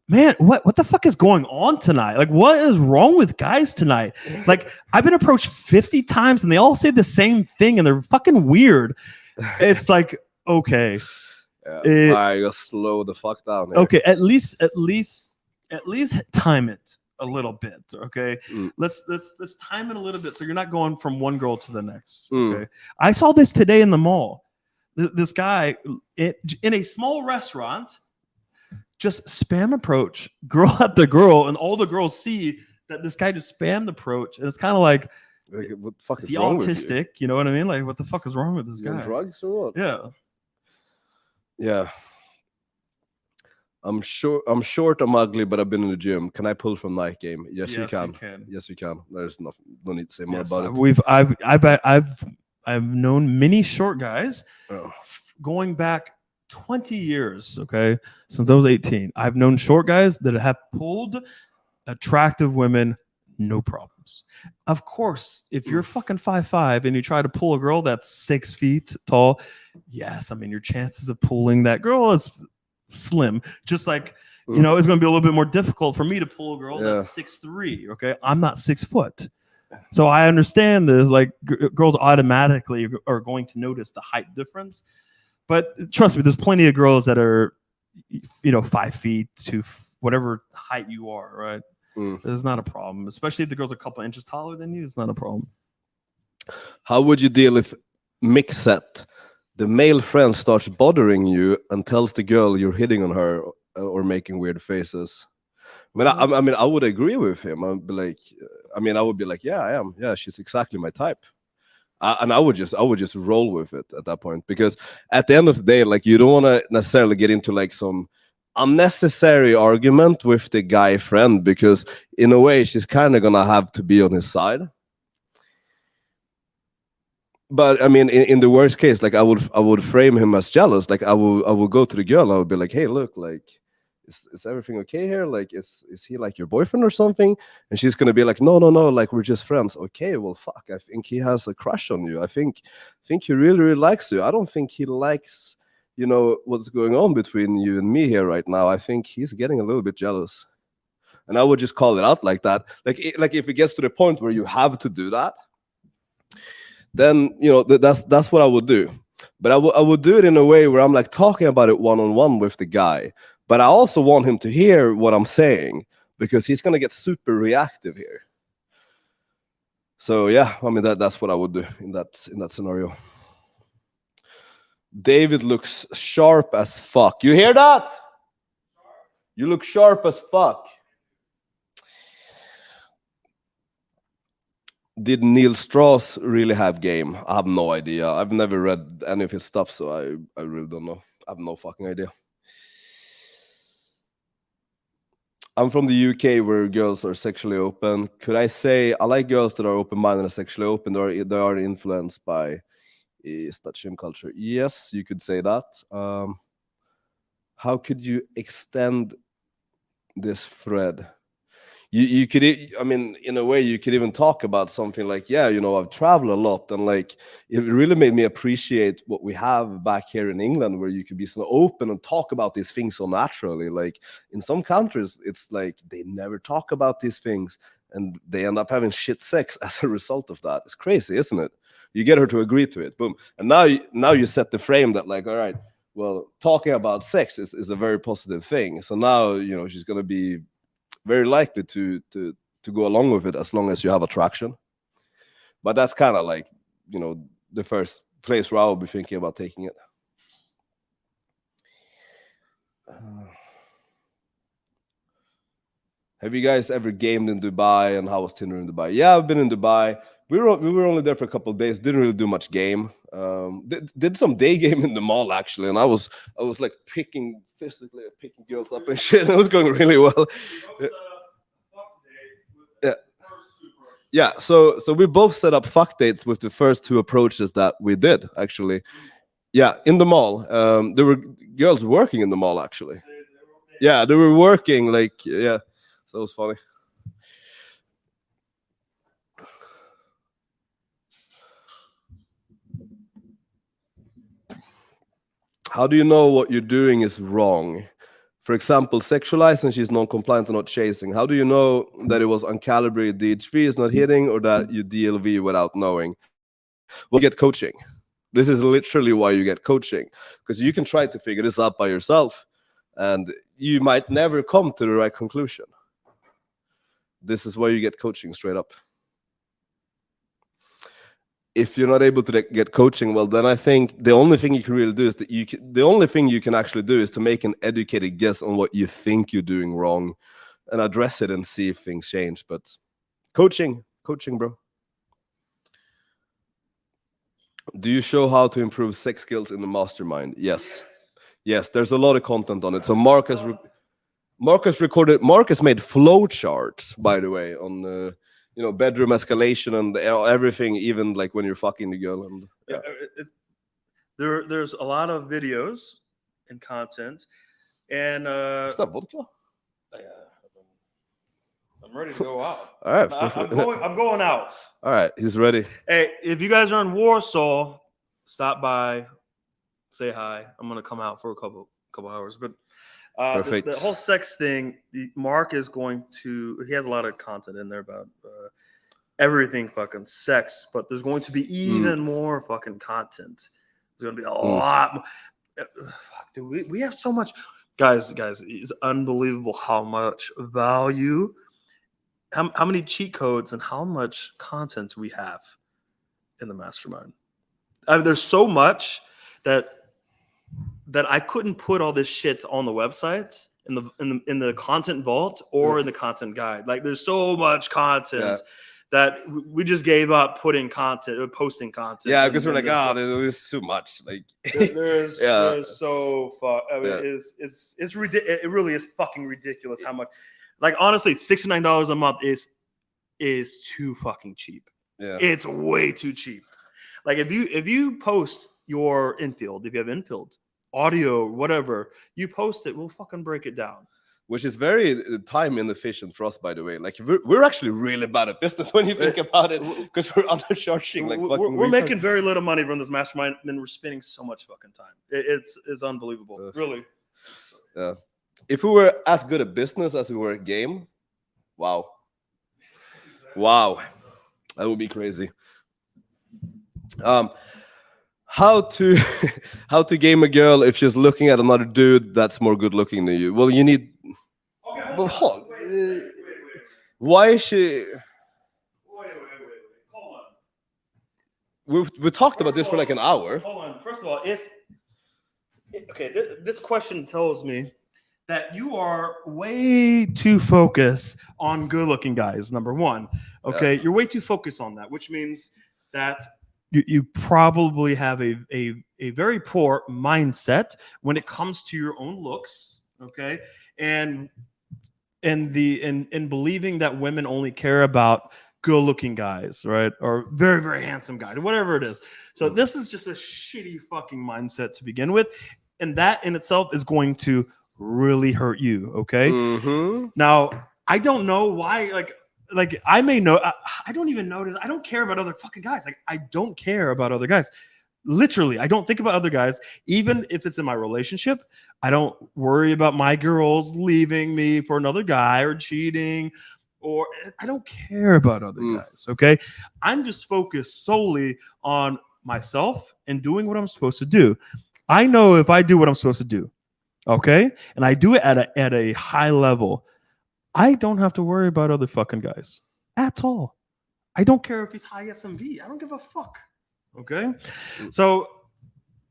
Speaker 2: man, what the fuck is going on tonight? Like, what is wrong with guys tonight? Like, I've been approached 50 times and they all say the same thing and they're fucking weird. It's like, okay.
Speaker 1: Yeah. All right, just slow the fuck down here.
Speaker 2: Okay, at least time it a little bit. Okay. Let's time it a little bit so you're not going from one girl to the next. Okay. I saw this today in the mall. This guy in a small restaurant just spam approach girl after girl, and all the girls see that this guy just spammed approach, and it's kind of like
Speaker 1: what the fuck
Speaker 2: is he autistic? You know what I mean? Like, what the fuck is wrong with this guy?
Speaker 1: On drugs or what?
Speaker 2: Yeah.
Speaker 1: I'm short, I'm ugly, but I've been in the gym. Can I pull from night game? Yes, you can. Yes, you can. There's no need to say more about it.
Speaker 2: I've known many short guys going back 20 years, okay, since I was 18. I've known short guys that have pulled attractive women, no problems. Of course, if you're fucking 5'5" and you try to pull a girl that's 6 feet tall, yes, I mean, your chances of pulling that girl is slim. Just like, it's going to be a little bit more difficult for me to pull a girl that's 6'3", okay? I'm not 6 foot. So I understand this, like girls automatically are going to notice the height difference. But trust me, there's plenty of girls that are, 5 feet to whatever height you are, right? It's not a problem, especially if the girl's a couple inches taller than you. It's not a problem.
Speaker 1: How would you deal if mix-set, the male friend starts bothering you and tells the girl you're hitting on her or making weird faces? I mean, I would agree with him. I would be like, yeah, I am. Yeah, she's exactly my type. And I would just roll with it at that point, because at the end of the day, like, you don't want to necessarily get into like some unnecessary argument with the guy friend, because in a way she's kind of gonna have to be on his side. But I mean, in the worst case, like I would frame him as jealous. Like I would go to the girl and I would be like, hey, look, like, is everything okay here? Like, is he like your boyfriend or something? And she's gonna be like, no, like we're just friends. Okay, well, fuck, I think he has a crush on you. I think he really, really likes you. I don't think he likes, what's going on between you and me here right now. I think he's getting a little bit jealous. And I would just call it out like that. Like if it gets to the point where you have to do that, then that's what I would do. But I would do it in a way where I'm like talking about it one-on-one with the guy. But I also want him to hear what I'm saying, because he's gonna get super reactive here. So yeah, I mean that's what I would do in that scenario. David looks sharp as fuck. You hear that? You look sharp as fuck. Did Neil Strauss really have game? I have no idea. I've never read any of his stuff, so I really don't know. I have no fucking idea. I'm from the UK, where girls are sexually open. Could I say I like girls that are open-minded and sexually open? They are influenced by that gym culture. Yes, you could say that. How could you extend this thread? You could, I mean, in a way, you could even talk about something like, yeah, I've traveled a lot, and like it really made me appreciate what we have back here in England, where you could be so open and talk about these things so naturally. Like in some countries, it's like they never talk about these things, and they end up having shit sex as a result of that. It's crazy, isn't it? You get her to agree to it, boom, and now you set the frame that, like, all right, well, talking about sex is a very positive thing. So now she's gonna be very likely to go along with it, as long as you have attraction. But that's kind of like, the first place where I would be thinking about taking it. Have you guys ever gamed in Dubai, and how was Tinder in Dubai? Yeah, I've been in Dubai. We were only there for a couple of days. Didn't really do much game. Did some day game in the mall, actually, and I was like physically picking girls up and shit. And it was going really well. Yeah, so we both set up fuck dates with the first 2 approaches that we did actually. Yeah, in the mall. There were girls working in the mall actually. Yeah, they were working like yeah. So it was funny. How do you know what you're doing is wrong? For example, sexualizing she's non-compliant or not chasing. How do you know that it was uncalibrated DHV is not hitting or that you DLV without knowing? Well, you get coaching. This is literally why you get coaching, because you can try to figure this out by yourself and you might never come to the right conclusion. This is why you get coaching straight up. If you're not able to get coaching, well, then I think the only thing you can really do is that the only thing you can actually do is to make an educated guess on what you think you're doing wrong and address it and see if things change. But coaching, bro. Do you show how to improve sex skills in the Mastermind? Yes. There's a lot of content on it. So Marcus made flow charts, by the way, on bedroom escalation and everything, even like when you're fucking the girl. And yeah.
Speaker 2: There's a lot of videos and content, and
Speaker 1: is that vodka?
Speaker 2: Yeah, I'm ready to go out.
Speaker 1: All right,
Speaker 2: I'm going out.
Speaker 1: All right, he's ready.
Speaker 2: Hey, if you guys are in Warsaw, stop by, say hi. I'm gonna come out for a couple hours, but.
Speaker 1: Perfect.
Speaker 2: The whole sex thing, Mark is going to, he has a lot of content in there about everything fucking sex, but there's going to be even more fucking content. There's going to be a lot more. Fuck, dude, we have so much. Guys, it's unbelievable how much value, how many cheat codes and how much content we have in the Mastermind. There's so much that I couldn't put all this shit on the website in the content vault or in the content guide. Like there's so much content that we just gave up posting content.
Speaker 1: Yeah, because we're like, there's too much. Like
Speaker 2: there's so far. I mean, it's ridiculous. It really is fucking ridiculous how much. Like honestly, $69 a month is too fucking cheap.
Speaker 1: Yeah,
Speaker 2: it's way too cheap. Like if you post your Infield, if you have Infield audio, whatever, you post it, we'll fucking break it down.
Speaker 1: Which is very time inefficient for us, by the way. Like we're actually really bad at business when you think about it, because we're undercharging. Like
Speaker 2: we're making very little money from this Mastermind, and then we're spending so much fucking time. It's unbelievable, really.
Speaker 1: Yeah. If we were as good at business as we were at game, wow, that would be crazy. How to game a girl if she's looking at another dude that's more good looking than you? Well, you need.
Speaker 2: Okay,
Speaker 1: why is she?
Speaker 2: Wait. Hold on.
Speaker 1: We talked about this for like an hour.
Speaker 2: Hold on. First of all, this question tells me that you are way too focused on good-looking guys. Number one, okay, you're way too focused on that, which means that. You probably have a very poor mindset when it comes to your own looks, okay, and believing that women only care about good-looking guys, right, or very very handsome guys, whatever it is. So this is just a shitty fucking mindset to begin with, and that in itself is going to really hurt you. Okay, Now I don't know why, like I may know, I don't even notice. I don't care about other fucking guys. Like I don't care about other guys. Literally, I don't think about other guys. Even if it's in my relationship, I don't worry about my girls leaving me for another guy or cheating, or I don't care about other guys. Okay, I'm just focused solely on myself and doing what I'm supposed to do. I know if I do what I'm supposed to do, okay, and I do it at a high level, I don't have to worry about other fucking guys at all. I don't care if he's high SMV. I don't give a fuck. Okay? So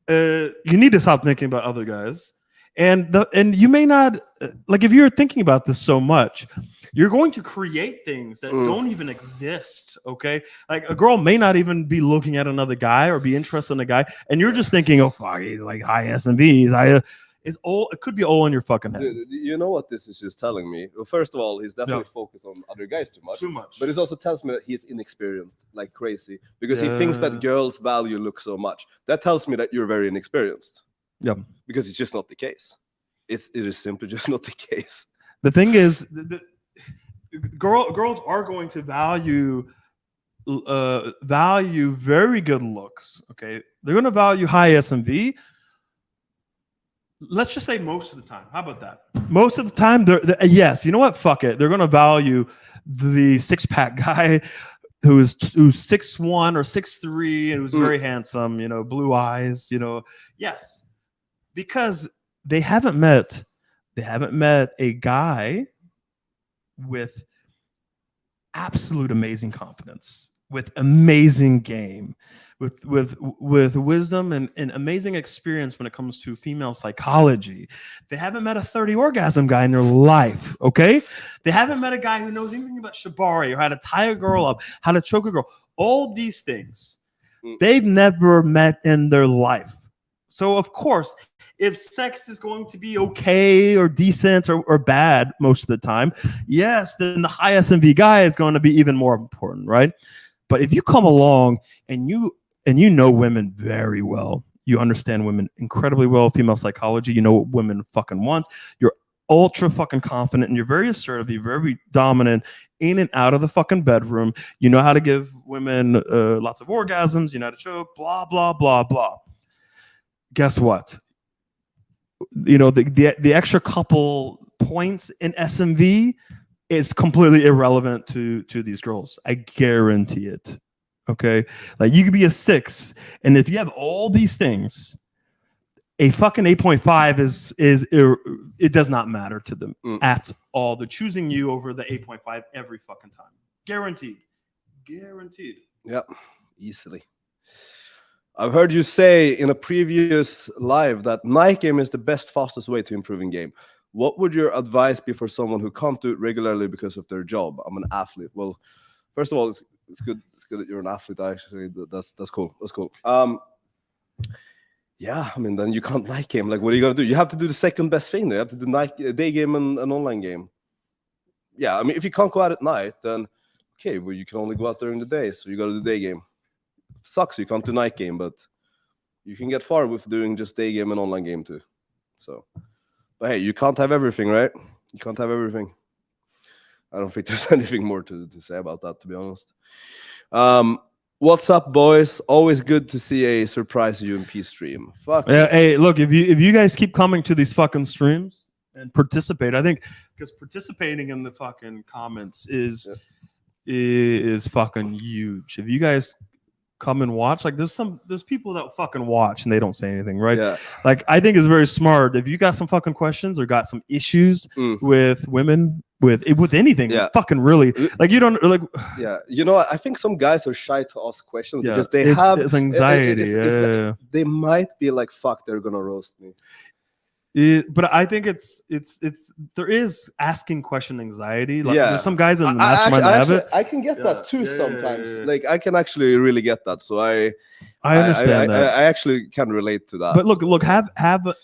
Speaker 2: you need to stop thinking about other guys. And you may not, like if you're thinking about this so much, you're going to create things that don't even exist. Okay? Like a girl may not even be looking at another guy or be interested in a guy. And you're just thinking, oh, fuck, he's like high SMVs. It could be all in your fucking head.
Speaker 1: You know what this is just telling me? Well, first of all, he's definitely focused on other guys too much. But it also tells me that he's inexperienced like crazy because he thinks that girls value look so much. That tells me that you're very inexperienced.
Speaker 2: Yeah.
Speaker 1: Because it's just not the case. It is simply just not the case.
Speaker 2: The thing is, girls are going to value very good looks. Okay, they're going to value high SMV. Let's just say most of the time. How about that? Most of the time, they're yes. You know what? Fuck it. They're going to value the 6-pack guy who's 6'1" or 6'3" and who's very handsome. You know, blue eyes. You know, yes, because they haven't met a guy with absolute amazing confidence, with amazing game, with wisdom and amazing experience when it comes to female psychology. They haven't met a 30 orgasm guy in their life, okay? They haven't met a guy who knows anything about shibari or how to tie a girl up, how to choke a girl. All these things they've never met in their life. So of course, if sex is going to be okay or decent or bad most of the time, yes, then the high SMV guy is going to be even more important, right? But if you come along and you know women very well, you understand women incredibly well, female psychology, you know what women fucking want, you're ultra fucking confident and you're very assertive, you're very dominant in and out of the fucking bedroom, you know how to give women lots of orgasms, you know how to choke, blah, blah, blah, blah. Guess what? You know, the extra couple points in SMV is completely irrelevant to these girls. I guarantee it. Okay, like you could be a 6, and if you have all these things, a fucking 8.5 is it does not matter to them at all. They're choosing you over the 8.5 every fucking time. Guaranteed.
Speaker 1: Yep, easily. I've heard you say in a previous live that night game is the best, fastest way to improving game. What would your advice be for someone who can't do it regularly because of their job? I'm an athlete. Well, first of all, it's good that you're an athlete. Actually, that's cool. That's cool. Yeah, I mean, then you can't night game. Like, what are you gonna do? You have to do the second best thing. You have to do day game and an online game. Yeah, I mean, if you can't go out at night, then okay, well, you can only go out during the day, so you got to do day game. Sucks you can't do night game, but you can get far with doing just day game and online game too. So, but hey, you can't have everything, right? You can't have everything. I don't think there's anything more to say about that, to be honest. What's up, boys? Always good to see a surprise UMP stream. Fuck.
Speaker 2: Yeah, hey, look, if you guys keep coming to these fucking streams and participate, I think because participating in the fucking comments is fucking huge. If you guys come and watch, like there's people that fucking watch and they don't say anything, right?
Speaker 1: Yeah.
Speaker 2: Like I think it's very smart. If you got some fucking questions or got some issues with women, with anything, fucking really, like you don't like.
Speaker 1: Yeah, you know, I think some guys are shy to ask questions because they have
Speaker 2: it's anxiety.
Speaker 1: Like, they might be like, "Fuck, they're gonna roast me."
Speaker 2: But I think it's there is asking question anxiety. Like there's some guys in the mastermind that have it.
Speaker 1: I can get that too sometimes. Like I can actually really get that. So I
Speaker 2: understand that.
Speaker 1: I actually can relate to that.
Speaker 2: But look, have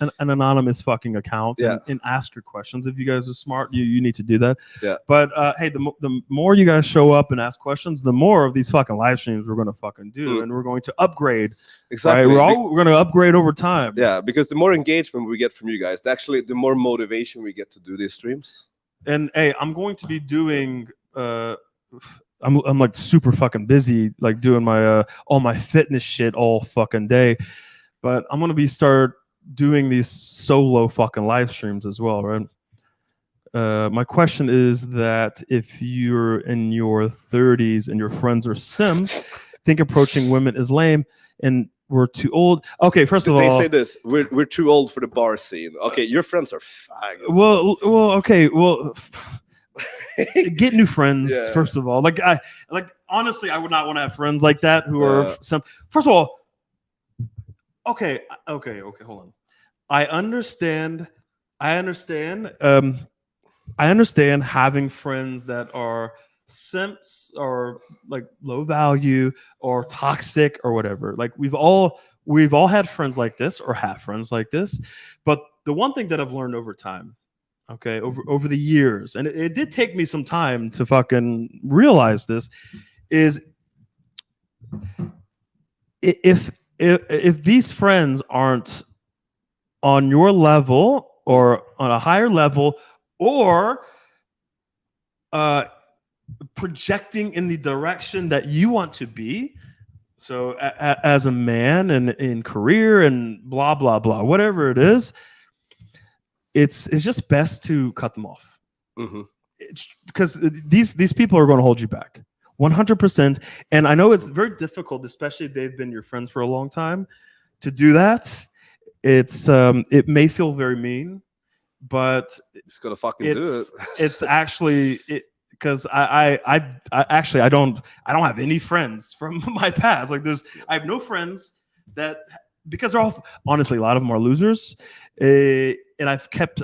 Speaker 2: an anonymous fucking account and ask your questions. If you guys are smart, you need to do that.
Speaker 1: Yeah.
Speaker 2: But hey, the more you guys show up and ask questions, the more of these fucking live streams we're gonna fucking do, and we're going to upgrade.
Speaker 1: Exactly.
Speaker 2: Right? We're gonna upgrade over time.
Speaker 1: Yeah, because the more engagement we get from you guys, actually the more motivation we get to do these streams.
Speaker 2: And hey, I'm going to be doing I'm like super fucking busy, like doing my all my fitness shit all fucking day. But I'm gonna start doing these solo fucking live streams as well, right? My question is that if you're in your 30s and your friends are sims, think approaching women is lame and we're too old. Okay, first of all,
Speaker 1: they say this: we're too old for the bar scene. Okay, your friends are faggots.
Speaker 2: Well, okay, well, get new friends first of all. Like honestly, I would not want to have friends like that who are some. First of all, okay, hold on. I understand having friends that are simps or like low value or toxic or whatever. Like we've all had friends like this or have friends like this, but the one thing that I've learned over time, okay, over the years, and it did take me some time to fucking realize this, is if these friends aren't on your level or on a higher level, or projecting in the direction that you want to be, so as a man and in career and blah blah blah, whatever it is, it's just best to cut them off. Because these people are going to hold you back 100%. And I know it's very difficult, especially if they've been your friends for a long time, to do that. It's it may feel very mean, but
Speaker 1: it's gonna fucking do it.
Speaker 2: It's actually it, because I actually I don't have any friends from my past. Like I have no friends that, because they're all, honestly, a lot of them are losers. And I have kept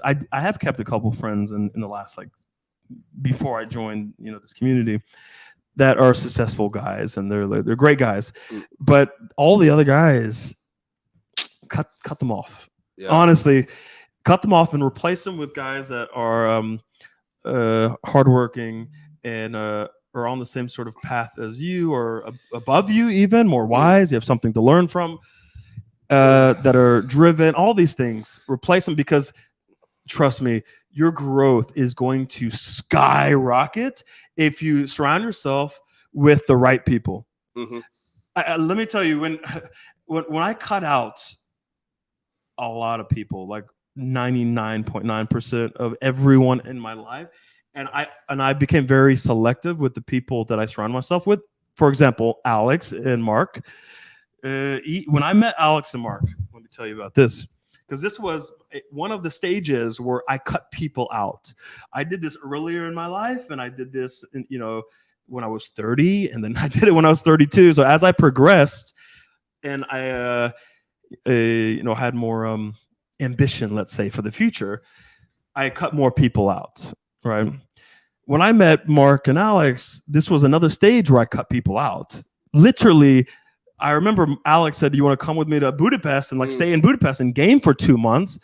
Speaker 2: a couple friends in the last, like, before I joined, this community, that are successful guys, and they're great guys. But all the other guys, cut them off. Yeah. Honestly, cut them off and replace them with guys that are hardworking and are on the same sort of path as you, or above you, even more wise. You have something to learn from. That are driven, all these things, replace them, because trust me, your growth is going to skyrocket if you surround yourself with the right people. Let me tell you, when I cut out a lot of people, like 99.9% of everyone in my life, and I became very selective with the people that I surround myself with. For example, Alex and Mark. When I met Alex and Mark, let me tell you about this, because this was one of the stages where I cut people out. I did this earlier in my life, and I did this, when I was 30, and then I did it when I was 32. So as I progressed, and I, had more ambition, let's say, for the future, I cut more people out, right? When I met Mark and Alex, this was another stage where I cut people out. Literally, I remember Alex said, "Do you want to come with me to Budapest and stay in Budapest and game for 2 months?"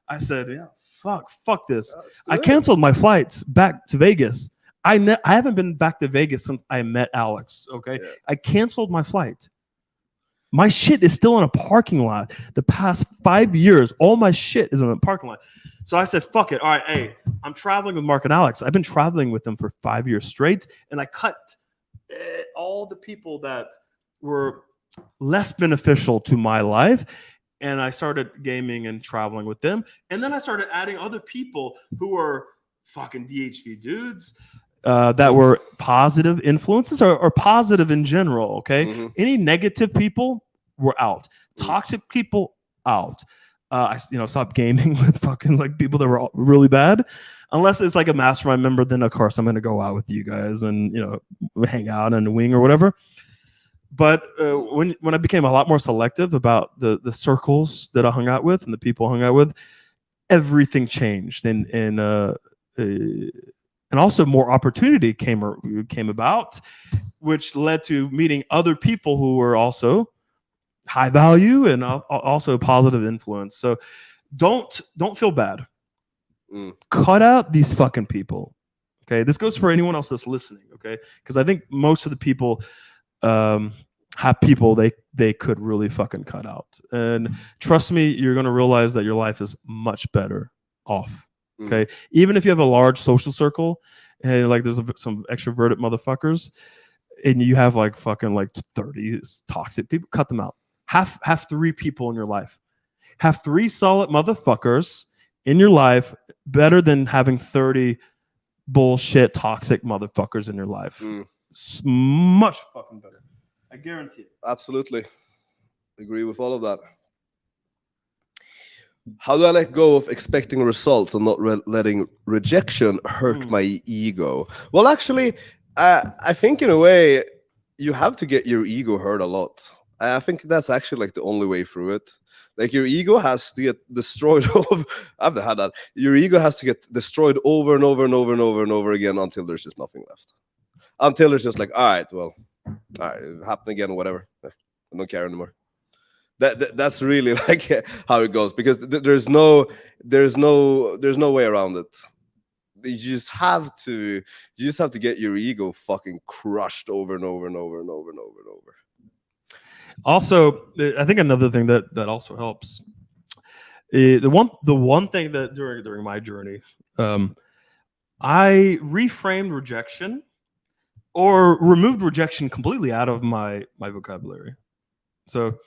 Speaker 2: I said, "Yeah, fuck this." I canceled my flights back to Vegas. I haven't been back to Vegas since I met Alex. Okay, yeah. I canceled my flight. My shit is still in a parking lot. The past 5 years, all my shit is in a parking lot. So I said, "Fuck it. All right, hey, I'm traveling with Mark and Alex. I've been traveling with them for 5 years straight, and I cut all the people that were less beneficial to my life, and I started gaming and traveling with them. And then I started adding other people who were fucking DHV dudes that were positive influences, or positive in general. Okay, any negative people were out. Toxic people out. I stopped gaming with fucking like people that were really bad. Unless it's like a mastermind member, then of course I'm going to go out with you guys and hang out and wing or whatever. But when I became a lot more selective about the circles that I hung out with and the people I hung out with, everything changed, and also more opportunity came about, which led to meeting other people who were also high value and also positive influence. So don't feel bad. Cut out these fucking people. Okay, this goes for anyone else that's listening. Okay, because I think most of the people have people they could really fucking cut out. And trust me, you're going to realize that your life is much better off. Okay, even if you have a large social circle and like there's some extroverted motherfuckers, and you have like fucking like 30 toxic people, cut them out. Have 3 people in your life. Have 3 solid motherfuckers in your life, better than having 30 bullshit toxic motherfuckers in your life. It's much fucking better. I guarantee it.
Speaker 1: Absolutely. Agree with all of that. How do I let go of expecting results and not letting rejection hurt my ego? Well, actually, I think in a way you have to get your ego hurt a lot. I think that's actually like the only way through it. Like your ego has to get destroyed I've had that. Your ego has to get destroyed over and over and over and over and over again until there's just nothing left. Until it's just like, all right, well, all right, it happened again, whatever. I don't care anymore. That's really like how it goes, because there's no way around it. You just have to get your ego fucking crushed over and over and over and over and over and over.
Speaker 2: Also, I think another thing that also helps, the one thing that during my journey, I reframed rejection or removed rejection completely out of my vocabulary. So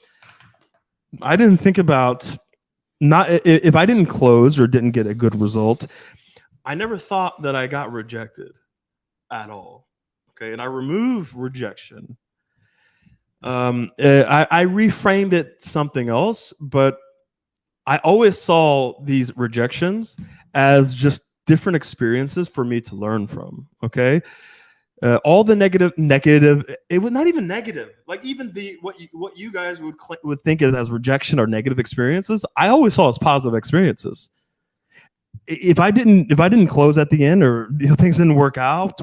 Speaker 2: I didn't think about, not if I didn't close or didn't get a good result, I never thought that I got rejected at all. Okay, and I removed rejection. I reframed it something else, but I always saw these rejections as just different experiences for me to learn from. Okay, all the negative, it was not even negative. Like even what you guys would think as rejection or negative experiences, I always saw as positive experiences. If I didn't close at the end, or things didn't work out,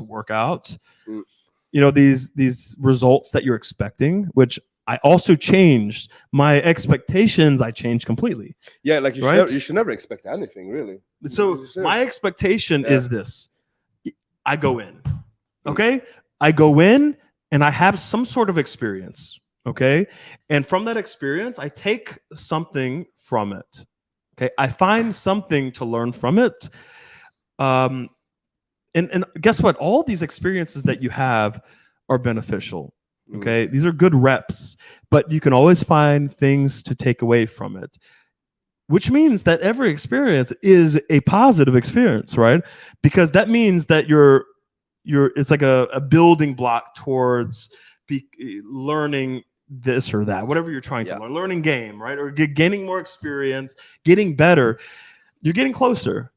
Speaker 2: these results that you're expecting, which I also changed my expectations. I changed completely.
Speaker 1: Yeah, like you should never expect anything, really.
Speaker 2: So my expectation is this: I go in, okay? I go in and I have some sort of experience, okay? And from that experience, I take something from it. Okay, I find something to learn from it. And guess what? All these experiences that you have are beneficial. Okay, these are good reps, but you can always find things to take away from it, which means that every experience is a positive experience, right? Because that means that it's like a building block towards learning this or that, whatever you're trying to learn, learning game, right? Or gaining more experience, getting better. You're getting closer.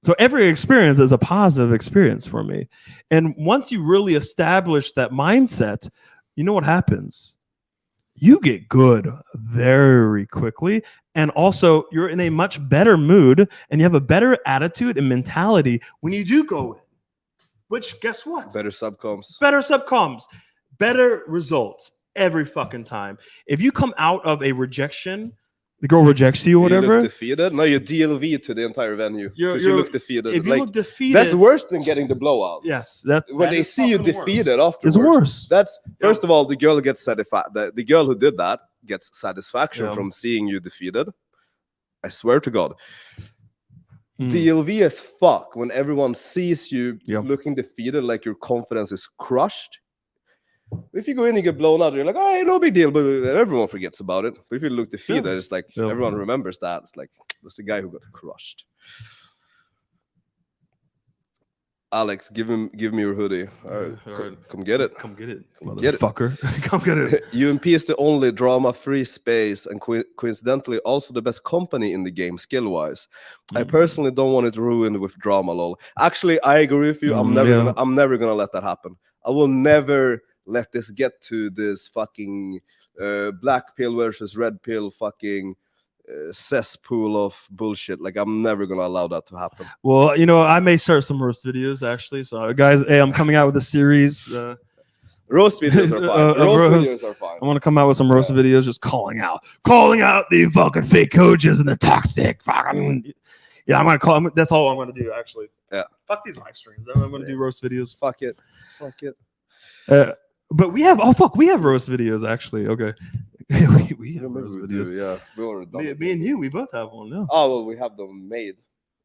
Speaker 2: So every experience is a positive experience for me. And once you really establish that mindset, you know what happens? You get good very quickly. And also you're in a much better mood and you have a better attitude and mentality when you do go in. Which, guess what?
Speaker 1: Better subcoms.
Speaker 2: Better results every fucking time. If you come out of a rejection, the girl rejects you or whatever.
Speaker 1: You look defeated. No, you DLV to the entire venue because you look defeated.
Speaker 2: If you look defeated,
Speaker 1: that's worse than getting the blowout.
Speaker 2: Yes,
Speaker 1: when they see you defeated afterwards,
Speaker 2: it's worse.
Speaker 1: That's first of all, the girl gets satisfied. The girl who did that gets satisfaction from seeing you defeated. I swear to God. DLV as fuck when everyone sees you looking defeated, like your confidence is crushed. If you go in and get blown out, you're like, oh, no big deal, but everyone forgets about it. But if you look defeated, it's like everyone remembers that. It's like, that's the guy who got crushed. Alex, give me your hoodie. All right. Come get it.
Speaker 2: Come get it, motherfucker. Come get it.
Speaker 1: UMP is the only drama-free space and coincidentally also the best company in the game skill-wise. I personally don't want it ruined with drama, lol. Actually, I agree with you. I'm never gonna let that happen. I will never let this get to this fucking black pill versus red pill fucking cesspool of bullshit. Like, I'm never gonna allow that to happen.
Speaker 2: Well, I may start some roast videos actually. So guys, hey, I'm coming out with a series.
Speaker 1: Roast videos are fine. Videos are fine.
Speaker 2: I want to come out with some roast videos, just calling out the fucking fake coaches and the toxic fucking. Yeah, I'm gonna call them. That's all I'm gonna do actually.
Speaker 1: Yeah.
Speaker 2: Fuck these live streams. I'm gonna do roast videos.
Speaker 1: Fuck it.
Speaker 2: But we have roast videos actually. Okay. we have roast videos.
Speaker 1: We already done
Speaker 2: me and you, we both have one. Yeah.
Speaker 1: Oh well, we have them made.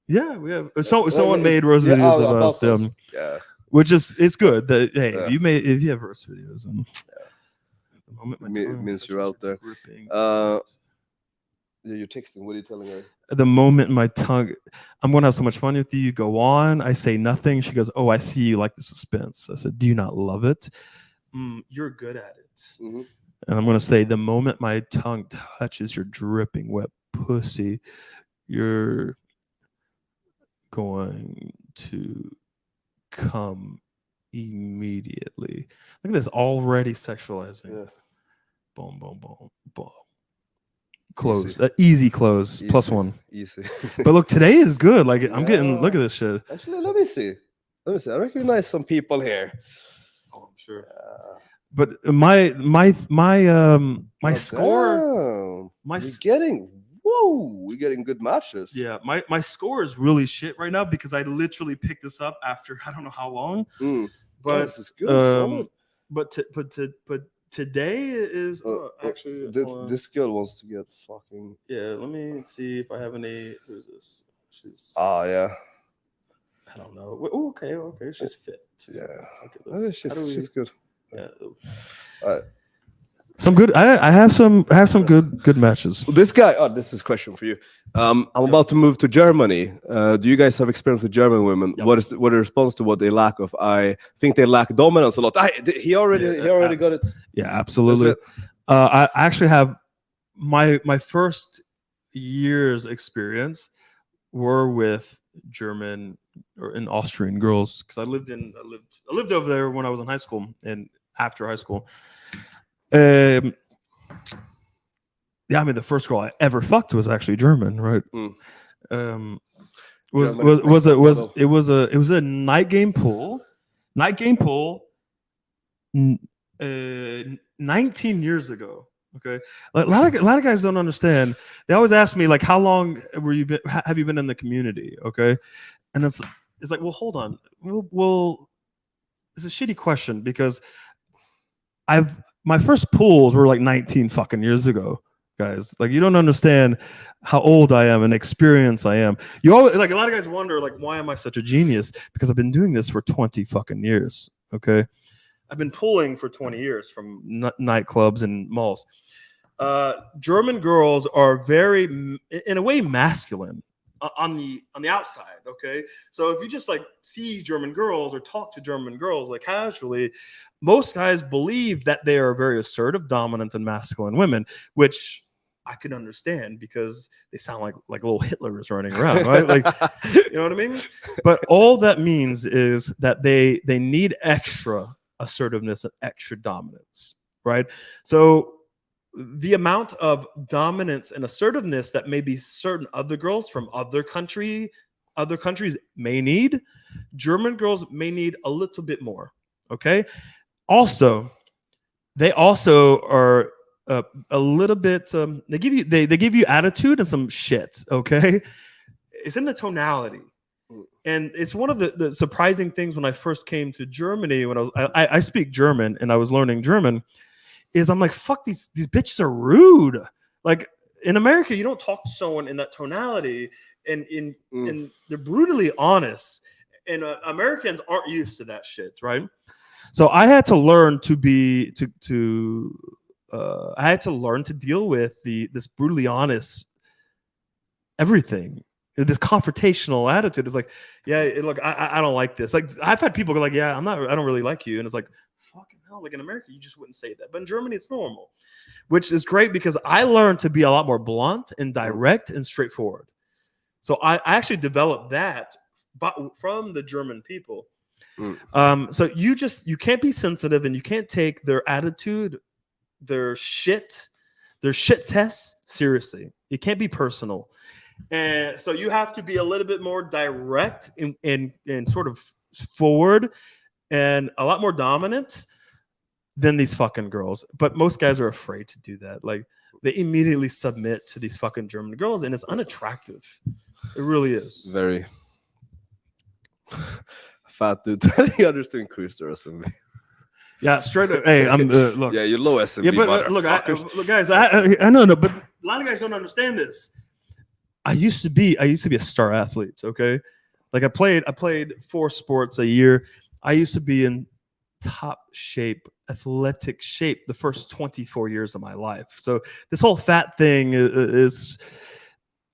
Speaker 2: Yeah, we have. Someone made roast videos of us.
Speaker 1: Yeah.
Speaker 2: Which is it's good. That if you have roast videos, and
Speaker 1: the moment means you're out there. You're texting. What are you telling her?
Speaker 2: The moment my tongue, I'm going to have so much fun with you. You go on. I say nothing. She goes, "Oh, I see you like the suspense." I said, "Do you not love it? You're good at it." Mm-hmm. And I'm going to say, the moment my tongue touches your dripping wet pussy, you're going to come immediately. Look at this, already sexualizing. Yeah. Boom, boom, boom, boom. Close. Easy close. Easy. +1.
Speaker 1: Easy.
Speaker 2: But look, today is good. Like, I'm getting, look at this shit.
Speaker 1: Actually, let me see. I recognize some people here.
Speaker 2: Oh, I'm sure. but my
Speaker 1: Oh,
Speaker 2: score, my
Speaker 1: we're getting good matches.
Speaker 2: yeah, my score is really shit right now because I literally picked this up after I don't know how long. But
Speaker 1: this is good. Solid.
Speaker 2: But today is actually
Speaker 1: this girl wants to get fucking.
Speaker 2: Yeah, let me see if I have any. Who's this? She's.
Speaker 1: Yeah.
Speaker 2: I don't know. Oh, okay, she's fit.
Speaker 1: Yeah.
Speaker 2: Okay,
Speaker 1: she's good.
Speaker 2: Yeah.
Speaker 1: Some good.
Speaker 2: I have some good matches.
Speaker 1: This guy. Oh, this is a question for you. I'm about to move to Germany. Do you guys have experience with German women?
Speaker 2: Yep.
Speaker 1: What is the response to what they lack of? I think they lack dominance a lot. He already got it.
Speaker 2: Yeah, absolutely. I actually have my first year's experience were with German or in Austrian girls because I lived over there when I was in high school and after high school. Yeah, I mean the first girl I ever fucked was actually German, right? It was a night game pool. 19 years ago. Okay, a lot of guys don't understand. They always ask me like, "How long have you been in the community?" Okay, and it's like, well, hold on. Well, it's a shitty question because my first pools were like 19 fucking years ago, guys. Like, you don't understand how old I am and experienced I am. You always like a lot of guys wonder like, why am I such a genius? Because I've been doing this for 20 fucking years. Okay. I've been pulling for 20 years from nightclubs and malls. German girls are very, in a way, masculine on the outside. Okay, so if you just like see German girls or talk to German girls like casually, most guys believe that they are very assertive, dominant, and masculine women, which I can understand because they sound like little Hitlers running around, right? Like, you know what I mean? But all that means is that they need extra assertiveness and extra dominance, right? So the amount of dominance and assertiveness that maybe certain other girls from other countries may need, German girls may need a little bit more. Okay. Also, they also are a little bit. They give you attitude and some shit. Okay, it's in the tonality. And it's one of the surprising things when I first came to Germany, when I speak German and I was learning German, is I'm like, fuck, these bitches are rude. Like in America, you don't talk to someone in that tonality and they're brutally honest. And Americans aren't used to that shit, right? So I had to learn I had to learn to deal with this brutally honest everything. This confrontational attitude is like, yeah, look, I don't like this. Like I've had people go like, yeah, I don't really like you, and it's like, fucking hell, like in America, you just wouldn't say that, but in Germany, it's normal, which is great because I learned to be a lot more blunt and direct and straightforward. So I actually developed that from the German people. So you can't be sensitive and you can't take their attitude, their shit tests seriously. It can't be personal. And so you have to be a little bit more direct and sort of forward and a lot more dominant than these fucking girls. But most guys are afraid to do that. Like they immediately submit to these fucking German girls and it's unattractive. It really is.
Speaker 1: Very fat dude. Telling others to increase their SMB.
Speaker 2: Yeah, straight up. Hey, I'm look.
Speaker 1: Yeah, you're low SMB.
Speaker 2: Yeah, but look, guys. I know, but a lot of guys don't understand this. I used to be a star athlete. Okay, like I played 4 sports a year. I used to be in top shape, athletic shape the first 24 years of my life. So this whole fat thing is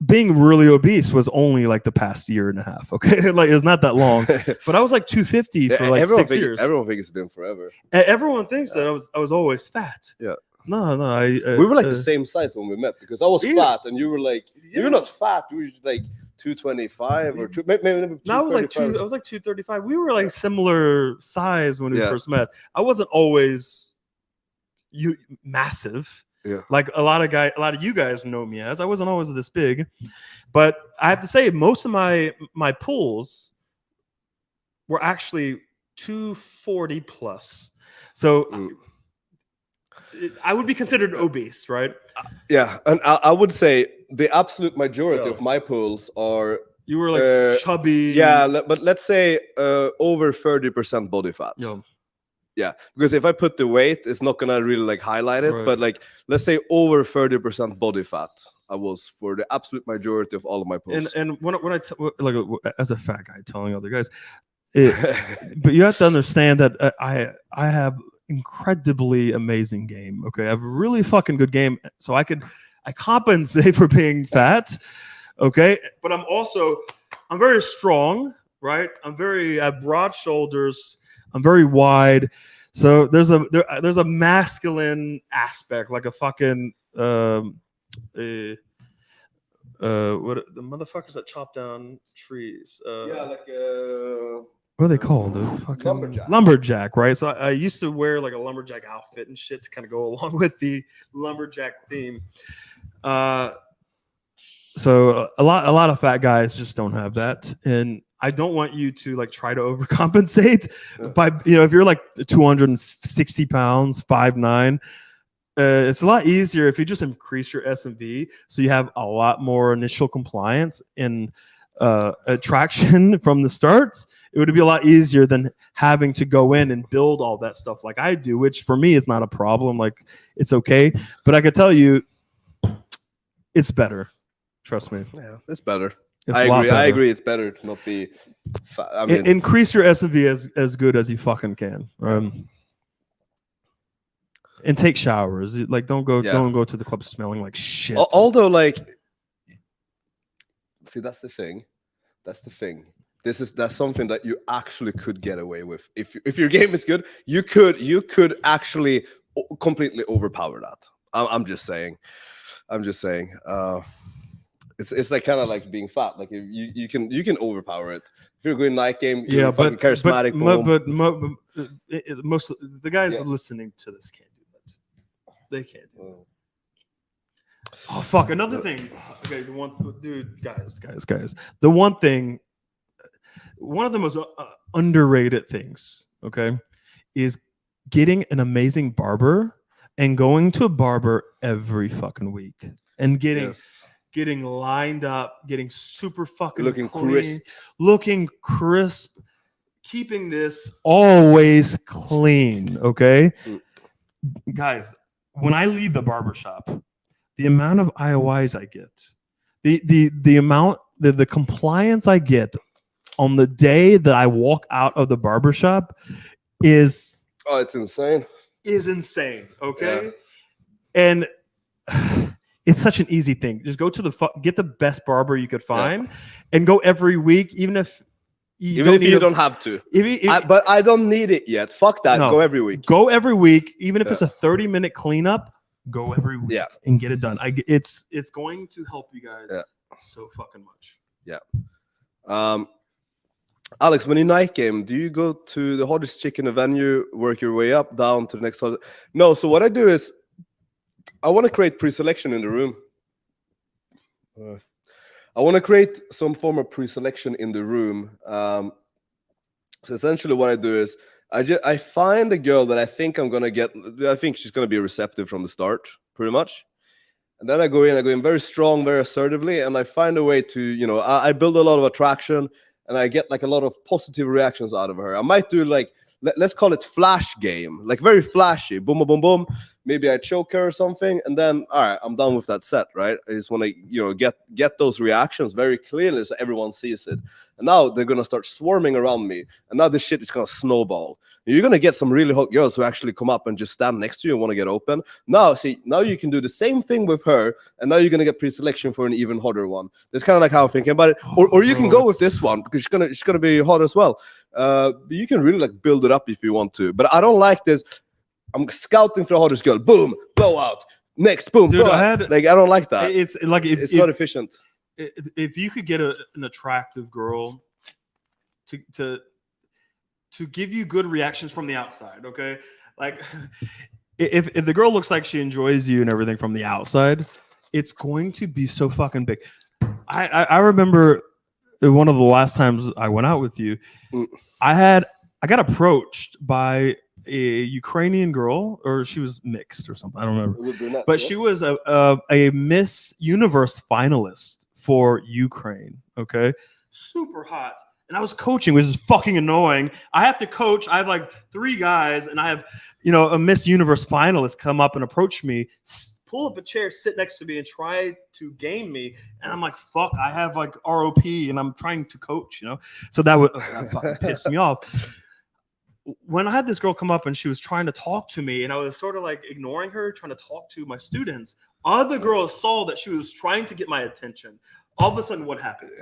Speaker 2: being really obese was only like the past year and a half. Okay, like it's not that long, but I was like 250 for like 6 years.
Speaker 1: Everyone thinks it's been forever.
Speaker 2: Everyone thinks that I was always fat.
Speaker 1: Yeah.
Speaker 2: No.
Speaker 1: We were like the same size when we met because I was fat and you were like you were not fat. You were like 225 or maybe.
Speaker 2: No, I was like 235. We were like similar size when we first met. I wasn't always massive.
Speaker 1: Yeah.
Speaker 2: Like a lot of you guys know me as. I wasn't always this big, but I have to say most of my pulls were actually 240 plus. So I would be considered obese, right?
Speaker 1: Yeah, and I would say the absolute majority of my pools are.
Speaker 2: You were like chubby.
Speaker 1: Yeah, but let's say over 30% body fat.
Speaker 2: Yo.
Speaker 1: Yeah, because if I put the weight, it's not gonna really like highlight it.
Speaker 2: Right.
Speaker 1: But like, let's say over 30% body fat, I was for the absolute majority of all of my pools.
Speaker 2: And when I like as a fat guy telling other guys, but you have to understand that I have incredibly amazing game. Okay, I have a really fucking good game, so I compensate for being fat. Okay, but I'm very strong, right? I have broad shoulders. I'm very wide, so there's a masculine aspect, like a fucking what the motherfuckers that chop down trees?
Speaker 1: Yeah, like
Speaker 2: what are they called? A fucking lumberjack, right? So I used to wear like a lumberjack outfit and shit to kind of go along with the lumberjack theme. So a lot of fat guys just don't have that, and I don't want you to like try to overcompensate by, if you're like 260 pounds, 5'9", it's a lot easier if you just increase your S&V, so you have a lot more initial compliance and attraction from the start. It would be a lot easier than having to go in and build all that stuff like I do, which for me is not a problem. Like, it's okay, but I could tell you, it's better. Trust me.
Speaker 1: Yeah, it's better.
Speaker 2: It's
Speaker 1: I agree. I agree. It's better to not be. I mean,
Speaker 2: increase your S&V as good as you fucking can. And take showers. Like, don't go to the club smelling like shit.
Speaker 1: Although, like, see, that's the thing. That's something that you actually could get away with. If your game is good, you could actually completely overpower that. I'm just saying. It's like kind of like being fat. Like, you can overpower it. If you're going night game, you're fucking charismatic.
Speaker 2: But most of the guys listening to this can't do that. They can't do that. Oh fuck! Another thing. Okay, guys. The one thing, one of the most underrated things, okay, is getting an amazing barber and going to a barber every fucking week and getting lined up, getting super fucking
Speaker 1: looking
Speaker 2: crisp, keeping this always clean, okay? Guys, when I leave the barbershop, the amount of IOIs I get, the amount, the compliance I get on the day that I walk out of the barbershop is...
Speaker 1: Oh, it's insane.
Speaker 2: Is insane, okay? Yeah. And... it's such an easy thing. Just go to get the best barber you could find, and go every week, even if you
Speaker 1: don't have to. But I don't need it yet. Fuck that. No, go every week.
Speaker 2: Go every week, even if it's a 30-minute cleanup. Go every week and get it done. It's going to help you guys so fucking much.
Speaker 1: Yeah. Alex, when you night game, do you go to the hottest chick in the venue, work your way up, down to the next hottest? No. So what I do is, I want to create pre-selection in the room. I want to create some form of pre-selection in the room. So essentially what I do is I find a girl that I think I think she's going to be receptive from the start, pretty much. And then I go in very strong, very assertively, and I find a way to, I build a lot of attraction, and I get like a lot of positive reactions out of her. I might do like, let's call it flash game, like very flashy, boom, boom, boom, boom. Maybe I choke her or something, and then all right, I'm done with that set, right? I just want to, get those reactions very clearly so everyone sees it. And now they're gonna start swarming around me, and now this shit is gonna snowball. You're gonna get some really hot girls who actually come up and just stand next to you and want to get open. Now you can do the same thing with her, and now you're gonna get pre-selection for an even hotter one. That's kind of like how I'm thinking about it. Or you can go with this one because she's gonna be hot as well. You can really like build it up if you want to, but I don't like this. I'm scouting for the hottest girl. Boom, blowout. Next, boom.
Speaker 2: Dude,
Speaker 1: I don't like that.
Speaker 2: It's like
Speaker 1: it's not efficient.
Speaker 2: If you could get an attractive girl to give you good reactions from the outside, okay? Like if the girl looks like she enjoys you and everything from the outside, it's going to be so fucking big. I remember one of the last times I went out with you, I got approached by Ukrainian girl, or she was mixed or something. I don't remember.
Speaker 1: Brunette,
Speaker 2: But
Speaker 1: yeah.
Speaker 2: she was a Miss Universe finalist for Ukraine. Okay, super hot. And I was coaching, which is fucking annoying. I have to coach. I have like 3 guys, and I have, a Miss Universe finalist come up and approach me, pull up a chair, sit next to me, and try to game me. And I'm like, fuck, I have like ROP, and I'm trying to coach, So that fucking pissed me off. When I had this girl come up and she was trying to talk to me, and I was sort of like ignoring her, trying to talk to my students, other girls saw that she was trying to get my attention. All of a sudden, what happened?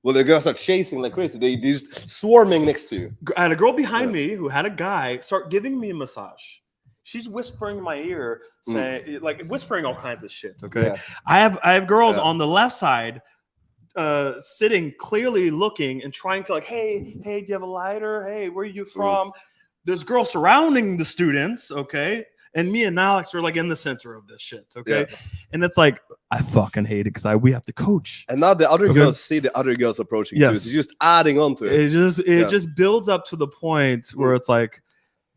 Speaker 1: Well, they're gonna start chasing like crazy. They're just swarming next to you.
Speaker 2: I had a girl behind me who had a guy start giving me a massage. She's whispering in my ear, saying like whispering all kinds of shit. Okay,
Speaker 1: Yeah.
Speaker 2: I have girls on the left side, sitting clearly looking and trying to like, hey, do you have a lighter? Hey, where are you from? There's girls surrounding the students. Okay. And me and Alex are like in the center of this shit, okay? Yeah. And it's like, I fucking hate it because we have to coach.
Speaker 1: And now the other girls see the other girls approaching too. So it's just adding on to it.
Speaker 2: It just builds up to the point where it's like,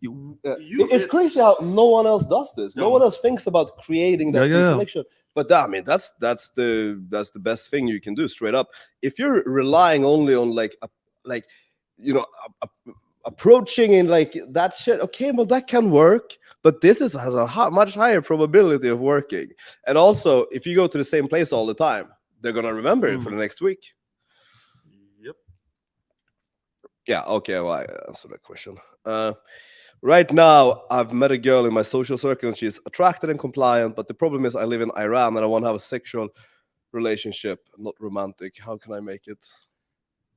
Speaker 1: it's crazy how no one else does this. No one else thinks about creating that connection. But I mean, that's the best thing you can do, straight up. If you're relying only on approaching in like that shit, okay, well that can work. But this has a much higher probability of working. And also, if you go to the same place all the time, they're going to remember it for the next week.
Speaker 2: Yep.
Speaker 1: Yeah, okay, well, I answered that question. Right now, I've met a girl in my social circle, and she's attracted and compliant, but the problem is I live in Iran, and I want to have a sexual relationship, not romantic. How can I make it?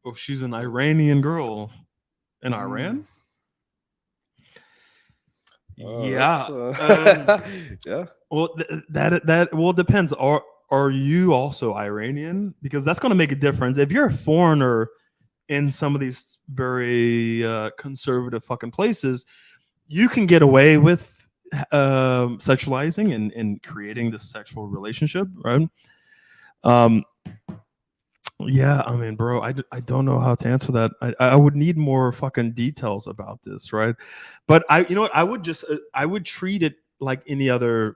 Speaker 2: Well, she's an Iranian girl in Iran? Yeah.
Speaker 1: Yeah.
Speaker 2: Well, that depends. Are you also Iranian? Because that's going to make a difference. If you're a foreigner in some of these very conservative fucking places, you can get away with sexualizing and creating this sexual relationship, right? Yeah, I mean, bro, I don't know how to answer that. I would need more fucking details about this, right? But I would treat it like any other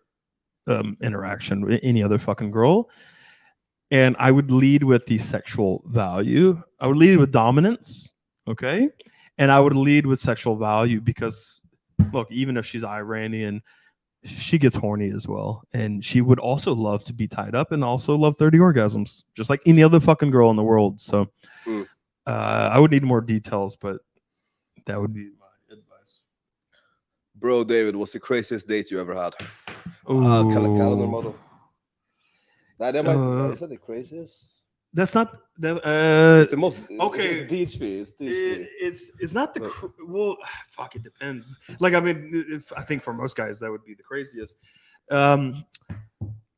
Speaker 2: interaction with any other fucking girl, and I would lead with the sexual value. I would lead with dominance, okay, and I would lead with sexual value because, look, even if she's Iranian, she gets horny as well, and she would also love to be tied up and also love 30 orgasms just like any other fucking girl in the world. So I would need more details, but that would be my advice.
Speaker 1: Bro, David, what's the craziest date you ever had? Calendar model. Is that the craziest?
Speaker 2: That's not
Speaker 1: it's the most
Speaker 2: okay. It's not the well. Fuck, it depends. Like, I mean, I think for most guys that would be the craziest. I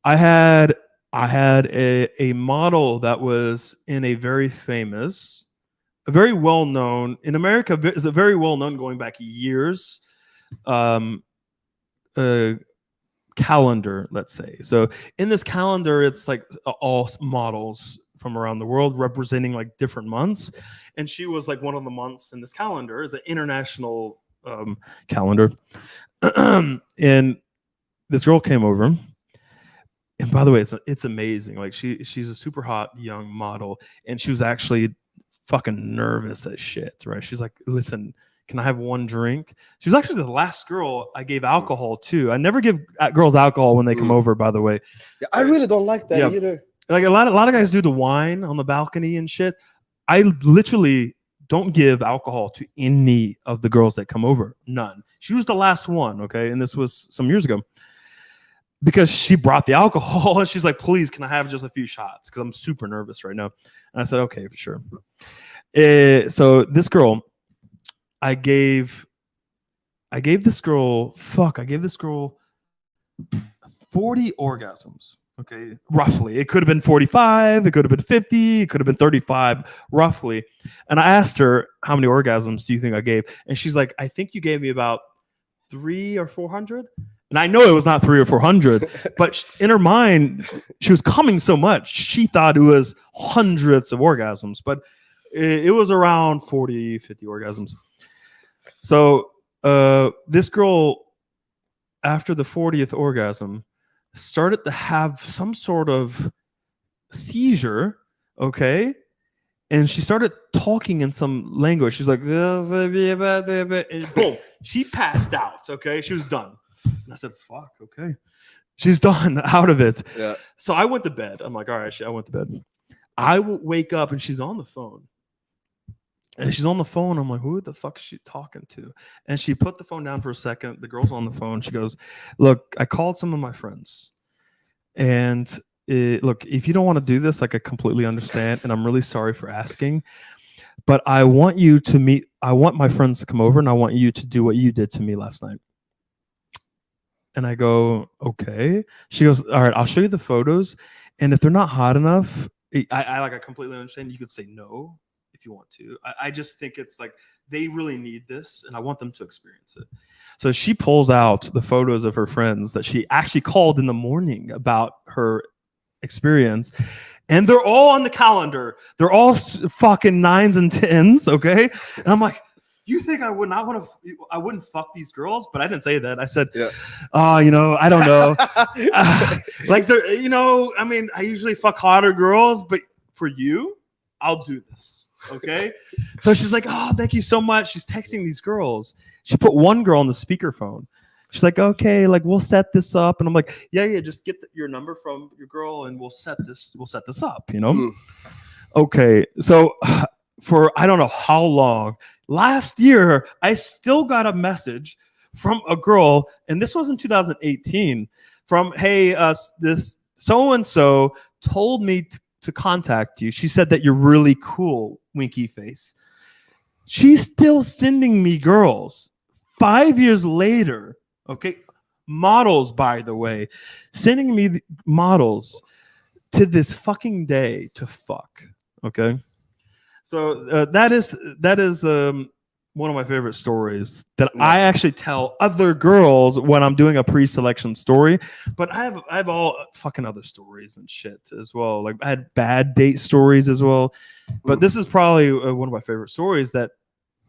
Speaker 2: had a model that was in a very famous, a very well known in America. Is a very well known going back years. Calendar, let's say. So in this calendar, it's like all models from around the world representing like different months, and she was like one of the months in this calendar. Is an international calendar. And this girl came over, and by the way, it's amazing. Like she's a super hot young model, and she was actually fucking nervous as shit, right? She's like, listen, can I have one drink? She was actually the last girl I gave alcohol to. I never give girls alcohol when they come over, by the way.
Speaker 1: Yeah, I really don't like that either.
Speaker 2: Like a lot of guys do the wine on the balcony and shit. I literally don't give alcohol to any of the girls that come over. None. She was the last one, okay? And this was some years ago. Because she brought the alcohol and she's like, please, can I have just a few shots? Because I'm super nervous right now. And I said, okay, for sure. So this girl, I gave this girl 40 orgasms. Okay, roughly. It could have been 45, it could have been 50, it could have been 35, roughly. And I asked her, how many orgasms do you think I gave? And she's like, I think you gave me about 300 or 400. And I know it was not 300 or 400, but in her mind, she was coming so much. She thought it was hundreds of orgasms, but it was around 40, 50 orgasms. So this girl, after the 40th orgasm, started to have some sort of seizure, okay? And she started talking in some language. She's like, and boom, she passed out, okay? She was done. And I said, fuck, okay. She's done, out of it.
Speaker 1: Yeah.
Speaker 2: So I went to bed. I'm like, all right, I went to bed. I will wake up and she's on the phone. And she's on the phone. I'm like, who the fuck is she talking to? And she put the phone down for a second. The girl's on the phone. She goes, look, I called some of my friends. And look, if you don't want to do this, like, I completely understand. And I'm really sorry for asking. But I want my friends to come over and I want you to do what you did to me last night. And I go, okay. She goes, all right, I'll show you the photos. And if they're not hot enough, I completely understand. You could say no if you want to. I just think it's like they really need this and I want them to experience it. So she pulls out the photos of her friends that she actually called in the morning about her experience. And they're all on the calendar. They're all fucking 9s and 10s, okay? And I'm like, you think I would not want to? I wouldn't fuck these girls, but I didn't say that. I said, I don't know. Like, they're, I mean, I usually fuck hotter girls, but for you, I'll do this. Okay. So she's like, oh, thank you so much. She's texting these girls. She put one girl on the speakerphone. She's like, okay, like, we'll set this up. And I'm like, yeah, just get your number from your girl and we'll set this up, Okay. So for I don't know how long, last year, I still got a message from a girl, and this was in 2018, from, hey, this so-and-so told me to contact you. She said that you're really cool, winky face. She's still sending me girls 5 years later, okay? Models, by the way, sending me models to this fucking day to fuck, okay? So that is one of my favorite stories that I actually tell other girls when I'm doing a pre-selection story. But I have all fucking other stories and shit as well. Like, I had bad date stories as well. But this is probably one of my favorite stories that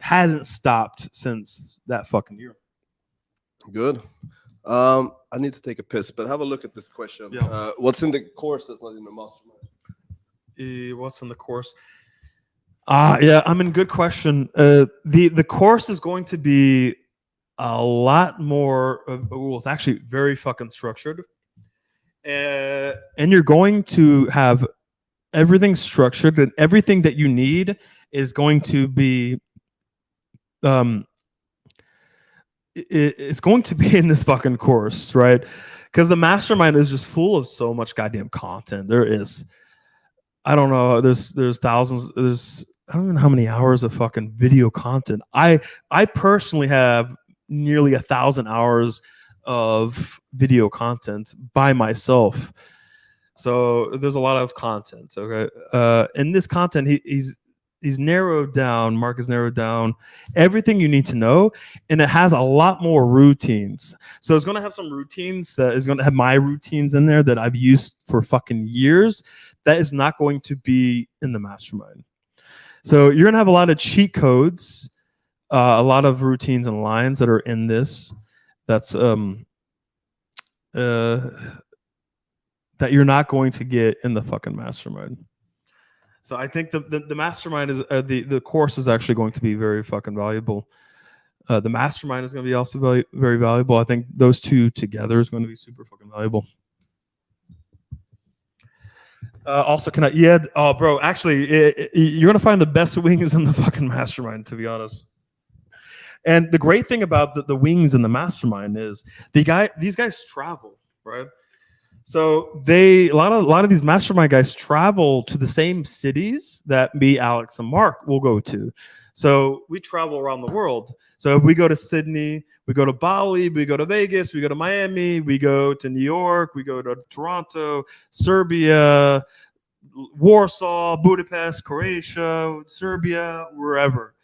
Speaker 2: hasn't stopped since that fucking year.
Speaker 1: Good. I need to take a piss, but have a look at this question.
Speaker 2: Yeah.
Speaker 1: What's in the course that's not in the mastermind?
Speaker 2: What's in the course? Yeah, I mean, good question. The course is going to be a lot more. It's actually very fucking structured, and you're going to have everything structured, and everything that you need is going to be. It's going to be in this fucking course, right? Because the mastermind is just full of so much goddamn content. There is, I don't know. There's thousands. I don't know how many hours of fucking video content. I personally have nearly 1,000 hours of video content by myself. So there's a lot of content. Okay, and this content, he's narrowed down. Mark has narrowed down everything you need to know, and it has a lot more routines. So it's going to have some routines that is going to have my routines in there that I've used for fucking years. That is not going to be in the mastermind. So you're going to have a lot of cheat codes, a lot of routines and lines that are in this. That's that you're not going to get in the fucking mastermind. So I think the mastermind is the course is actually going to be very fucking valuable. The mastermind is going to be also very, very valuable. I think those two together is going to be super fucking valuable. Also, bro, actually, you're going to find the best wings in the fucking mastermind, to be honest. And the great thing about the wings in the mastermind is these guys travel, right? So a lot of these mastermind guys travel to the same cities that me, Alex, and Mark will go to. So we travel around the world. So if we go to Sydney, we go to Bali, we go to Vegas, we go to Miami, we go to New York, we go to Toronto, Serbia, Warsaw, Budapest, Croatia, Serbia, wherever.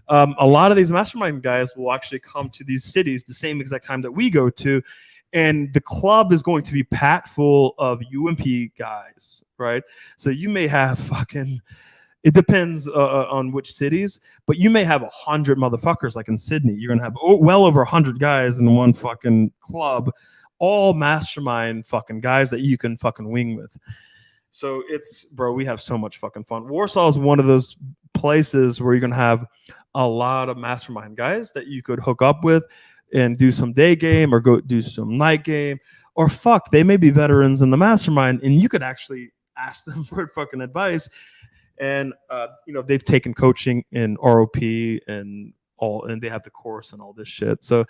Speaker 2: A lot of these mastermind guys will actually come to these cities the same exact time that we go to. And the club is going to be packed full of UMP guys, right? So you may have fucking It depends on which cities, but you may have 100 motherfuckers like in Sydney. You're gonna have well over 100 guys in one fucking club, all mastermind fucking guys that you can fucking wing with. So bro, we have so much fucking fun. Warsaw is one of those places where you're gonna have a lot of mastermind guys that you could hook up with and do some day game or go do some night game, or fuck, they may be veterans in the mastermind and you could actually ask them for fucking advice. And they've taken coaching in ROP and they have the course and all this shit. So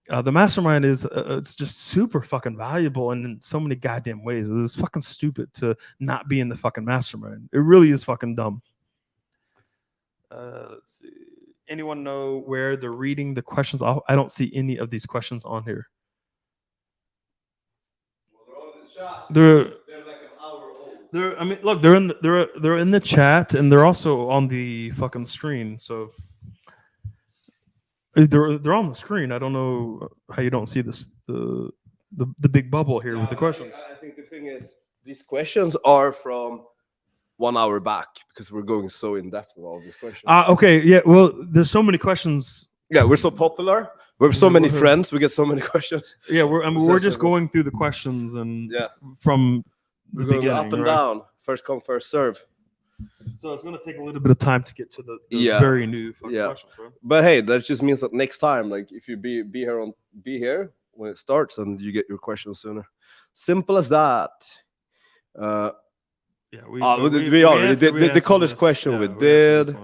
Speaker 2: the mastermind is it's just super fucking valuable in so many goddamn ways. It's fucking stupid to not be in the fucking mastermind. It really is fucking dumb. Let's see. Anyone know where they're reading the questions? I don't see any of these questions on here.
Speaker 1: Well, they're all in the chat.
Speaker 2: They're
Speaker 1: like an hour old.
Speaker 2: Look, they're in the chat and they're also on the fucking screen. So they're on the screen. I don't know how you don't see this the big bubble here with the questions.
Speaker 1: I think the thing is, these questions are from 1 hour back because we're going so in depth on all these questions.
Speaker 2: Okay, yeah. Well, there's so many questions.
Speaker 1: Yeah, we're so popular. We have so many friends. We get so many questions.
Speaker 2: Yeah, we're just going through the questions and from the beginning,
Speaker 1: up and down. First come, first serve.
Speaker 2: So it's gonna take a little bit of time to get to the very new questions, bro.
Speaker 1: But hey, that just means that next time, like if you be here when it starts, and you get your questions sooner. Simple as that. We already did the college question. We did.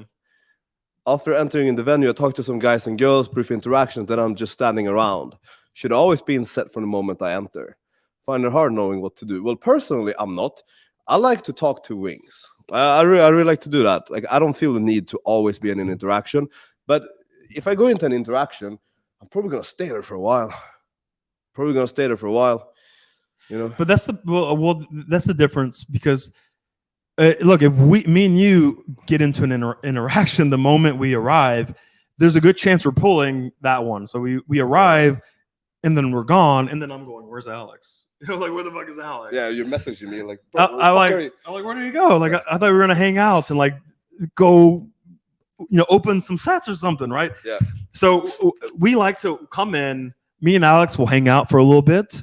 Speaker 1: After entering in the venue, I talked to some guys and girls, brief interactions. Then I'm just standing around. Should always be in set from the moment I enter. Find it hard knowing what to do. Well, personally, I'm not. I like to talk to wings. I really like to do that. Like, I don't feel the need to always be in an interaction. But if I go into an interaction, I'm probably gonna stay there for a while.
Speaker 2: But that's that's the difference, because look, if me and you get into an interaction the moment we arrive, there's a good chance we're pulling that one. So we arrive, and then we're gone, and then I'm going, "Where's Alex?" Like, where the fuck is Alex?
Speaker 1: Yeah, you're messaging me like,
Speaker 2: I'm like, where do you go? Like, I thought we were gonna hang out and like go, open some sets or something, right?
Speaker 1: Yeah.
Speaker 2: So we like to come in. Me and Alex will hang out for a little bit,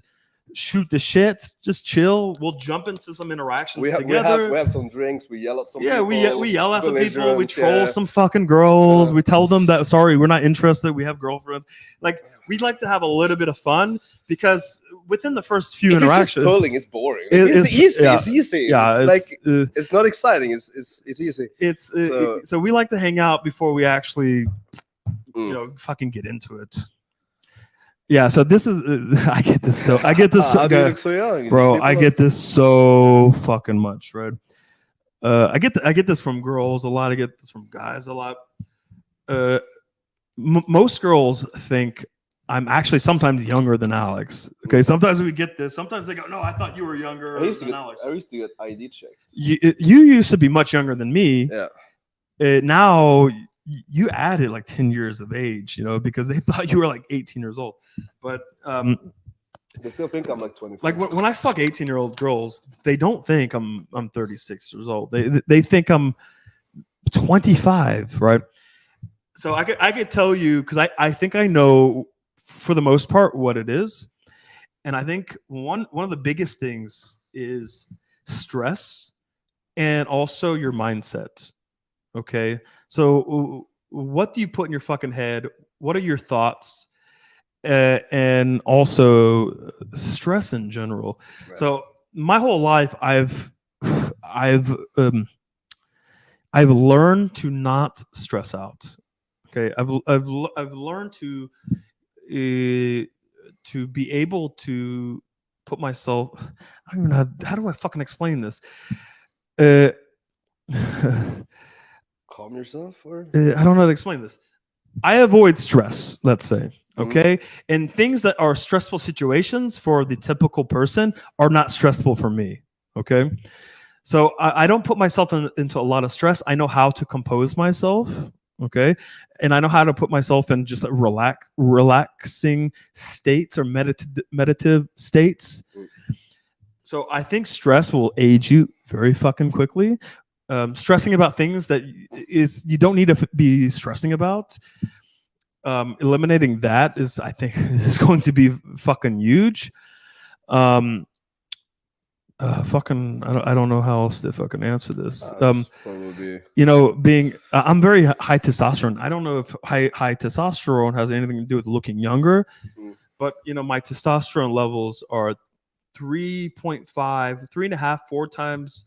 Speaker 2: shoot the shit, just chill. We'll jump into some interactions together.
Speaker 1: We have some drinks. We yell at some
Speaker 2: people.
Speaker 1: Yeah,
Speaker 2: we yell at some people. We troll some fucking girls. We tell them that, sorry, we're not interested. We have girlfriends. Like, we'd like to have a little bit of fun, because within the first few interactions,
Speaker 1: it's just pulling, it's boring. It's easy.
Speaker 2: Yeah.
Speaker 1: It's easy.
Speaker 2: Yeah,
Speaker 1: it's not exciting. It's easy.
Speaker 2: So we like to hang out before we actually, fucking get into it. Yeah, so this is I get this so
Speaker 1: How do you look so young?
Speaker 2: Bro, I get this so fucking much, right? I get this from girls a lot. I get this from guys a lot. Most girls think I'm actually sometimes younger than Alex. Okay, sometimes we get this. Sometimes they go, "No, I thought you were younger than Alex."
Speaker 1: I used to get ID checked.
Speaker 2: You used to be much younger than me.
Speaker 1: Yeah.
Speaker 2: Now you added like 10 years of age, because they thought you were like 18 years old. But
Speaker 1: they still think I'm like 25.
Speaker 2: Like when I fuck 18-year-old girls, they don't think I'm 36 years old. They think I'm 25, right? So I could tell you, because I think I know for the most part what it is. And I think one of the biggest things is stress and also your mindset. Okay, so what do you put in your fucking head? What are your thoughts? And also stress in general. Right. So my whole life, I've learned to not stress out. Okay, I've learned to be able to put myself. I don't even know how do I fucking explain this.
Speaker 1: Calm yourself, or
Speaker 2: I don't know how to explain this. I avoid stress, let's say, okay? And things that are stressful situations for the typical person are not stressful for me, okay? So I don't put myself into a lot of stress. I know how to compose myself, okay? And I know how to put myself in just relaxing states or meditative states. So I think stress will age you very fucking quickly. stressing about things that you don't need to be stressing about. Eliminating that is, I think, is going to be fucking huge. Fucking, I don't know how else to fucking answer this. You know, I'm very high testosterone. I don't know if high testosterone has anything to do with looking younger, but you know, my testosterone levels are 3.5, 3.5, 4 times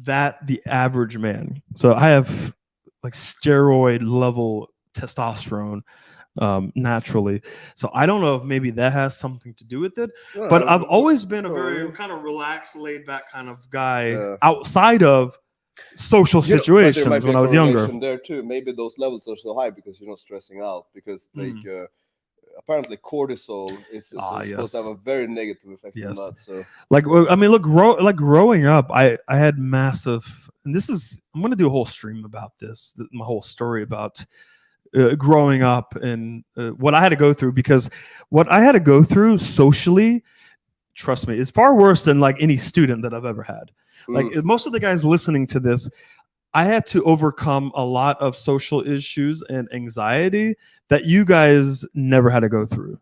Speaker 2: that the average man. So I have like steroid level testosterone naturally. So I don't know if maybe that has something to do with it, but I've always been a very kind of relaxed, laid back kind of guy outside of social situations when I was younger.
Speaker 1: There too, maybe those levels are so high because you're not stressing out, because like apparently cortisol is supposed to have a very negative effect on that. So
Speaker 2: like, I mean, look, growing up, I had massive, and this is, I'm going to do a whole stream about this, my whole story about growing up and what I had to go through, because what I had to go through socially, trust me, is far worse than like any student that I've ever had. Like most of the guys listening to this, I had to overcome a lot of social issues and anxiety that you guys never had to go through.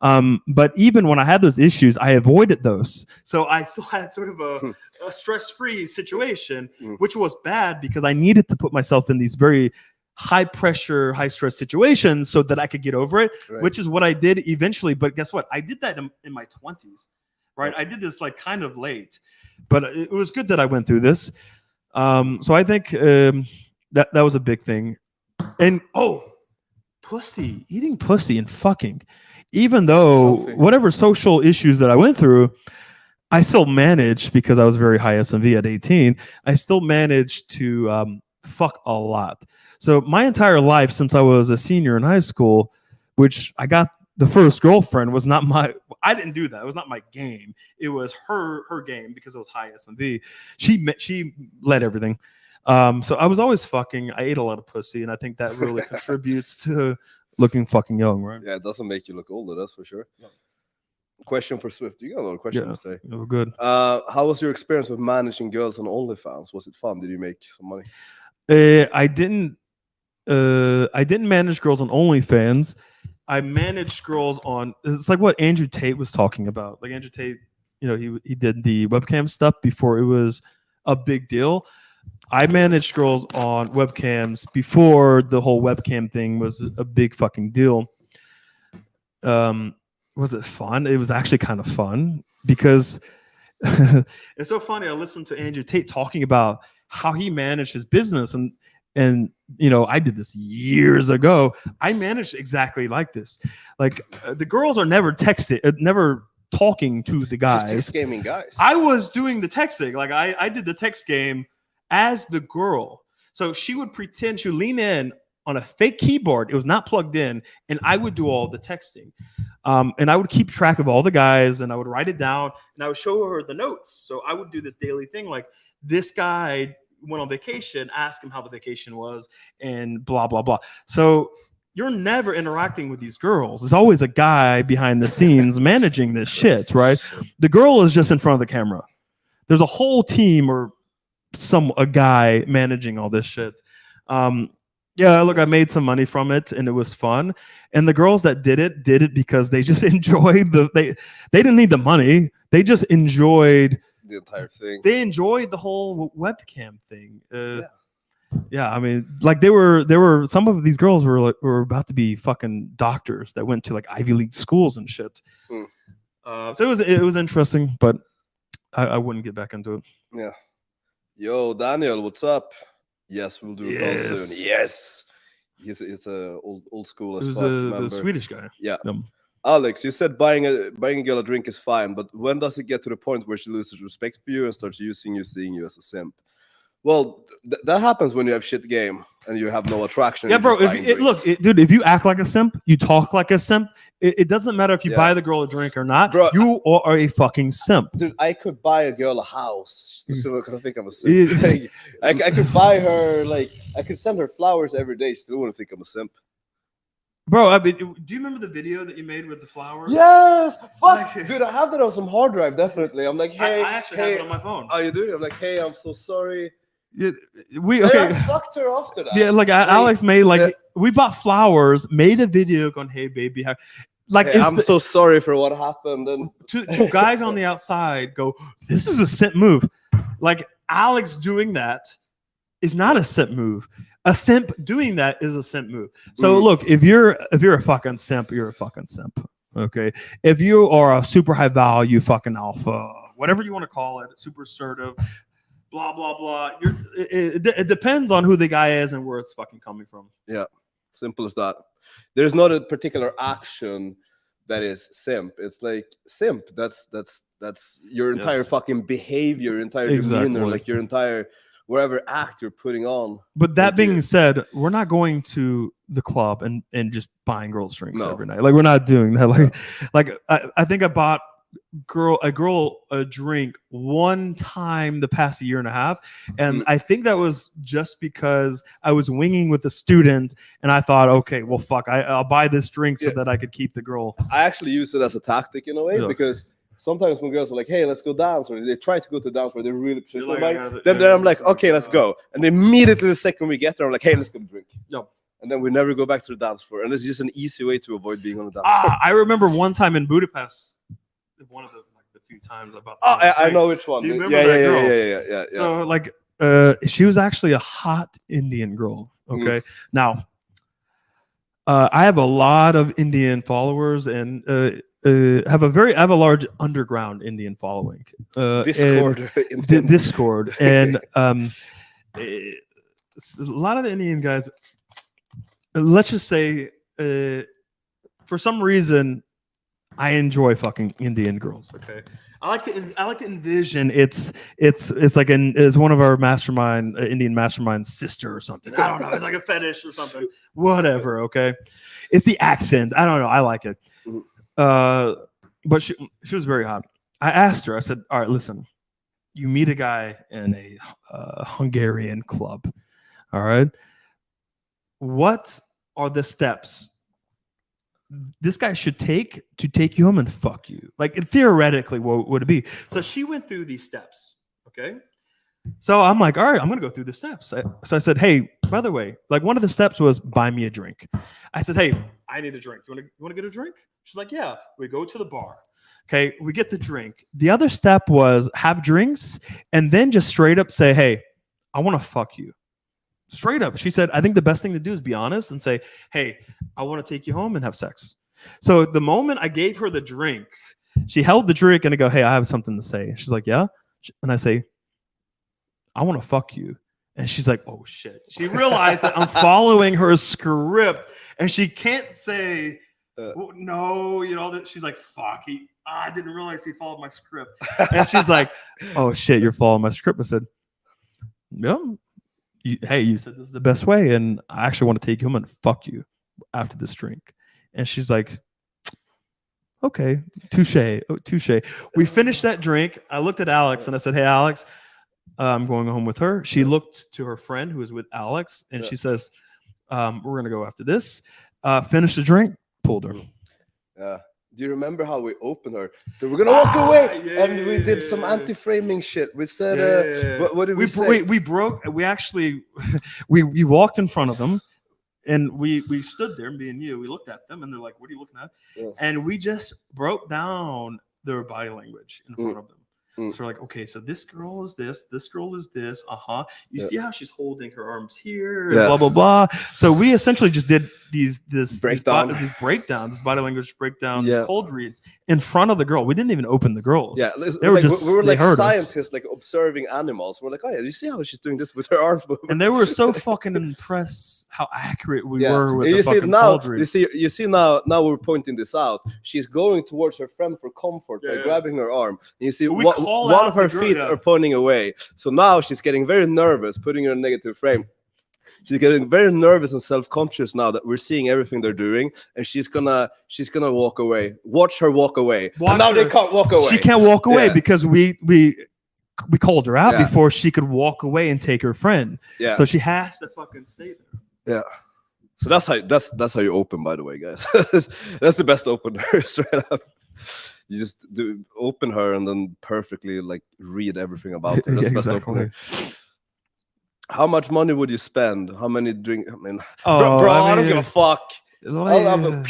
Speaker 2: But even when I had those issues, I avoided those. So I still had sort of a stress-free situation, which was bad because I needed to put myself in these very high pressure, high stress situations so that I could get over it, which is what I did eventually. But guess what? I did that in my 20s, right? I did this like kind of late, but it was good that I went through this. So I think that was a big thing. And eating pussy and fucking, even though whatever social issues that I went through, I still managed, because I was very high SMV at 18, I still managed to fuck a lot. So my entire life since I was a senior in high school, which I got the first girlfriend, was not I didn't do that. It was not my game. It was her game, because it was high S&V. She led everything. So I was always fucking. I ate a lot of pussy, and I think that really contributes to looking fucking young, right?
Speaker 1: Yeah, it doesn't make you look older, that's for sure. Yeah. Question for Swift. You got a lot of questions to say.
Speaker 2: Oh, good.
Speaker 1: How was your experience with managing girls on OnlyFans? Was it fun? Did you make some money?
Speaker 2: I didn't manage girls on OnlyFans. I managed girls on, it's like what Andrew Tate was talking about. Like Andrew Tate, you know, he did the webcam stuff before it was a big deal. I managed girls on webcams before the whole webcam thing was a big fucking deal. Was it fun? It was actually kind of fun, because it's so funny. I listened to Andrew Tate talking about how he managed his business, and you know, I did this years ago. I managed exactly like this. Like the girls are never never talking to the guys.
Speaker 1: Just gaming guys.
Speaker 2: I was doing the texting. Like I did the text game as the girl. So she would pretend, she would lean in on a fake keyboard. It was not plugged in, and I would do all the texting. And I would keep track of all the guys, and I would write it down, and I would show her the notes. So I would do this daily thing, like this guy went on vacation, ask him how the vacation was, and blah, blah, blah. So you're never interacting with these girls. There's always a guy behind the scenes managing this shit, right? The girl is just in front of the camera. There's a whole team or a guy managing all this shit. Yeah, look, I made some money from it, and it was fun. And the girls that did it because they just enjoyed they didn't need the money. They just enjoyed
Speaker 1: the entire thing.
Speaker 2: They enjoyed the whole webcam thing. Yeah, I mean, like there were some of these girls were about to be fucking doctors that went to like Ivy League schools and shit. So it was interesting, but I wouldn't get back into it.
Speaker 1: Yeah. Yo, Daniel, what's up? Yes, we'll do a call soon. Yes. He's a old school as fuck.
Speaker 2: The Swedish guy.
Speaker 1: Yeah. Alex, you said buying a girl a drink is fine, but when does it get to the point where she loses respect for you and starts seeing you as a simp? Well, that happens when you have shit game and you have no attraction.
Speaker 2: Yeah, bro. Dude, if you act like a simp, you talk like a simp. It doesn't matter if you buy the girl a drink or not. Bro, you are a fucking simp.
Speaker 1: Dude, I could buy a girl a house. Still gonna think I'm a simp. I could buy her, like, I could send her flowers every day. Still wouldn't think I'm a simp.
Speaker 2: Bro, I mean, do you remember the video that you made with the flowers?
Speaker 1: Yes! Fuck! Dude, I have that on some hard drive, definitely. I'm like, hey.
Speaker 2: I actually have it on my phone.
Speaker 1: Oh, you do? I'm like, hey, I'm so sorry.
Speaker 2: we
Speaker 1: And
Speaker 2: okay.
Speaker 1: I fucked her after that.
Speaker 2: Yeah, like Alex made we bought flowers, made a video going, "Hey baby, like
Speaker 1: Hey, I'm so sorry for what happened." And
Speaker 2: two guys on the outside go, "This is a simp move." Like Alex doing that is not a simp move. A simp doing that is a simp move. So look, if you're a fucking simp, you're a fucking simp. Okay. If you are a super high value fucking alpha, whatever you want to call it, super assertive, blah blah blah. It depends on who the guy is and where it's fucking coming from.
Speaker 1: Yeah, simple as that. There's not a particular action that is simp. It's like simp. That's your entire fucking behavior, your entire demeanor, like your entire whatever act you're putting on.
Speaker 2: But that being said, we're not going to the club and just buying girls drinks every night. Like we're not doing that. Like I think I bought a girl a drink one time the past year and a half, and I think that was just because I was winging with a student and I thought, okay, well fuck, I'll buy this drink so that I could keep the girl.
Speaker 1: I actually use it as a tactic in a way because sometimes when girls are like, "Hey, let's go dance," or they try to go to dance where they're really persistent about it, then I'm like, "Okay, let's go." And immediately the second we get there, I'm like, "Hey, let's go drink."
Speaker 2: Yep.
Speaker 1: And then we never go back to the dance floor, and it's just an easy way to avoid being on the dance floor.
Speaker 2: I remember one time in Budapest, one of the few times about.
Speaker 1: I know which one.
Speaker 2: Do you remember that girl?
Speaker 1: Yeah.
Speaker 2: So like, she was actually a hot Indian girl. Okay, now. I have a lot of Indian followers and have a large underground Indian following.
Speaker 1: Discord.
Speaker 2: Discord. And a lot of the Indian guys, let's just say, for some reason, I enjoy fucking Indian girls. Okay, I like to envision it's like it's one of our mastermind Indian mastermind sister or something. I don't know. It's like a fetish or something. Whatever. Okay, it's the accent. I don't know. I like it. But she was very hot. I asked her. I said, "All right, listen. You meet a guy in a Hungarian club. All right. What are the steps this guy should take to take you home and fuck you? Like theoretically, what would it be?" So she went through these steps. Okay. So I'm like, all right, I'm going to go through the steps. So I said, "Hey, by the way, like one of the steps was buy me a drink." I said, "Hey, I need a drink. You want to get a drink?" She's like, "Yeah." We go to the bar. Okay. We get the drink. The other step was have drinks and then just straight up say, "Hey, I want to fuck you." Straight up. She said, "I think the best thing to do is be honest and say, 'Hey, I want to take you home and have sex.'" So the moment I gave her the drink, she held the drink and I go, "Hey, I have something to say." She's like, "Yeah?" And I say, "I want to fuck you." And she's like, "Oh shit." She realized that I'm following her script and she can't say, no, that she's like, "Fuck, I didn't realize he followed my script." And she's like, "Oh shit, you're following my script." I said, "Yeah. Hey, you said this is the best way, and I actually want to take you home and fuck you after this drink." And she's like, "Okay, touche." We finished that drink. I looked at Alex and I said, "Hey, Alex, I'm going home with her." She looked to her friend who was with Alex, and she says, "We're gonna go after this." Finished the drink, pulled her.
Speaker 1: Yeah. Do you remember how we opened her? So we're gonna walk away, and we did some anti-framing shit. We said, what did we say?
Speaker 2: We walked in front of them, and we stood there, me and you. We looked at them, and they're like, "What are you looking at?" Yeah. And we just broke down their body language in front of them. So we're like, okay, so this girl is this girl is this. You see how she's holding her arms here, and blah blah blah. So we essentially just did this breakdown, this body language breakdown, these cold reads in front of the girl. We didn't even open the girls.
Speaker 1: Yeah, we were like scientists, like observing animals. We're like, "Oh yeah, you see how she's doing this with her arms moving?"
Speaker 2: And they were so fucking impressed how accurate we were with the fucking cold reads.
Speaker 1: You see now we're pointing this out. She's going towards her friend for comfort by grabbing her arm. And you see one of her feet are pointing away. So now she's getting very nervous, putting her in a negative frame. She's getting very nervous and self-conscious now that we're seeing everything they're doing, and she's gonna walk away. Watch her walk away. And now they can't walk away.
Speaker 2: She can't walk away because we called her out before she could walk away and take her friend. Yeah. So she has to fucking stay there.
Speaker 1: Yeah. So that's how you open, by the way, guys. That's the best opener, right up. You just open her and then perfectly like read everything about her. That's the best opener. How much money would you spend? How many drink? I mean,
Speaker 2: Oh,
Speaker 1: bro,
Speaker 2: I
Speaker 1: I don't
Speaker 2: mean,
Speaker 1: give a fuck.
Speaker 2: like,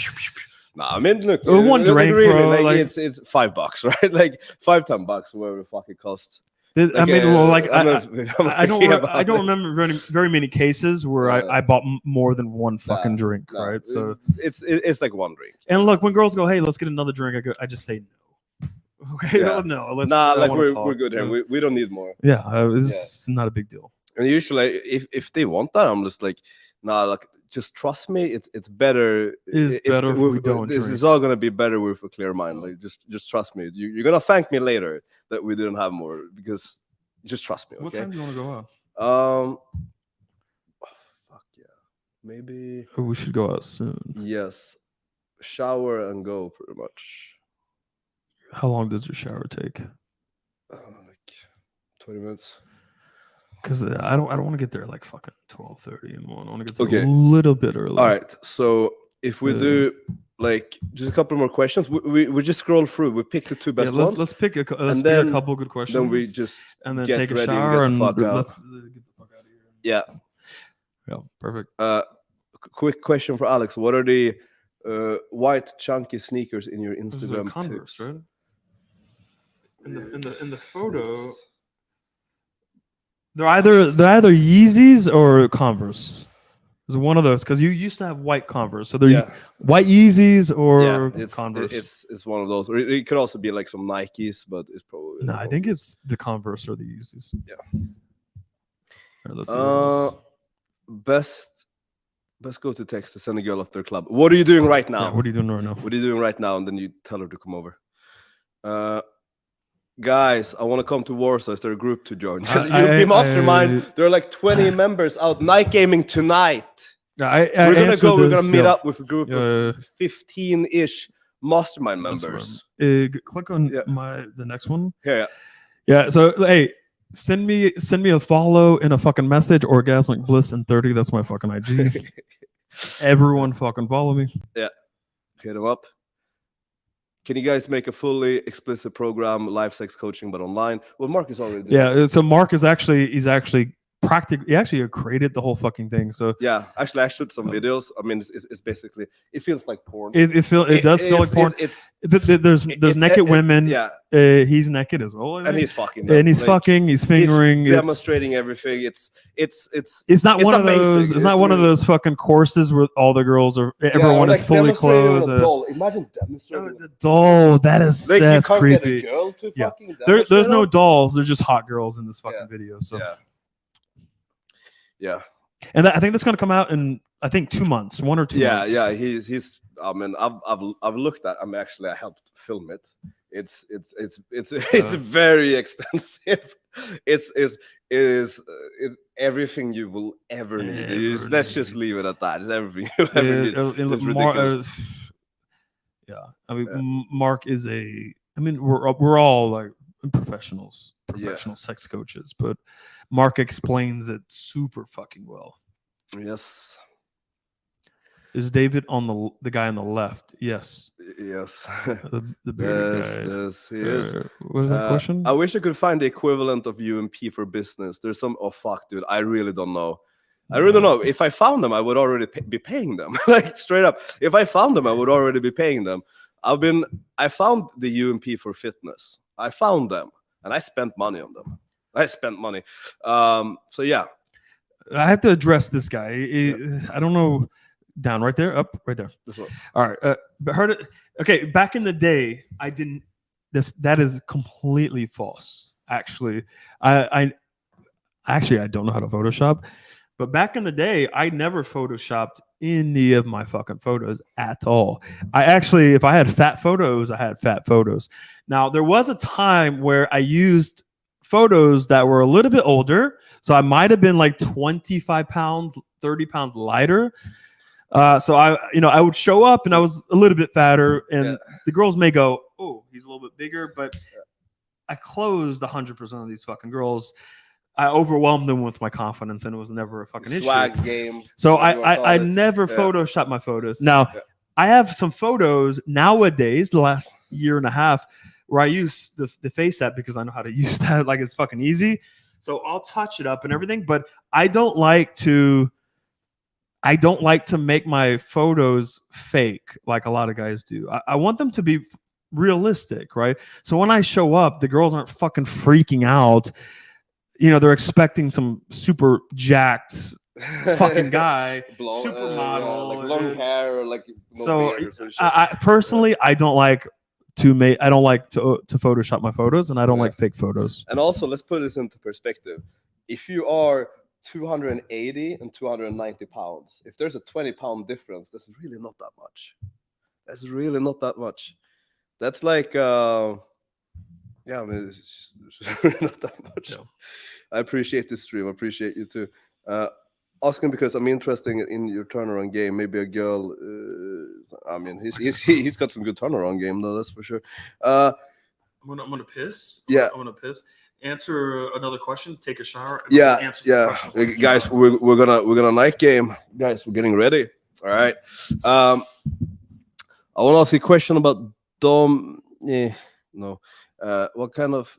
Speaker 1: Nah, I mean, look,
Speaker 2: one drink,
Speaker 1: really,
Speaker 2: bro,
Speaker 1: like,
Speaker 2: like-
Speaker 1: it's $5, right? Like $5-10, whatever the fuck it costs.
Speaker 2: I
Speaker 1: Like,
Speaker 2: mean, well, like
Speaker 1: I'm
Speaker 2: I don't
Speaker 1: thinking about
Speaker 2: I don't
Speaker 1: it.
Speaker 2: remember very many cases where I bought more than one fucking drink,
Speaker 1: Nah,
Speaker 2: right? So
Speaker 1: it's like one drink.
Speaker 2: and look, when girls go, hey, let's get another drink, I just say no. Okay,
Speaker 1: Yeah.
Speaker 2: no, let's.
Speaker 1: Nah,
Speaker 2: I
Speaker 1: like
Speaker 2: wanna
Speaker 1: we're
Speaker 2: talk.
Speaker 1: good here. We don't need more.
Speaker 2: Yeah, it's not a big deal.
Speaker 1: And usually, if they want that, I'm just like, nah, like just trust me. It's better.
Speaker 2: It's better if we don't
Speaker 1: This
Speaker 2: drink.
Speaker 1: is all gonna be better with a clear mind. Like just trust me. You're gonna thank me later that we didn't have more because just trust me. Okay.
Speaker 2: What time do you want to go out?
Speaker 1: Fuck yeah, maybe.
Speaker 2: Oh, we should go out soon.
Speaker 1: Yes, shower and go pretty much.
Speaker 2: How long does your shower take?
Speaker 1: Like 20 minutes.
Speaker 2: Because I don't want to get there at like fucking 12:30 and 1. I want to get there
Speaker 1: Okay.
Speaker 2: a little bit early.
Speaker 1: All right. So if we do like just a couple more questions, we just scroll through. We pick the two best ones.
Speaker 2: Let's pick a
Speaker 1: then-
Speaker 2: couple good questions.
Speaker 1: Then we just
Speaker 2: and then
Speaker 1: get
Speaker 2: take a
Speaker 1: ready and
Speaker 2: shower
Speaker 1: get the
Speaker 2: and
Speaker 1: fuck out.
Speaker 2: let's get the fuck out of here.
Speaker 1: yeah.
Speaker 2: Yeah, perfect.
Speaker 1: Quick question for Alex: what are the white chunky sneakers in your
Speaker 2: Those are
Speaker 1: Instagram
Speaker 2: Converse,
Speaker 1: pics?
Speaker 2: right? In the photo,
Speaker 1: Yes.
Speaker 2: they're either Yeezys or Converse. It's one of those because you used to have white Converse, so they're
Speaker 1: Yeah,
Speaker 2: white Yeezys or
Speaker 1: yeah.
Speaker 2: Converse.
Speaker 1: It's one of those. Or it could also be like some Nikes, but it's probably
Speaker 2: No, I think it's the Converse or the Yeezys.
Speaker 1: Yeah.
Speaker 2: All right, let's see what else.
Speaker 1: best go to text to send a girl after a club. What are you doing right now?
Speaker 2: Yeah, what are you doing right now?
Speaker 1: What are you doing right now? And then you tell her to come over. Guys, I want to come to Warsaw. Is there a group to join? You'll be Mastermind. There are like 20 members out night gaming tonight.
Speaker 2: Yeah,
Speaker 1: We're gonna go. We're gonna meet
Speaker 2: yeah.
Speaker 1: up with a group of 15-ish Mastermind members.
Speaker 2: Click on
Speaker 1: Yeah.
Speaker 2: the next one.
Speaker 1: Here,
Speaker 2: Yeah. So hey, send me a follow in a fucking message. Orgasmic Bliss in 30. That's my fucking IG. Everyone fucking follow me.
Speaker 1: hit them up. Can you guys make a fully explicit program, live sex coaching, but online? Well, Mark is already doing that.
Speaker 2: Yeah. So Mark is actually practically, he actually created the whole fucking thing. So
Speaker 1: Yeah, actually, I shoot some videos. I mean, it's basically, it feels like porn.
Speaker 2: it does feel like porn. There's naked women.
Speaker 1: Yeah,
Speaker 2: He's naked as well.
Speaker 1: and he's fucking. them.
Speaker 2: and he's
Speaker 1: Like,
Speaker 2: fucking. He's fingering.
Speaker 1: He's demonstrating everything. It's
Speaker 2: It's not one of
Speaker 1: amazing.
Speaker 2: those. It's not
Speaker 1: It's
Speaker 2: one of
Speaker 1: really-
Speaker 2: those fucking courses where all the girls are.
Speaker 1: Yeah,
Speaker 2: Everyone
Speaker 1: or
Speaker 2: is
Speaker 1: like
Speaker 2: fully
Speaker 1: demonstrating on
Speaker 2: clothed.
Speaker 1: a doll. Imagine demonstrating.
Speaker 2: The doll. That's
Speaker 1: Like, you
Speaker 2: that's
Speaker 1: can't
Speaker 2: creepy.
Speaker 1: get a girl to
Speaker 2: Yeah.
Speaker 1: fucking
Speaker 2: There's
Speaker 1: demonstrate
Speaker 2: no
Speaker 1: on?
Speaker 2: dolls. There's just hot girls in this fucking
Speaker 1: Yeah.
Speaker 2: video. So
Speaker 1: Yeah.
Speaker 2: and I think that's gonna come out in 2 months, 1 or 2 months.
Speaker 1: Yeah. He's. I mean, I've looked at. I mean, actually, I helped film it. It's very extensive. It is everything you will ever need. Let's just leave it at that. It's everything you ever need. It's ridiculous.
Speaker 2: I mean, Mark is I mean, we're all like professional sex coaches, but Mark explains it super fucking well.
Speaker 1: Yes.
Speaker 2: Is David on the guy on the left? Yes.
Speaker 1: Yes.
Speaker 2: The bearded guy.
Speaker 1: Yes, he is.
Speaker 2: What is that question?
Speaker 1: I wish I could find the equivalent of UMP for business. There's some. Oh fuck, dude! I really don't know. I really don't know. If I found them, I would already be paying them. Like straight up. If I found them, I would already be paying them. I found the UMP for fitness. I found them, and I spent money on them. I spent money. So yeah.
Speaker 2: I have to address this guy. I don't know. Down right there, up right there.
Speaker 1: This one.
Speaker 2: All right. But heard it. Okay. Back in the day, I didn't. That is completely false. Actually, I don't know how to Photoshop. But back in the day, I never Photoshopped any of my fucking photos at all. If I had fat photos, I had fat photos. Now, there was a time where I used photos that were a little bit older. So I might have been like 25 pounds, 30 pounds lighter. So I would show up and I was a little bit fatter, and the girls may go, "Oh, he's a little bit bigger," but I closed 100% of these fucking girls. I overwhelmed them with my confidence, and it was never a fucking
Speaker 1: Swag
Speaker 2: issue.
Speaker 1: game.
Speaker 2: So I never Photoshop my photos. Now I have some photos nowadays, the last year and a half, where I use the Face app because I know how to use that. Like it's fucking easy. So I'll touch it up and everything, but I don't like to make my photos fake like a lot of guys do. I want them to be realistic, right? So when I show up, the girls aren't fucking freaking out. You know, they're expecting some super jacked fucking guy, supermodel,
Speaker 1: like long hair or like no
Speaker 2: so
Speaker 1: beard or some shit.
Speaker 2: I personally, I don't like to Photoshop my photos, and I don't like fake photos.
Speaker 1: And also, let's put this into perspective. If you are 280 and 290 pounds, if there's a 20-pound difference, that's really not that much. That's really not that much. That's like, yeah, I mean, it's just really not that much. No. I appreciate this stream. I appreciate you too. Asking because I'm interested in your turnaround game. Maybe a girl. I mean, he's got some good turnaround game though. That's for sure.
Speaker 2: I'm gonna piss.
Speaker 1: Yeah,
Speaker 2: I'm gonna piss. Answer another question. Take a shower. And
Speaker 1: yeah. Guys, we're gonna night game. Guys, we're getting ready. All right. I want to ask you a question about Dom. No. What kind of?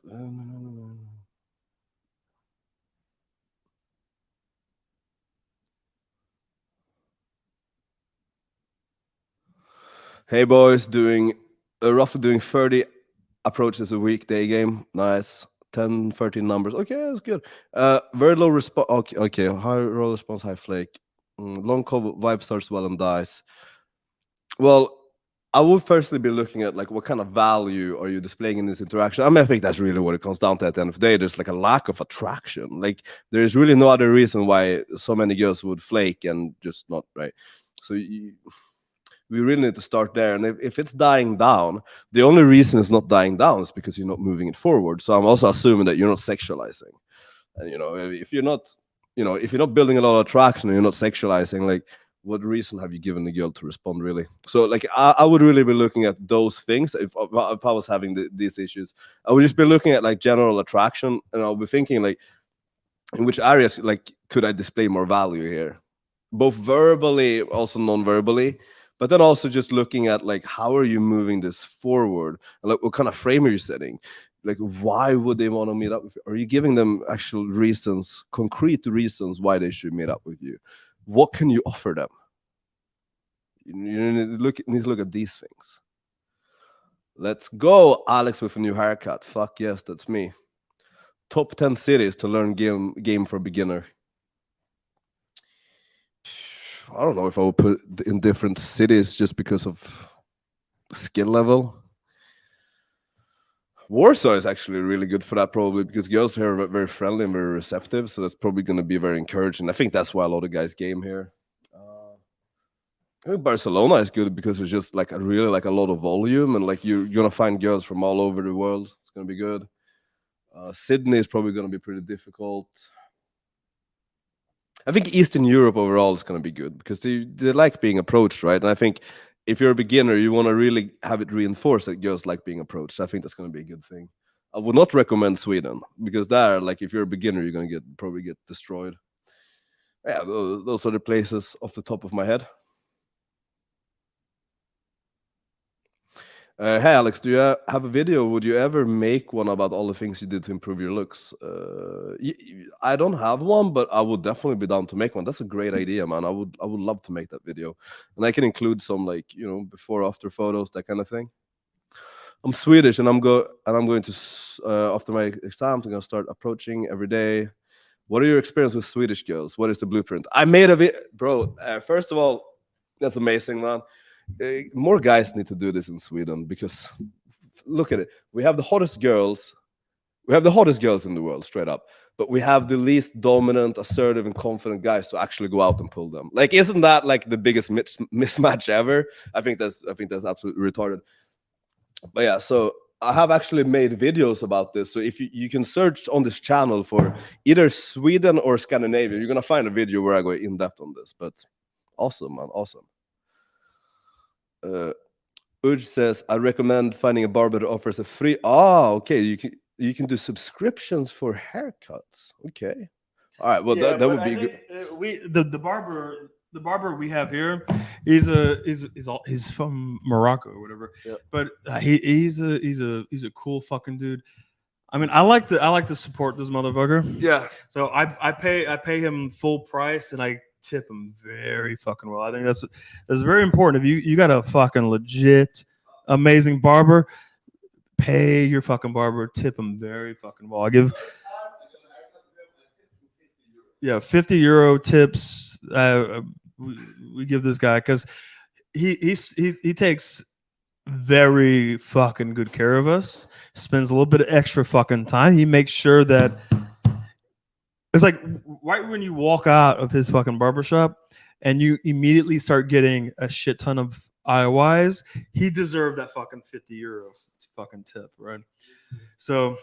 Speaker 1: Hey boys, roughly doing 30 approaches a week, day game. Nice. 10, 13 numbers. Okay, that's good. Very low response. Okay. High roll response, high flake. Long call vibe starts well and dies. Well, I would firstly be looking at like what kind of value are you displaying in this interaction. I mean, I think that's really what it comes down to at the end of the day. There's like a lack of attraction. Like there's really no other reason why so many girls would flake and just not right. So we really need to start there. And if it's dying down, the only reason it's not dying down is because you're not moving it forward. So I'm also assuming that you're not sexualizing. And if you're not building a lot of attraction and you're not sexualizing, like what reason have you given the girl to respond really? So like I would really be looking at those things. If I was having these issues, I would just be looking at like general attraction, and I'll be thinking like in which areas like could I display more value here, both verbally, also non-verbally. But then also just looking at like how are you moving this forward, and like what kind of frame are you setting? Like why would they want to meet up with you? Are you giving them actual reasons, concrete reasons why they should meet up with you? What can you offer them? You need to look at these things. Let's go, Alex with a new haircut. Fuck yes, that's me. Top 10 cities to learn game for beginner. I don't know if I would put in different cities just because of skill level. Warsaw is actually really good for that, probably because girls here are very friendly and very receptive, so that's probably going to be very encouraging. I think that's why a lot of guys game here. I think Barcelona is good because it's just like a lot of volume, and like you're gonna find girls from all over the world. It's gonna be good. Sydney is probably gonna be pretty difficult. I think Eastern Europe overall is going to be good because they like being approached, right? And I think if you're a beginner, you want to really have it reinforced that girls like being approached. I think that's going to be a good thing. I would not recommend Sweden because there, like, if you're a beginner, you're going to probably get destroyed. Yeah, those are the places off the top of my head. Hey Alex, do you have a video? Would you ever make one about all the things you did to improve your looks? I don't have one, but I would definitely be down to make one. That's a great idea, man. I would love to make that video, and I can include some like before after photos, that kind of thing. I'm Swedish, and I'm going to after my exams, I'm gonna start approaching every day. What are your experience with Swedish girls? What is the blueprint? I made a video, bro. First of all, that's amazing, man. More guys need to do this in Sweden because look at it. We have the hottest girls. We have the hottest girls in the world, straight up. But we have the least dominant, assertive, and confident guys to actually go out and pull them. Like, isn't that like the biggest mismatch ever? I think that's absolutely retarded. But yeah, so I have actually made videos about this. So if you can search on this channel for either Sweden or Scandinavia, you're gonna find a video where I go in depth on this. But awesome, man, awesome. Uj says, I recommend finding a barber that offers a free. Okay, you can do subscriptions for haircuts. Okay, all right. Well, yeah, that would be good.
Speaker 2: The barber we have here, he's from Morocco or whatever. Yeah. But he's a cool fucking dude. I mean, I like to support this motherfucker.
Speaker 1: Yeah.
Speaker 2: So I pay him full price and I tip him very fucking well. I think that's very important. If you got a fucking legit amazing barber, pay your fucking barber, tip him very fucking well. I give 50 euro tips. We give this guy because he takes very fucking good care of us. Spends a little bit of extra fucking time. He makes sure that it's like right when you walk out of his fucking barbershop and you immediately start getting a shit ton of IOIs, he deserved that fucking 50 euro fucking tip, right? So,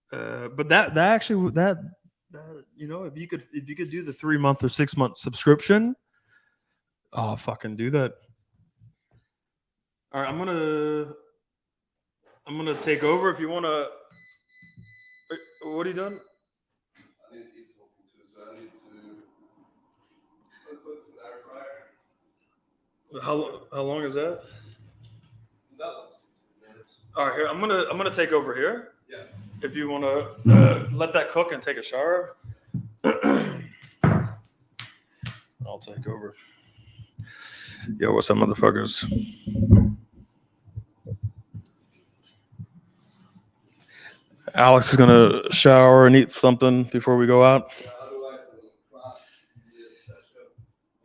Speaker 2: but that actually you know, if you could do the 3-month or 6-month subscription, oh fucking do that. All right, I'm gonna take over. If you wanna, what are you doing?
Speaker 1: I need to eat something too, so I need to put this in the air fryer.
Speaker 2: How long is that?
Speaker 1: That was 15 minutes.
Speaker 2: All right, here I'm gonna take over here.
Speaker 1: Yeah.
Speaker 2: If you wanna let that cook and take a shower, I'll take over. Yo, what's up, motherfuckers? Alex is gonna shower and eat something before we go out.
Speaker 1: Otherwise, I will crash the session.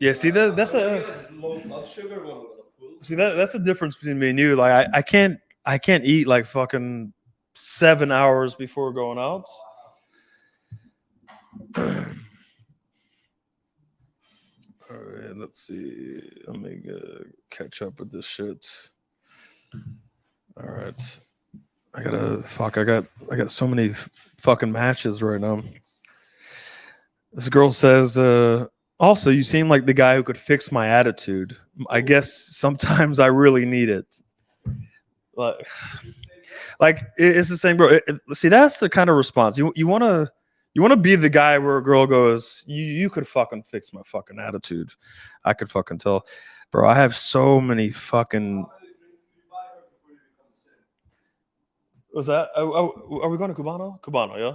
Speaker 2: Yeah, see that's a
Speaker 1: low blood sugar. What I'm gonna pull.
Speaker 2: see that's the difference between me and you. Like I can't eat like fucking 7 hours before going out. All right, let's see. Let me catch up with this shit. All right. I got so many fucking matches right now. This girl says, also, you seem like the guy who could fix my attitude. I guess sometimes I really need it. Like it's the same, bro. See, that's the kind of response you want to be the guy where a girl goes, you could fucking fix my fucking attitude. I could fucking tell, bro. I have so many fucking. Was that? Are we going to Cubano? Cubano, yeah.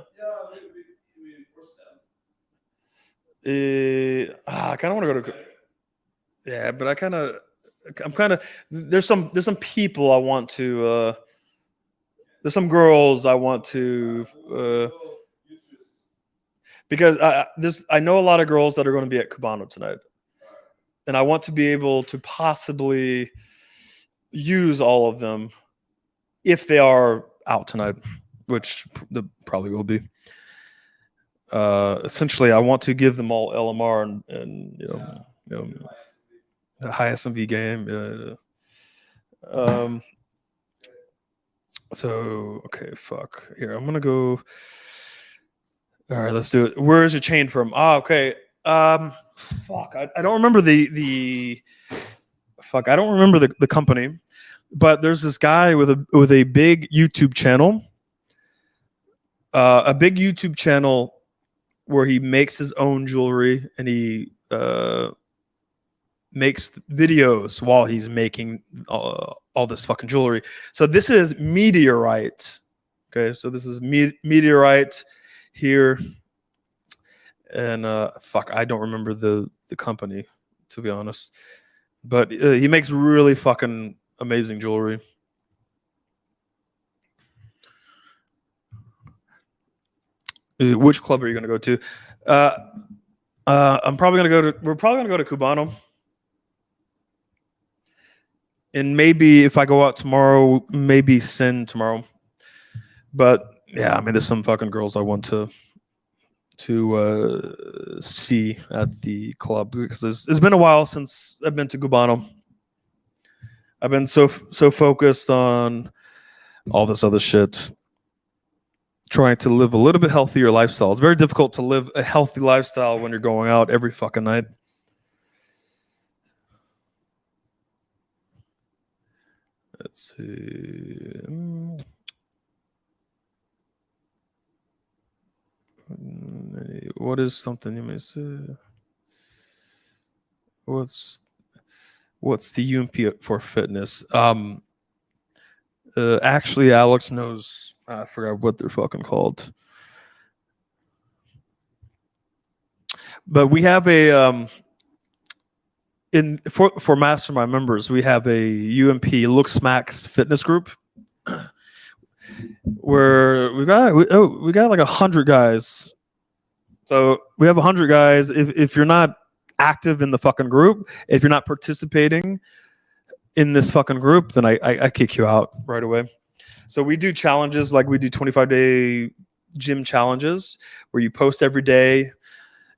Speaker 2: Yeah, I kind of want to go to. Yeah, but I'm kind of. There's some people I want to. There's some girls I want to. Because I know a lot of girls that are going to be at Cubano tonight, and I want to be able to possibly use all of them if they are out tonight, which they probably will be. Essentially, I want to give them all LMR and you know the high SMV game. So okay, fuck. Here, I'm gonna go. All right, let's do it. Where is it chained from? Okay. Fuck. I don't remember the fuck. I don't remember the company, but there's this guy with a big YouTube channel. A big YouTube channel where he makes his own jewelry and he makes videos while he's making all this fucking jewelry. So this is Meteorite. Okay, so this is Meteorite here. And fuck, I don't remember the company, to be honest. But he makes really fucking amazing jewelry. Which club are you going to go to? We're probably going to go to Cubano. And maybe if I go out tomorrow, maybe Sin tomorrow. But yeah, I mean, there's some fucking girls I want to see at the club because it's been a while since I've been to Cubano. I've been so focused on all this other shit. Trying to live a little bit healthier lifestyle. It's very difficult to live a healthy lifestyle when you're going out every fucking night. Let's see. What is something you may say? What's the UMP for fitness? Actually, Alex knows. I forgot what they're fucking called. But we have a for Mastermind members, we have a UMP Looks Max fitness group where we got like 100 guys. So we have 100 guys. If you're not active in the fucking group, if you're not participating in this fucking group, then I kick you out right away. So we do challenges, like we do 25-day gym challenges where you post every day.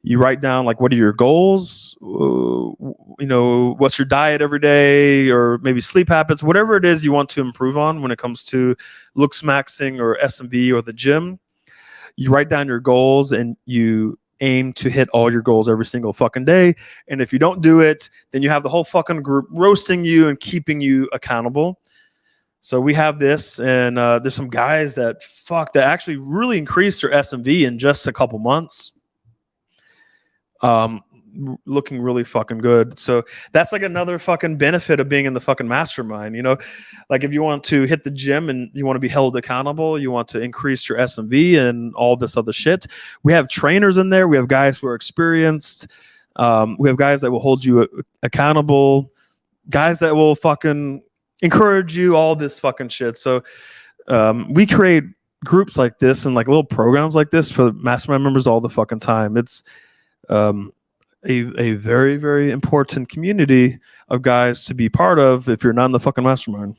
Speaker 2: You write down like what are your goals, what's your diet every day, or maybe sleep habits, whatever it is you want to improve on when it comes to looks maxing or SMV or the gym. You write down your goals and you aim to hit all your goals every single fucking day. And if you don't do it, then you have the whole fucking group roasting you and keeping you accountable. So we have this, and there's some guys that actually really increased their SMV in just a couple months. Looking really fucking good. So that's like another fucking benefit of being in the fucking mastermind. Like if you want to hit the gym and you want to be held accountable, you want to increase your SMV and all this other shit. We have trainers in there. We have guys who are experienced. We have guys that will hold you accountable, guys that will fucking encourage you, all this fucking shit. So we create groups like this and like little programs like this for mastermind members all the fucking time. It's a very, very important community of guys to be part of if you're not in the fucking mastermind.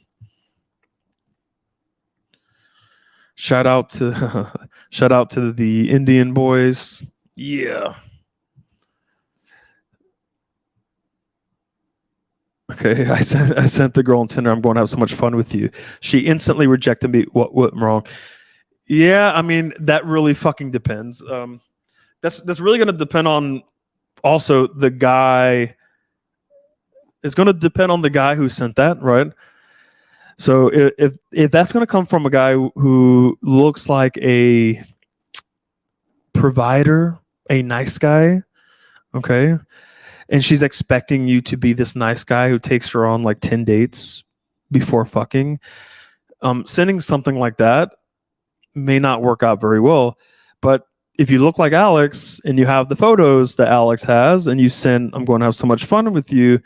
Speaker 2: Shout out to the Indian boys. Yeah. Okay, I sent the girl on Tinder. I'm going to have so much fun with you. She instantly rejected me. What went wrong? Yeah, I mean that really fucking depends. That's really going to depend on also the guy. It's going to depend on the guy who sent that, right? So if that's going to come from a guy who looks like a provider, a nice guy, okay, and she's expecting you to be this nice guy who takes her on like 10 dates before fucking, sending something like that may not work out very well. But if you look like Alex and you have the photos that Alex has and you send, I'm going to have so much fun with you,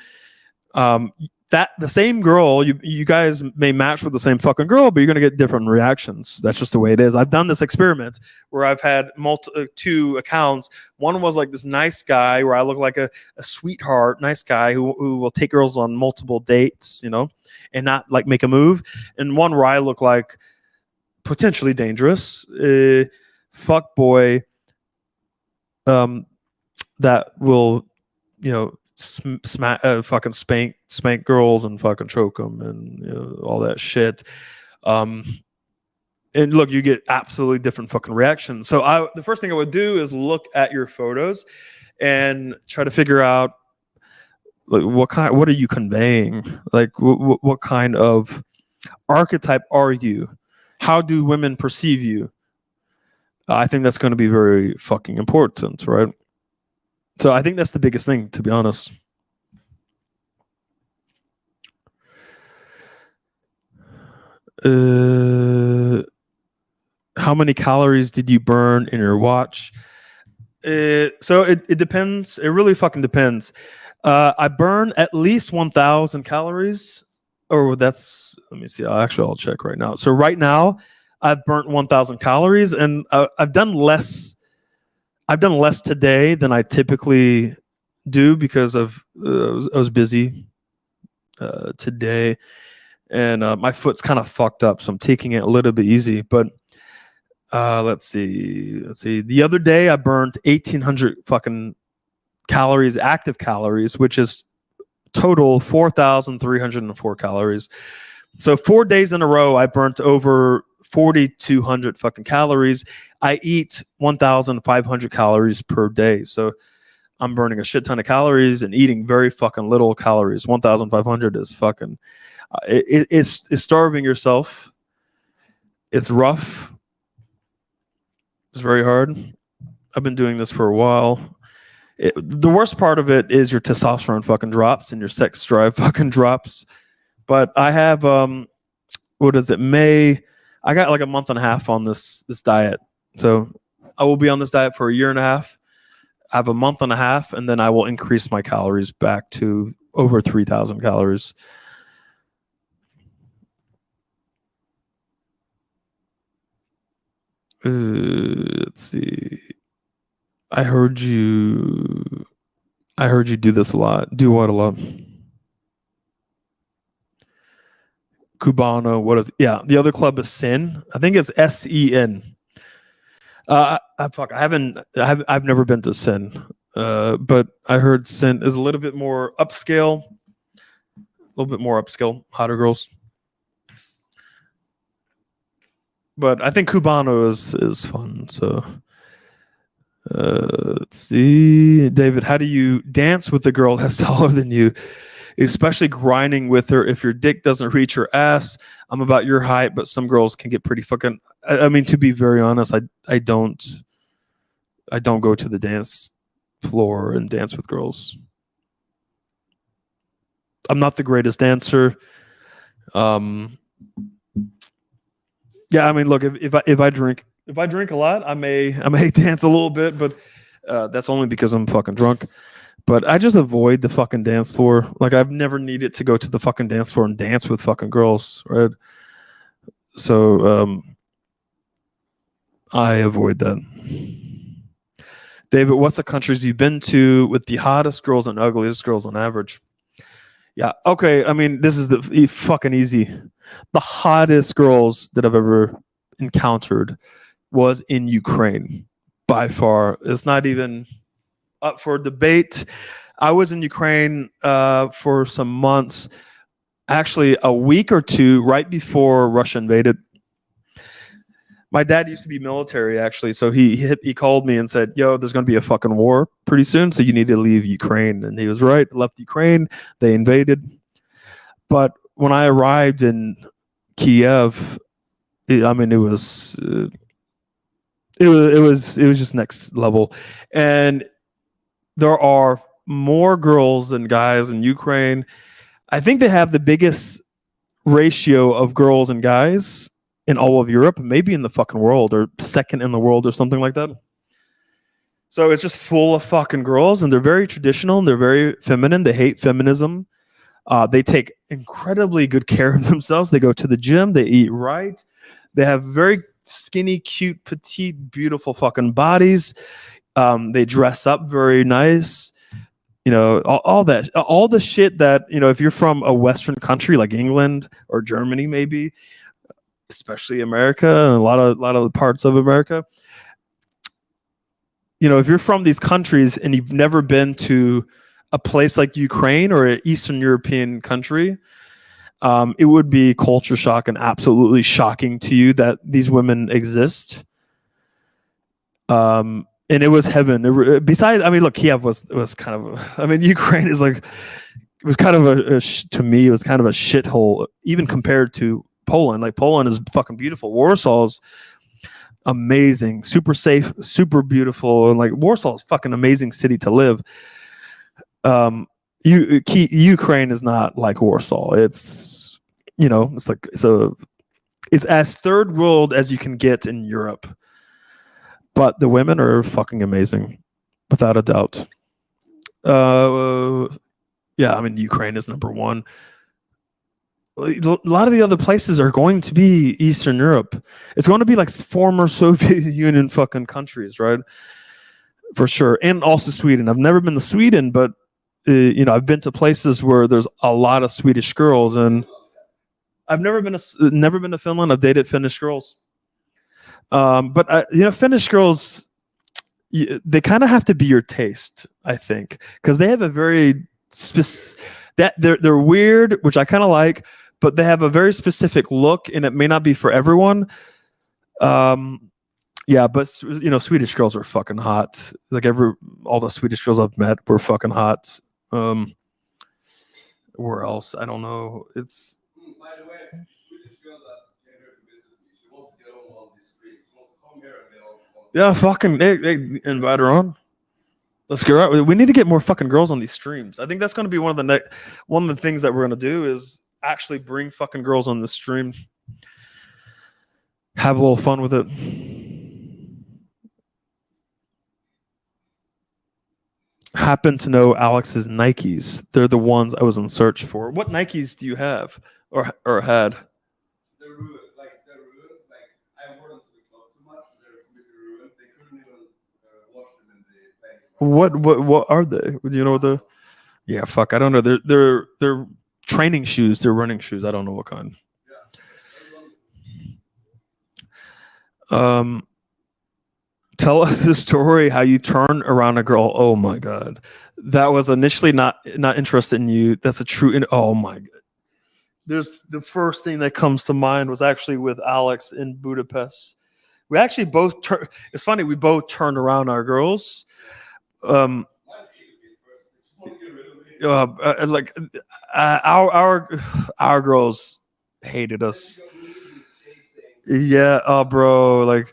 Speaker 2: that the same girl, you guys may match with the same fucking girl, but you're going to get different reactions. That's just the way it is. I've done this experiment where I've had two accounts. One was like this nice guy where I look like a sweetheart, nice guy who will take girls on multiple dates, and not like make a move. And one where I look like potentially dangerous, fuck boy, that will, fucking spank girls and fucking choke them and all that shit. And look, you get absolutely different fucking reactions. So the first thing I would do is look at your photos and try to figure out like what are you conveying? Like what kind of archetype are you? How do women perceive you? I think that's going to be very fucking important, right? So I think that's the biggest thing, to be honest. How many calories did you burn in your watch? So it depends. It really fucking depends. I burn at least 1,000 calories. Or let me see. I'll check right now. So right now, I've burnt 1,000 calories, and I've done less. I've done less today than I typically do because I was busy today, and my foot's kind of fucked up, so I'm taking it a little bit easy. But let's see. The other day I burned 1,800 fucking calories, active calories, which is total 4,304 calories. So 4 days in a row, I burnt over 4,200 fucking calories. I eat 1,500 calories per day. So I'm burning a shit ton of calories and eating very fucking little calories. 1,500 is fucking, it's starving yourself. It's rough. It's very hard. I've been doing this for a while. The worst part of it is your testosterone fucking drops and your sex drive fucking drops. But I have
Speaker 3: what is it, May. I got like a month and a half on this diet. So I will be on this diet for a year and a half. I have a month and a half, and then I will increase my calories back to over 3,000 calories. Let's see. I heard you do this a lot. Do what a lot? Cubano. What is? Yeah, the other club is Sin. I think it's SEN. I've never been to Sin, but I heard Sin is a little bit more upscale, hotter girls. But I think Cubano is fun. So let's see, David, how do you dance with a girl that's taller than you, especially grinding with her if your dick doesn't reach her ass? I'm about your height, but some girls can get pretty fucking. I mean, to be very honest, I don't go to the dance floor and dance with girls. I'm not the greatest dancer. Yeah, I mean, look, if I drink a lot, I may dance a little bit, but that's only because I'm fucking drunk. But I just avoid the fucking dance floor. Like, I've never needed to go to the fucking dance floor and dance with fucking girls, right? So I avoid that. David, what's the countries you've been to with the hottest girls and ugliest girls on average? Yeah, okay. I mean, this is the fucking easy. The hottest girls that I've ever encountered was in Ukraine, by far. It's not even up for debate. I was in Ukraine for some months, actually a week or two right before Russia invaded. My dad used to be military, actually, so he called me and said, "Yo, there's going to be a fucking war pretty soon, so you need to leave Ukraine." And he was right. Left Ukraine, they invaded. But when I arrived in Kiev, it was just next level. And there are more girls than guys in Ukraine. I think they have the biggest ratio of girls and guys in all of Europe, maybe in the fucking world, or second in the world, or something like that. So it's just full of fucking girls, and they're very traditional, and they're very feminine. They hate feminism. They take incredibly good care of themselves. They go to the gym. They eat right. They have very skinny, cute, petite, beautiful fucking bodies. They dress up very nice. You know, all the shit that, you know, if you're from a Western country like England or Germany, maybe, especially America and a lot of parts of America, you know, if you're from these countries and you've never been to a place like Ukraine or an Eastern European country, it would be culture shock and absolutely shocking to you that these women exist. And it was heaven. Besides, I mean, look, Kiev was kind of. I mean, Ukraine is like, it was kind of to me, it was kind of a shithole, even compared to Poland. Like, Poland is fucking beautiful. Warsaw's amazing, super safe, super beautiful, and like Warsaw is fucking amazing city to live. Ukraine is not like Warsaw. It's, you know, it's as third world as you can get in Europe. But the women are fucking amazing, without a doubt. Yeah, I mean, Ukraine is number one. A lot of the other places are going to be Eastern Europe. It's going to be like former Soviet Union fucking countries, right? For sure. And also Sweden. I've never been to Sweden, but you know, I've been to places where there's a lot of Swedish girls, and I've never been to Finland. I've dated Finnish girls. But you know, Finnish girls, they kind of have to be your taste, I think, because they have a very they're weird, which I kind of like, but they have a very specific look, and it may not be for everyone. Yeah, but you know, Swedish girls are fucking hot. Like all the Swedish girls I've met were fucking hot. Where else? I don't know. It's.
Speaker 1: By the way, Swedish girl that came here to visit me, she wants to get on one of these streams. She wants to come here and get on.
Speaker 3: Yeah, fucking they invite her on. Let's get right. We need to get more fucking girls on these streams. I think that's going to be one of the things that we're going to do is actually bring fucking girls on the stream. have a little fun with it. Happen to know Alex's Nikes. They're the ones I was in search for. What Nikes do you have or had?
Speaker 1: They're ruined. They're ruined. I wore them to the club too much. They're completely ruined. They couldn't even wash them in the place.
Speaker 3: What are they? Do you know what the? Yeah, fuck. I don't know. They're training shoes. They're running shoes. I don't know what kind. Yeah. Tell us the story how you turn around a girl. Oh my god, that was initially not interested in you. That's a true. Oh my god. There's the first thing that comes to mind was actually with Alex in Budapest. We actually both it's funny, we both turned around our girls. Our girls hated us. Yeah, bro, like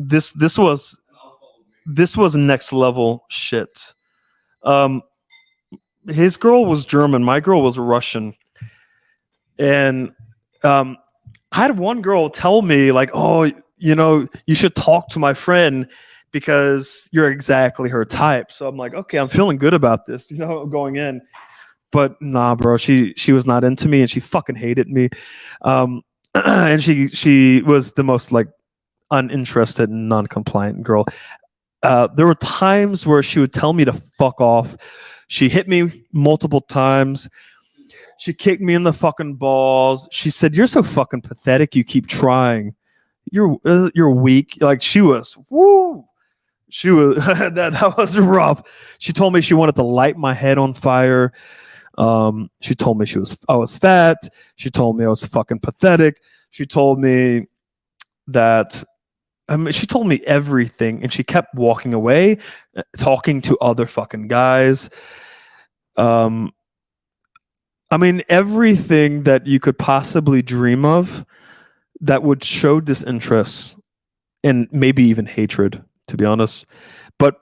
Speaker 3: this was next level shit. His girl was German, my girl was Russian, and I had one girl tell me like, oh, you should talk to my friend because you're exactly her type. So I'm like, okay, I'm feeling good about this, going in. But nah, bro, she was not into me, and she fucking hated me. And she was the most like uninterested and non-compliant girl. There were times where she would tell me to fuck off. She hit me multiple times. She kicked me in the fucking balls. She said, "You're so fucking pathetic. You keep trying. You're weak." Like she was, woo. She was that was rough. She told me she wanted to light my head on fire. She told me I was fat. She told me I was fucking pathetic. She told me that. She told me everything, and she kept walking away, talking to other fucking guys. Everything that you could possibly dream of that would show disinterest and maybe even hatred, to be honest. But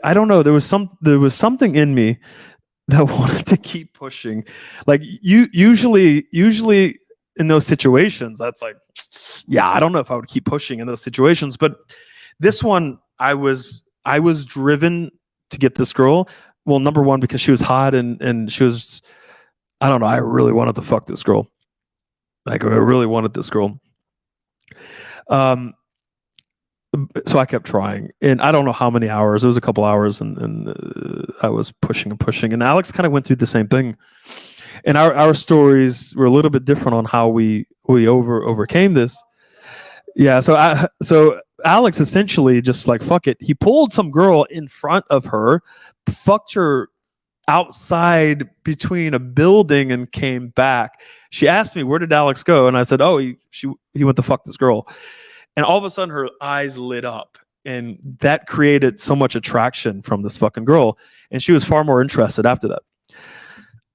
Speaker 3: I don't know. There was something in me that wanted to keep pushing. Like usually in those situations, that's like, yeah, I don't know if I would keep pushing in those situations. But this one, I was driven to get this girl. Well, number one, because she was hot and she was, I don't know, I really wanted to fuck this girl. Like I really wanted this girl. So I kept trying, and I don't know how many hours. It was a couple hours, and I was pushing and pushing. And Alex kind of went through the same thing. And our stories were a little bit different on how we overcame this. Yeah. So Alex essentially just like, fuck it. He pulled some girl in front of her, fucked her outside between a building, and came back. She asked me, "Where did Alex go?" And I said, "Oh, he went to fuck this girl." And all of a sudden her eyes lit up, and that created so much attraction from this fucking girl. And she was far more interested after that.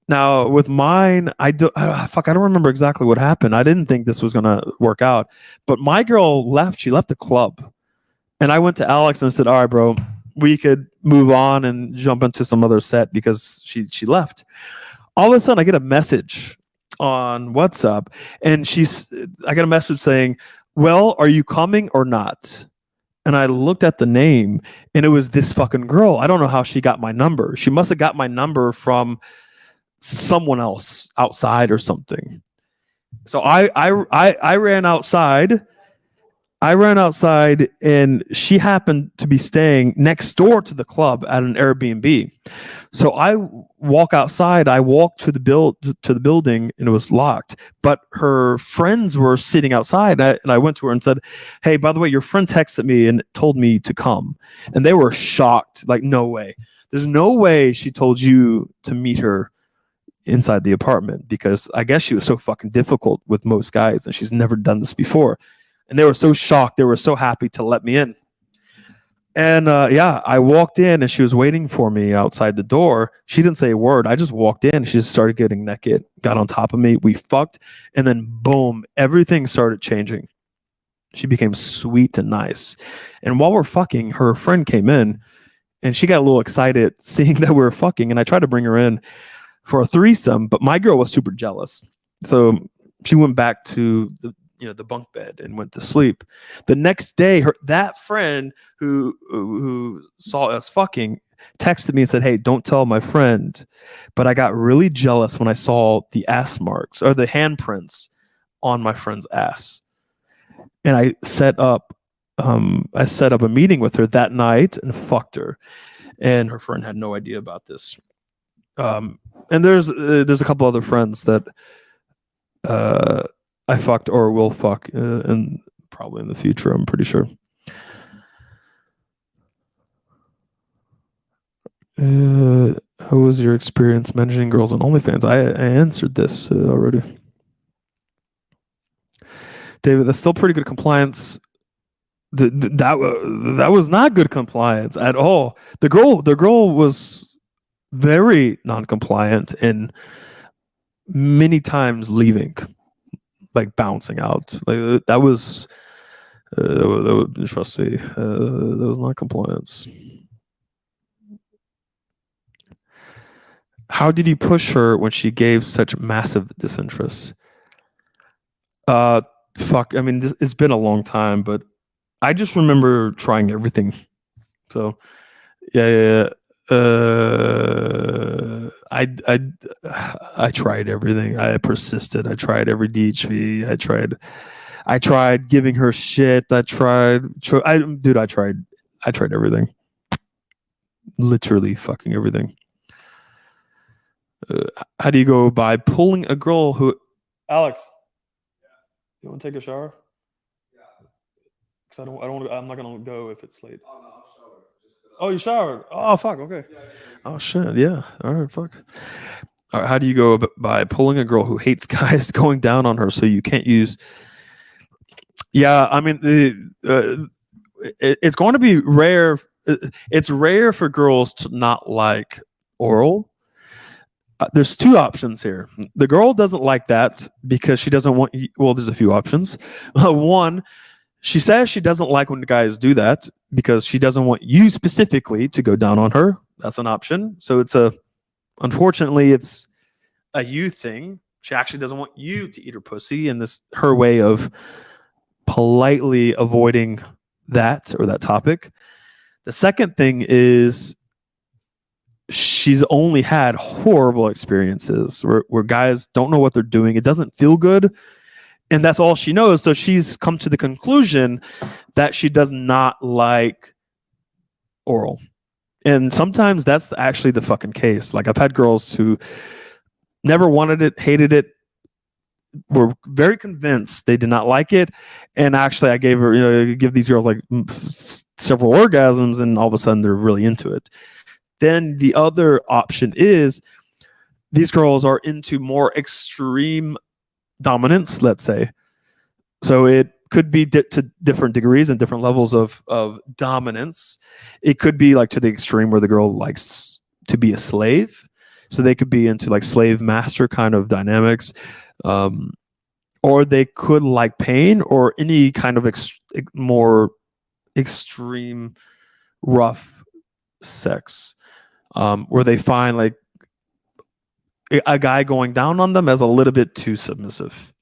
Speaker 3: Now with mine, I don't remember exactly what happened. I didn't think this was going to work out, but my girl left. She left the club, and I went to Alex and said, "All right, bro, we could move on and jump into some other set," because she left. All of a sudden I get a message on WhatsApp, and I got a message saying, "Well, are you coming or not?" And I looked at the name, and it was this fucking girl. I don't know how she got my number. She must have got my number from someone else outside or something. So I ran outside. And she happened to be staying next door to the club at an Airbnb. So I walk outside. I walked to the building, and it was locked. But her friends were sitting outside, and I went to her and said, "Hey, by the way, your friend texted me and told me to come." And they were shocked. Like, no way. There's no way she told you to meet her inside the apartment, because I guess she was so fucking difficult with most guys, and she's never done this before. And they were so shocked. They were so happy to let me in. And I walked in, and she was waiting for me outside the door. She didn't say a word. I just walked in. She just started getting naked, got on top of me. We fucked. And then boom, everything started changing. She became sweet and nice. And while we're fucking, her friend came in, and she got a little excited seeing that we were fucking. And I tried to bring her in for a threesome, but my girl was super jealous. So She went back to the bunk bed and went to sleep. The next day, that friend who saw us fucking texted me and said, "Hey, don't tell my friend, but I got really jealous when I saw the ass marks or the handprints on my friend's ass." And I set up a meeting with her that night and fucked her. And her friend had no idea about this. And there's a couple other friends that I fucked or will fuck, and probably in the future. I'm pretty sure. How was your experience managing girls on OnlyFans? I answered this already. David, that's still pretty good compliance. That was not good compliance at all. The girl was very non-compliant and many times leaving, like bouncing out. Like that was trust me, that was not compliance. How did you push her when she gave such massive disinterest? Fuck. I mean, it's been a long time, but I just remember trying everything. So, yeah. I tried everything. I persisted. I tried every DHV. I tried giving her shit. I tried everything. Literally fucking everything. How do you go by pulling a girl who? Alex, you want to take a shower? Because I'm not gonna go if it's late. Oh no, I'll shower. Oh, you showered? Oh fuck. Okay. Oh shit. Yeah. All right. Fuck. All right. How do you go by pulling a girl who hates guys going down on her so you can't use? Yeah. I mean, it's going to be rare. It's rare for girls to not like oral. There's two options here. The girl doesn't like that because she doesn't want. Well, there's a few options. One, she says she doesn't like when the guys do that because she doesn't want you specifically to go down on her. That's an option. So unfortunately, it's a you thing. She actually doesn't want you to eat her pussy, and this her way of politely avoiding that or that topic. The second thing is she's only had horrible experiences where guys don't know what they're doing. It doesn't feel good. And that's all she knows. So she's come to the conclusion that she does not like oral. And sometimes that's actually the fucking case. Like I've had girls who never wanted it, hated it, were very convinced they did not like it. And actually I give these girls like several orgasms and all of a sudden they're really into it. Then the other option is these girls are into more extreme dominance, let's say. So it could be to different degrees and different levels of dominance. It could be like to the extreme where the girl likes to be a slave. So they could be into like slave master kind of dynamics. Or they could like pain or any kind of more extreme rough sex. Where they find like a guy going down on them as a little bit too submissive.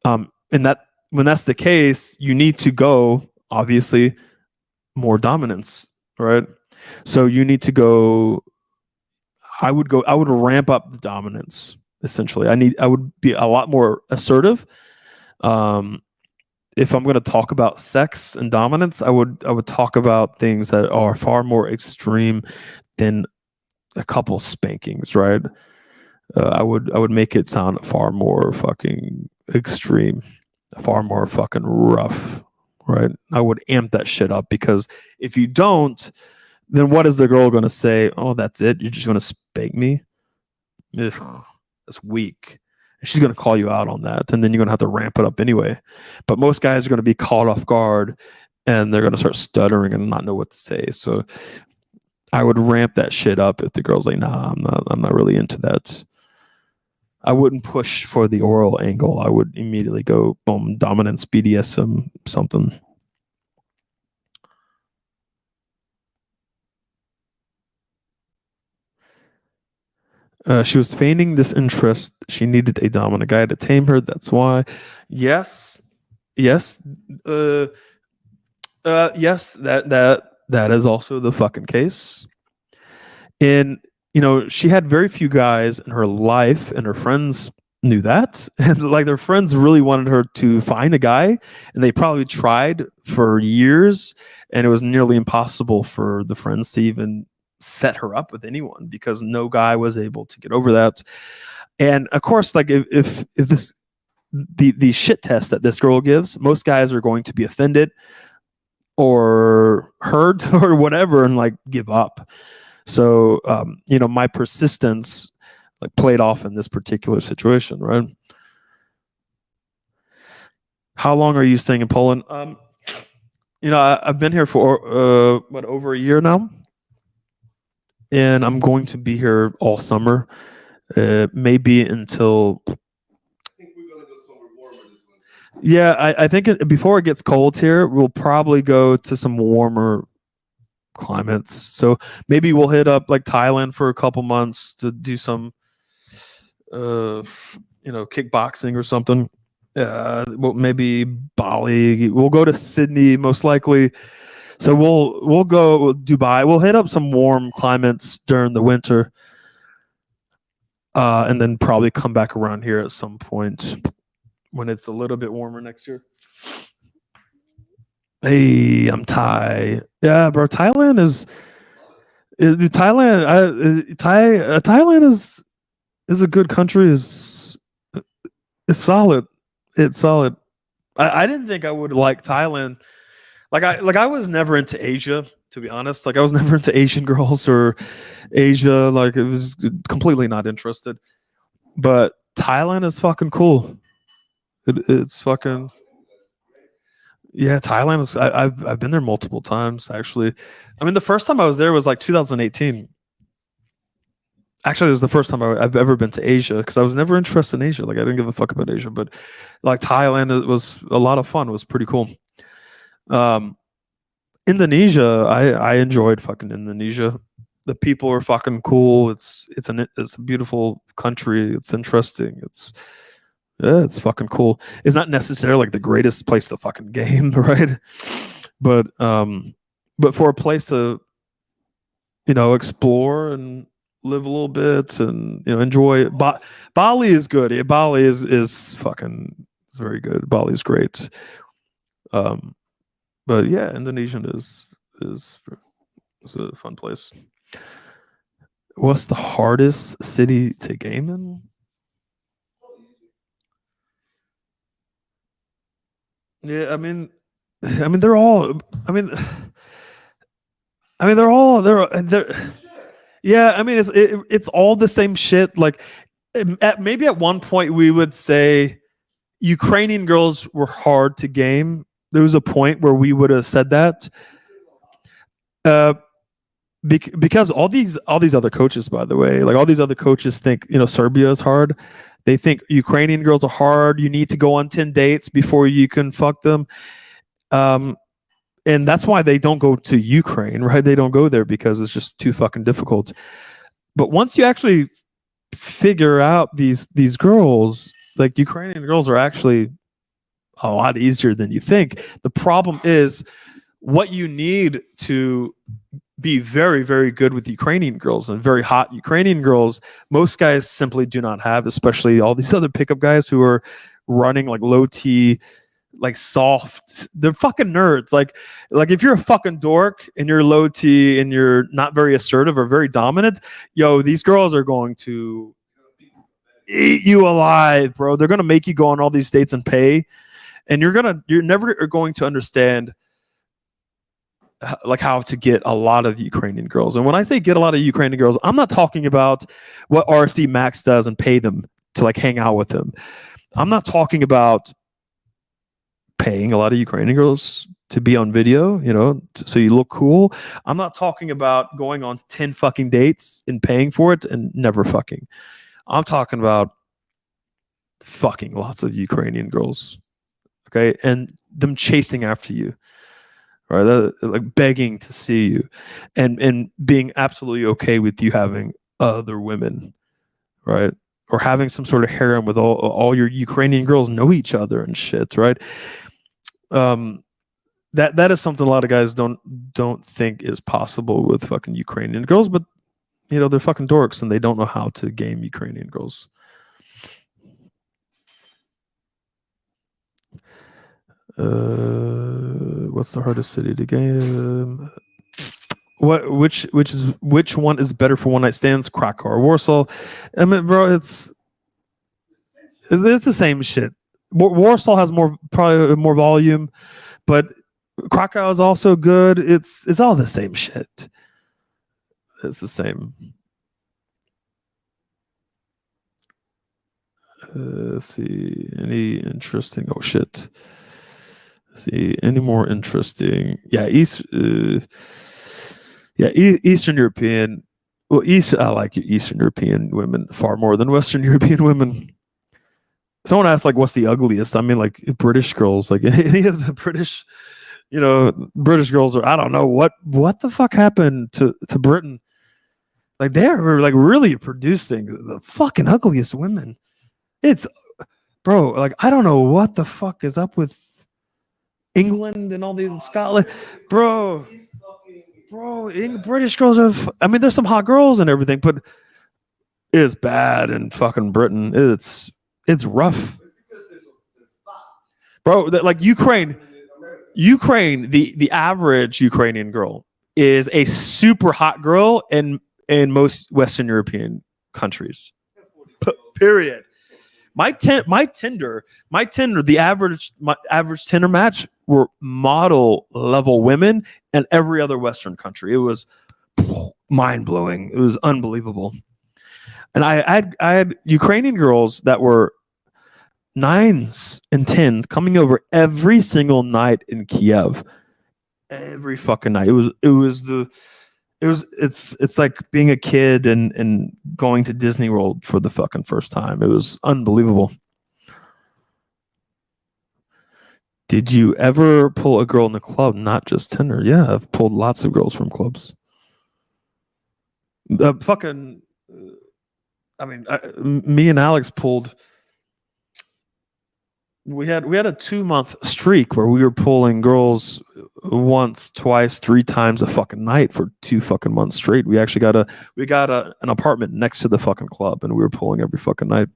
Speaker 3: And that when that's the case, you need to go obviously more dominance, right? So you need to go. I would ramp up the dominance essentially. I would be a lot more assertive. If I'm going to talk about sex and dominance, I would talk about things that are far more extreme than a couple spankings, right? I would make it sound far more fucking extreme, far more fucking rough, right? I would amp that shit up because if you don't, then what is the girl going to say? Oh, that's it? You're just going to spank me? Ugh, that's weak. She's going to call you out on that, and then you're going to have to ramp it up anyway. But most guys are going to be caught off guard, and they're going to start stuttering and not know what to say. So I would ramp that shit up if the girl's like, nah, I'm not really into that. I wouldn't push for the oral angle. I would immediately go, boom, dominance, BDSM, something. She was feigning disinterest. She needed a dominant guy to tame her. That's why. Yes, yes, yes. That is also the fucking case. And she had very few guys in her life, and her friends knew that, and like their friends really wanted her to find a guy, and they probably tried for years, and it was nearly impossible for the friends to even set her up with anyone because no guy was able to get over that. And of course, like if this the shit test that this girl gives, most guys are going to be offended or hurt or whatever and like give up. So my persistence like played off in this particular situation, right? How long are you staying in Poland? I've been here for over a year now, and I'm going to be here all summer, maybe until. I think we're gonna go somewhere warmer this winter. Yeah, I think before it gets cold here, we'll probably go to some warmer climates. So maybe we'll hit up like Thailand for a couple months to do some kickboxing or something. Well, maybe Bali. We'll go to Sydney most likely. So we'll go Dubai. We'll hit up some warm climates during the winter, and then probably come back around here at some point when it's a little bit warmer next year. Hey, I'm Thai. Yeah, bro. Thailand is a good country. It's solid. It's solid. I didn't think I would like Thailand. I was never into Asia, to be honest. Like I was never into Asian girls or Asia. Like it was completely not interested. But Thailand is fucking cool. It's fucking. Yeah, Thailand is. I've been there multiple times actually. I mean, the first time I was there was like 2018. Actually, it was the first time I've ever been to Asia because I was never interested in Asia. Like I didn't give a fuck about Asia, but like Thailand, it was a lot of fun. It was pretty cool. Indonesia, I enjoyed fucking Indonesia. The people are fucking cool. It's a beautiful country. It's interesting. It's fucking cool. It's not necessarily like the greatest place to fucking game, right? But for a place to explore and live a little bit and enjoy. Bali is good. Yeah, Bali is fucking. It's very good. Bali is great. But yeah, Indonesian is a fun place. What's the hardest city to game in? Yeah, I mean, they're all. They're. Yeah, I mean, it's all the same shit. Like, maybe at one point we would say Ukrainian girls were hard to game. There was a point where we would have said that. Because all these other coaches, by the way, like all these other coaches think Serbia is hard. They think Ukrainian girls are hard. You need to go on 10 dates before you can fuck them. And that's why they don't go to Ukraine, right? They don't go there because it's just too fucking difficult. But once you actually figure out these girls, like Ukrainian girls are actually a lot easier than you think. The problem is what you need to be very, very good with Ukrainian girls and very hot Ukrainian girls, most guys simply do not have, especially all these other pickup guys who are running like low T, like soft. They're fucking nerds. Like if you're a fucking dork and you're low T and you're not very assertive or very dominant, these girls are going to eat you alive, bro. They're gonna make you go on all these dates and pay, and you're never going to understand like how to get a lot of Ukrainian girls. And when I say get a lot of Ukrainian girls, I'm not talking about what RC Max does and pay them to like hang out with him. I'm not talking about paying a lot of Ukrainian girls to be on video, so you look cool. I'm not talking about going on 10 fucking dates and paying for it and never fucking. I'm talking about fucking lots of Ukrainian girls, okay? And them chasing after you, right? Like begging to see you and being absolutely okay with you having other women right? Or having some sort of harem with all your Ukrainian girls know each other and shit, right? That is something a lot of guys don't think is possible with fucking Ukrainian girls, but they're fucking dorks and they don't know how to game Ukrainian girls. What's the hardest city to game? Which one is better for one night stands, Krakow or Warsaw? I mean, bro, it's the same shit. Warsaw has probably more volume, but Krakow is also good. It's all the same shit. It's the same. Let's see. Any interesting? Oh shit. Let's see. Any more interesting? Yeah, Eastern European. Well, I like Eastern European women far more than Western European women. Someone asked, like, what's the ugliest? I mean, like, British girls, like any of the British, British girls are, I don't know what the fuck happened to Britain. Like, they're like really producing the fucking ugliest women. It's, bro, like, I don't know what the fuck is up with England and all these Scotland, bro. British girls are, I mean, there's some hot girls and everything, but it's bad in fucking Britain. It's rough, bro. Like Ukraine, the average Ukrainian girl is a super hot girl in most Western European countries. Period. My Tinder, the average Tinder match were model level women in every other Western country. It was mind blowing. It was unbelievable. And I had Ukrainian girls that were 9s and 10s coming over every single night in Kiev. Every fucking night. It's like being a kid and going to Disney World for the fucking first time. It was unbelievable. Did you ever pull a girl in the club, not just Tinder? Yeah, I've pulled lots of girls from clubs. Me and Alex pulled. We had a 2-month streak where we were pulling girls once, twice, 3 times a fucking night for 2 fucking months straight. We actually got an apartment next to the fucking club, and we were pulling every fucking night.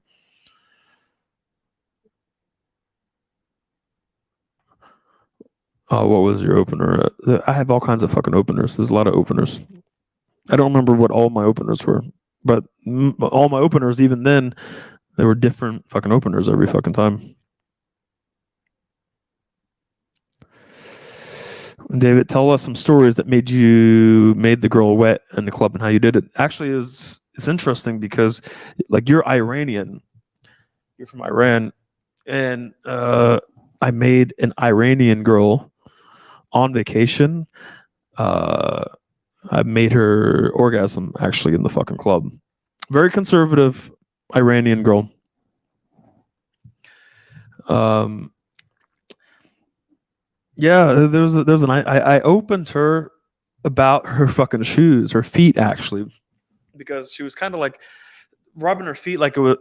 Speaker 3: What was your opener? I have all kinds of fucking openers. There's a lot of openers. I don't remember what all my openers were, but all my openers, even then, there were different fucking openers every fucking time. David, tell us some stories that made the girl wet in the club and how you did it. Actually, it's interesting because, like, you're Iranian, you're from Iran, and I made an Iranian girl on vacation. I made her orgasm actually in the fucking club. Very conservative Iranian girl. Yeah, I opened her about her fucking shoes, her feet actually, because she was kind of like rubbing her feet like it was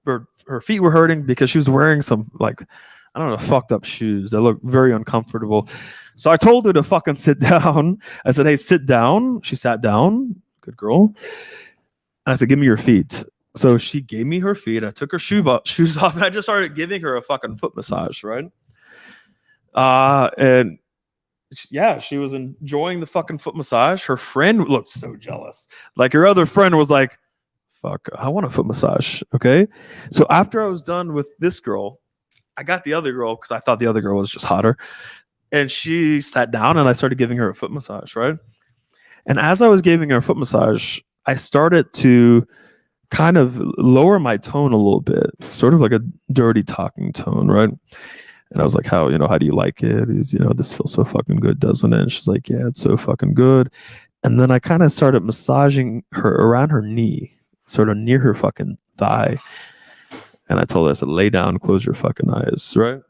Speaker 3: her feet were hurting because she was wearing some, like, I don't know, fucked up shoes that looked very uncomfortable. So I told her to fucking sit down. I said, "Hey, sit down." She sat down. Good girl. And I said, "Give me your feet." So she gave me her feet. I took her shoes off, and I just started giving her a fucking foot massage, right? And yeah, she was enjoying the fucking foot massage. Her friend looked so jealous. Like, her other friend was like, "Fuck, I want a foot massage." Okay. So after I was done with this girl, I got the other girl because I thought the other girl was just hotter. And she sat down and I started giving her a foot massage, right? And as I was giving her a foot massage, I started to kind of lower my tone a little bit, sort of like a dirty talking tone, right? And I was like, how do you like it? This feels so fucking good, doesn't it? And she's like, yeah, it's so fucking good. And then I kind of started massaging her around her knee, sort of near her fucking thigh. And I told her, I said, lay down, close your fucking eyes, right?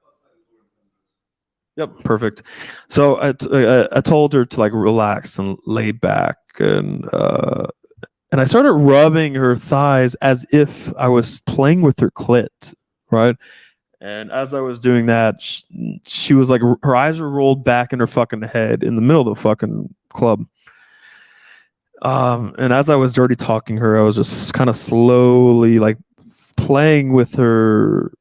Speaker 3: Yep, perfect. So I told her to, like, relax and lay back and And I started rubbing her thighs as if I was playing with her clit, right? And as I was doing that, she was like, her eyes were rolled back in her fucking head in the middle of the fucking club. And as I was dirty talking her, I was just kind of slowly like playing with her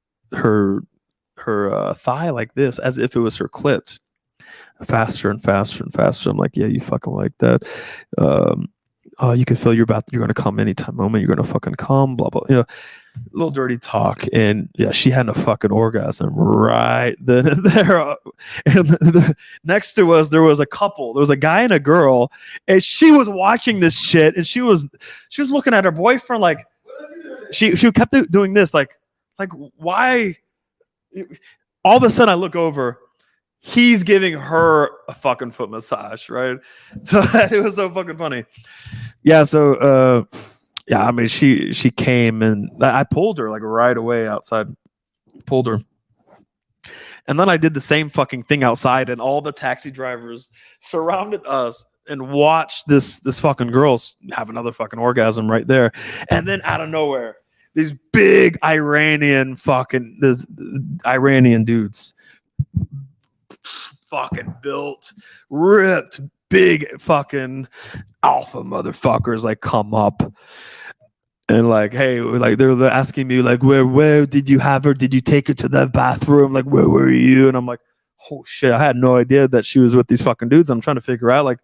Speaker 3: thigh like this, as if it was her clit, faster and faster and faster. I'm like, yeah, you fucking like that. Oh, you can feel you're going to come anytime moment. You're going to fucking come, blah, blah, little dirty talk. And yeah, she had a fucking orgasm right then and there. And next to us, there was a couple. There was a guy and a girl, and she was watching this shit, and she was looking at her boyfriend like she kept doing this, like why? All of a sudden, I look over. He's giving her a fucking foot massage, right? So it was so fucking funny. Yeah, so yeah, I mean, she came and I pulled her like right away outside. Pulled her. And then I did the same fucking thing outside, and all the taxi drivers surrounded us and watched this fucking girl have another fucking orgasm right there. And then out of nowhere, these big Iranian dudes, fucking built, ripped, big fucking alpha motherfuckers, like come up and like, hey, like they're asking me like, where did you have her? Did you take her to the bathroom? Like, where were you? And I'm like, oh shit, I had no idea that she was with these fucking dudes. I'm trying to figure out, like,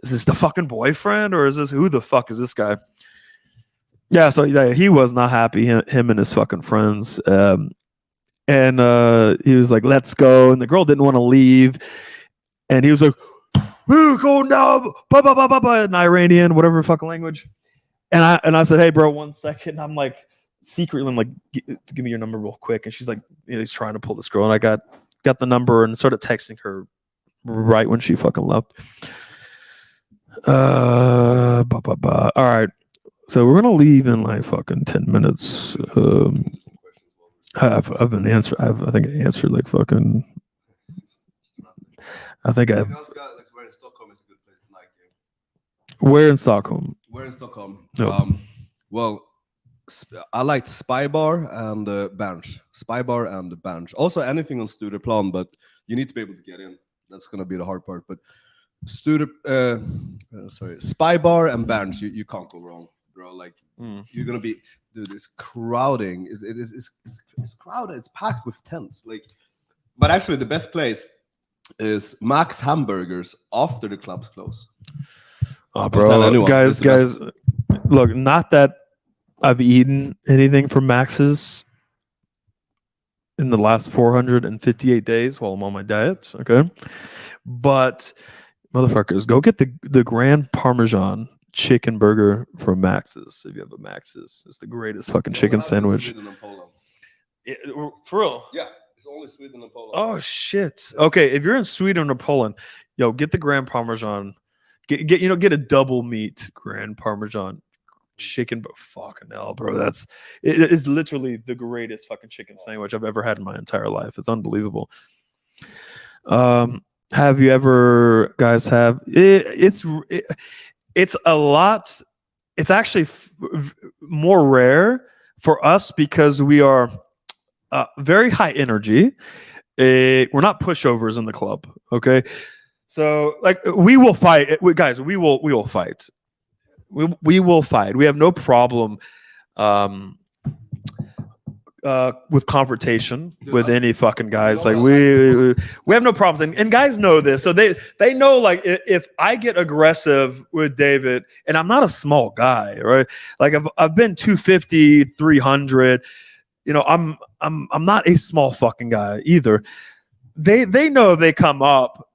Speaker 3: is this the fucking boyfriend, or is this, who the fuck is this guy? Yeah, so yeah, he was not happy, him and his fucking friends. And he was like, let's go. And the girl didn't want to leave. And he was like, go now, in Iranian, whatever fucking language. And I said, hey, bro, 1 second. I'm like, secretly, I'm like, give me your number real quick. And she's like, he's trying to pull this girl. And I got the number and started texting her right when she fucking left. All right. So we're going to leave in like fucking 10 minutes. I've been answering. I think I answered like fucking. I think I.
Speaker 1: Where in Stockholm is a good place tonight, game.
Speaker 3: Where in Stockholm?
Speaker 1: Where in Stockholm?
Speaker 3: No.
Speaker 1: Well, I liked Spy Bar and Bench. Spy Bar and Bench. Also anything on Stureplan, but you need to be able to get in. That's gonna be the hard part. But Spy Bar and Bench, you can't go wrong, bro. Like you're gonna be, dude. It's crowding. It's crowded. It's packed with tents. Like, but actually, the best place is Max Hamburgers after the clubs close.
Speaker 3: Oh, bro, guys, look, not that I've eaten anything from Max's in the last 458 days while I'm on my diet, okay? But, motherfuckers, go get the Grand Parmesan chicken burger from Max's. If you have a Max's, it's the greatest fucking chicken sandwich. For real?
Speaker 1: Yeah. It's only Sweden and Poland.
Speaker 3: Oh, shit. Okay, if you're in Sweden or Poland, yo, get the Grand Parmesan. Get a double meat Grand Parmesan chicken, but fucking hell, bro. It's literally the greatest fucking chicken sandwich I've ever had in my entire life. It's unbelievable. Have you ever, guys, it's a lot. It's actually more rare for us because we are very high energy. We're not pushovers in the club. Okay. So like we will fight, guys. We will fight. We will fight. We have no problem with confrontation with any fucking guys. Like we have no problems, and guys know this. So they know, like, if I get aggressive with David, and I'm not a small guy, right? Like I've been 250, 300. I'm not a small fucking guy either. They know if they come up,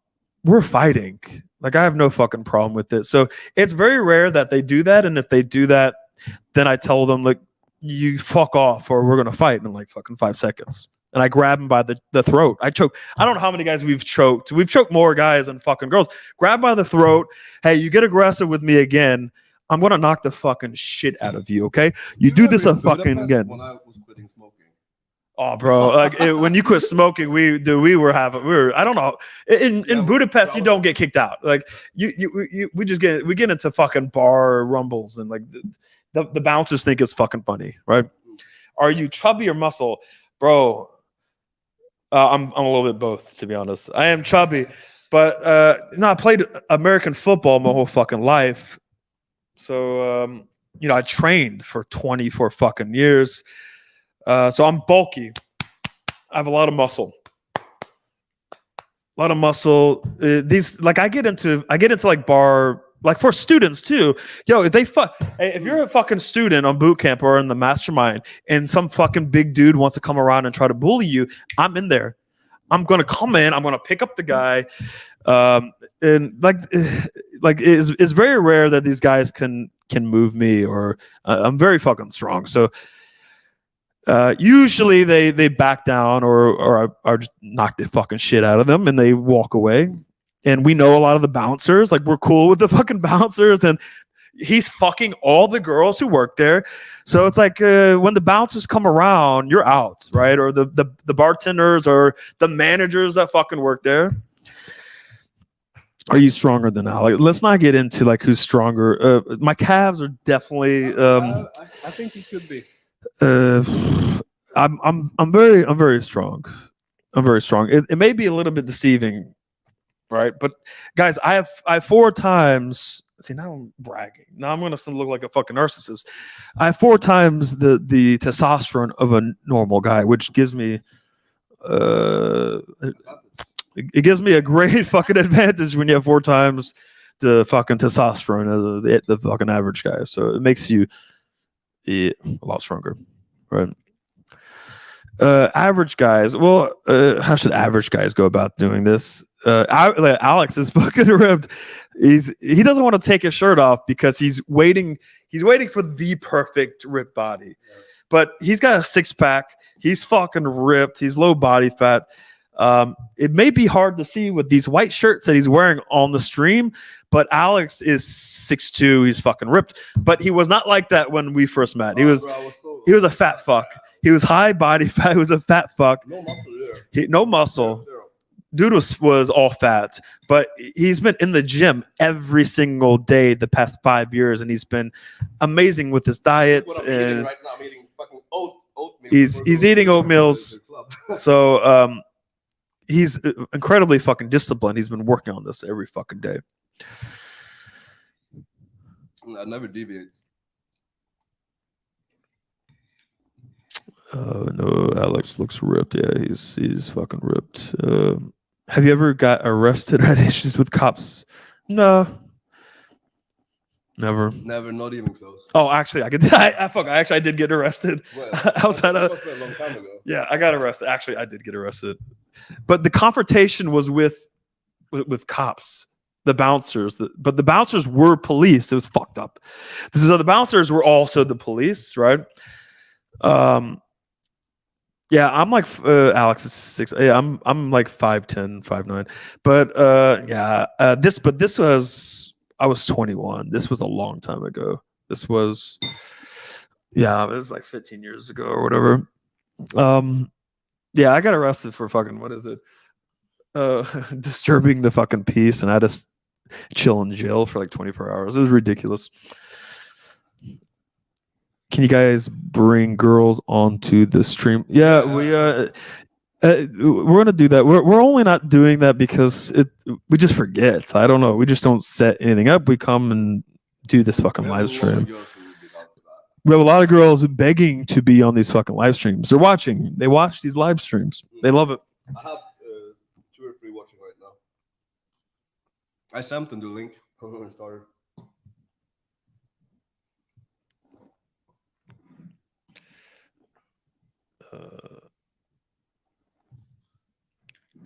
Speaker 3: we're fighting. Like I have no fucking problem with it. So it's very rare that they do that. And if they do that, then I tell them, like, you fuck off or we're going to fight in like fucking 5 seconds. And I grab him by the throat. I choke. I don't know how many guys we've choked. We've choked more guys than fucking girls. Grab by the throat. Hey, you get aggressive with me again, I'm going to knock the fucking shit out of you. Okay. You do this a fucking again.
Speaker 1: When I was quitting smoking,
Speaker 3: Oh, bro! Like when you quit smoking, we were I don't know. In Budapest, you don't get kicked out. Like we get into fucking bar rumbles and like the bouncers think it's fucking funny, right? Are you chubby or muscle, bro? I'm a little bit both, to be honest. I am chubby, but I played American football my whole fucking life, so I trained for 24 fucking years. So I'm bulky. I have a lot of muscle. These like I get into like bar like for students too. Yo, if you're a fucking student on boot camp or in the mastermind and some fucking big dude wants to come around and try to bully you, I'm in there. I'm gonna come in. I'm gonna pick up the guy. And it's very rare that these guys can move me or I'm very fucking strong. So. Usually they back down or just knock the fucking shit out of them and they walk away. And we know a lot of the bouncers, like we're cool with the fucking bouncers, and he's fucking all the girls who work there. So it's like when the bouncers come around, you're out, right? Or the bartenders or the managers that fucking work there. Are you stronger than Alex? Let's not get into like who's stronger. My calves are definitely.
Speaker 1: I think he could be.
Speaker 3: I'm very strong. I'm very strong. It may be a little bit deceiving, right? But guys, I have 4 times. See, now I'm bragging. Now I'm gonna look like a fucking narcissist. I have 4 times the testosterone of a normal guy, which gives me it gives me a great fucking advantage when you have 4 times the fucking testosterone as the fucking average guy. So it makes you a lot stronger, right? Average guys. Well, how should average guys go about doing this? Alex is fucking ripped. He doesn't want to take his shirt off because he's waiting for the perfect ripped body. But he's got a 6-pack. He's fucking ripped. He's low body fat. It may be hard to see with these white shirts that he's wearing on the stream, but Alex is 6'2". He's fucking ripped. But he was not like that when we first met. He was a fat fuck. He was high body fat. He was a fat fuck.
Speaker 1: No muscle there.
Speaker 3: No muscle. Dude was all fat, but he's been in the gym every single day the past 5 years, and he's been amazing with his diet. And
Speaker 1: right now, I'm eating fucking oatmeal.
Speaker 3: He's eating oatmeals. So he's incredibly fucking disciplined. He's been working on this every fucking day.
Speaker 1: I never deviate.
Speaker 3: No, Alex looks ripped. Yeah, he's fucking ripped. Have you ever got arrested or had issues with cops? No. Never, not even close. Oh, actually, I did get arrested. Outside of
Speaker 1: a long time ago.
Speaker 3: Yeah, I got arrested. Actually, I did get arrested, but the confrontation was with cops, the bouncers. But the bouncers were police. It was fucked up. So the bouncers were also the police, right? Yeah, I'm like Alex is 6. Yeah, I'm like 5'10", 5'9". But this was. I was 21. This was a long time ago. It was like 15 years ago or whatever. I got arrested for fucking, what is it? Disturbing the fucking peace, and I had to chill in jail for like 24 hours. It was ridiculous. Can you guys bring girls onto the stream? Yeah, we're gonna do that. We're only not doing that because we just forget. I don't know. We just don't set anything up. We come and do this fucking live stream. We have a lot of girls begging to be on these fucking live streams. They're watching. They watch these live streams. They love it.
Speaker 1: I have 2 or 3 watching right now. I sent them the link when it started.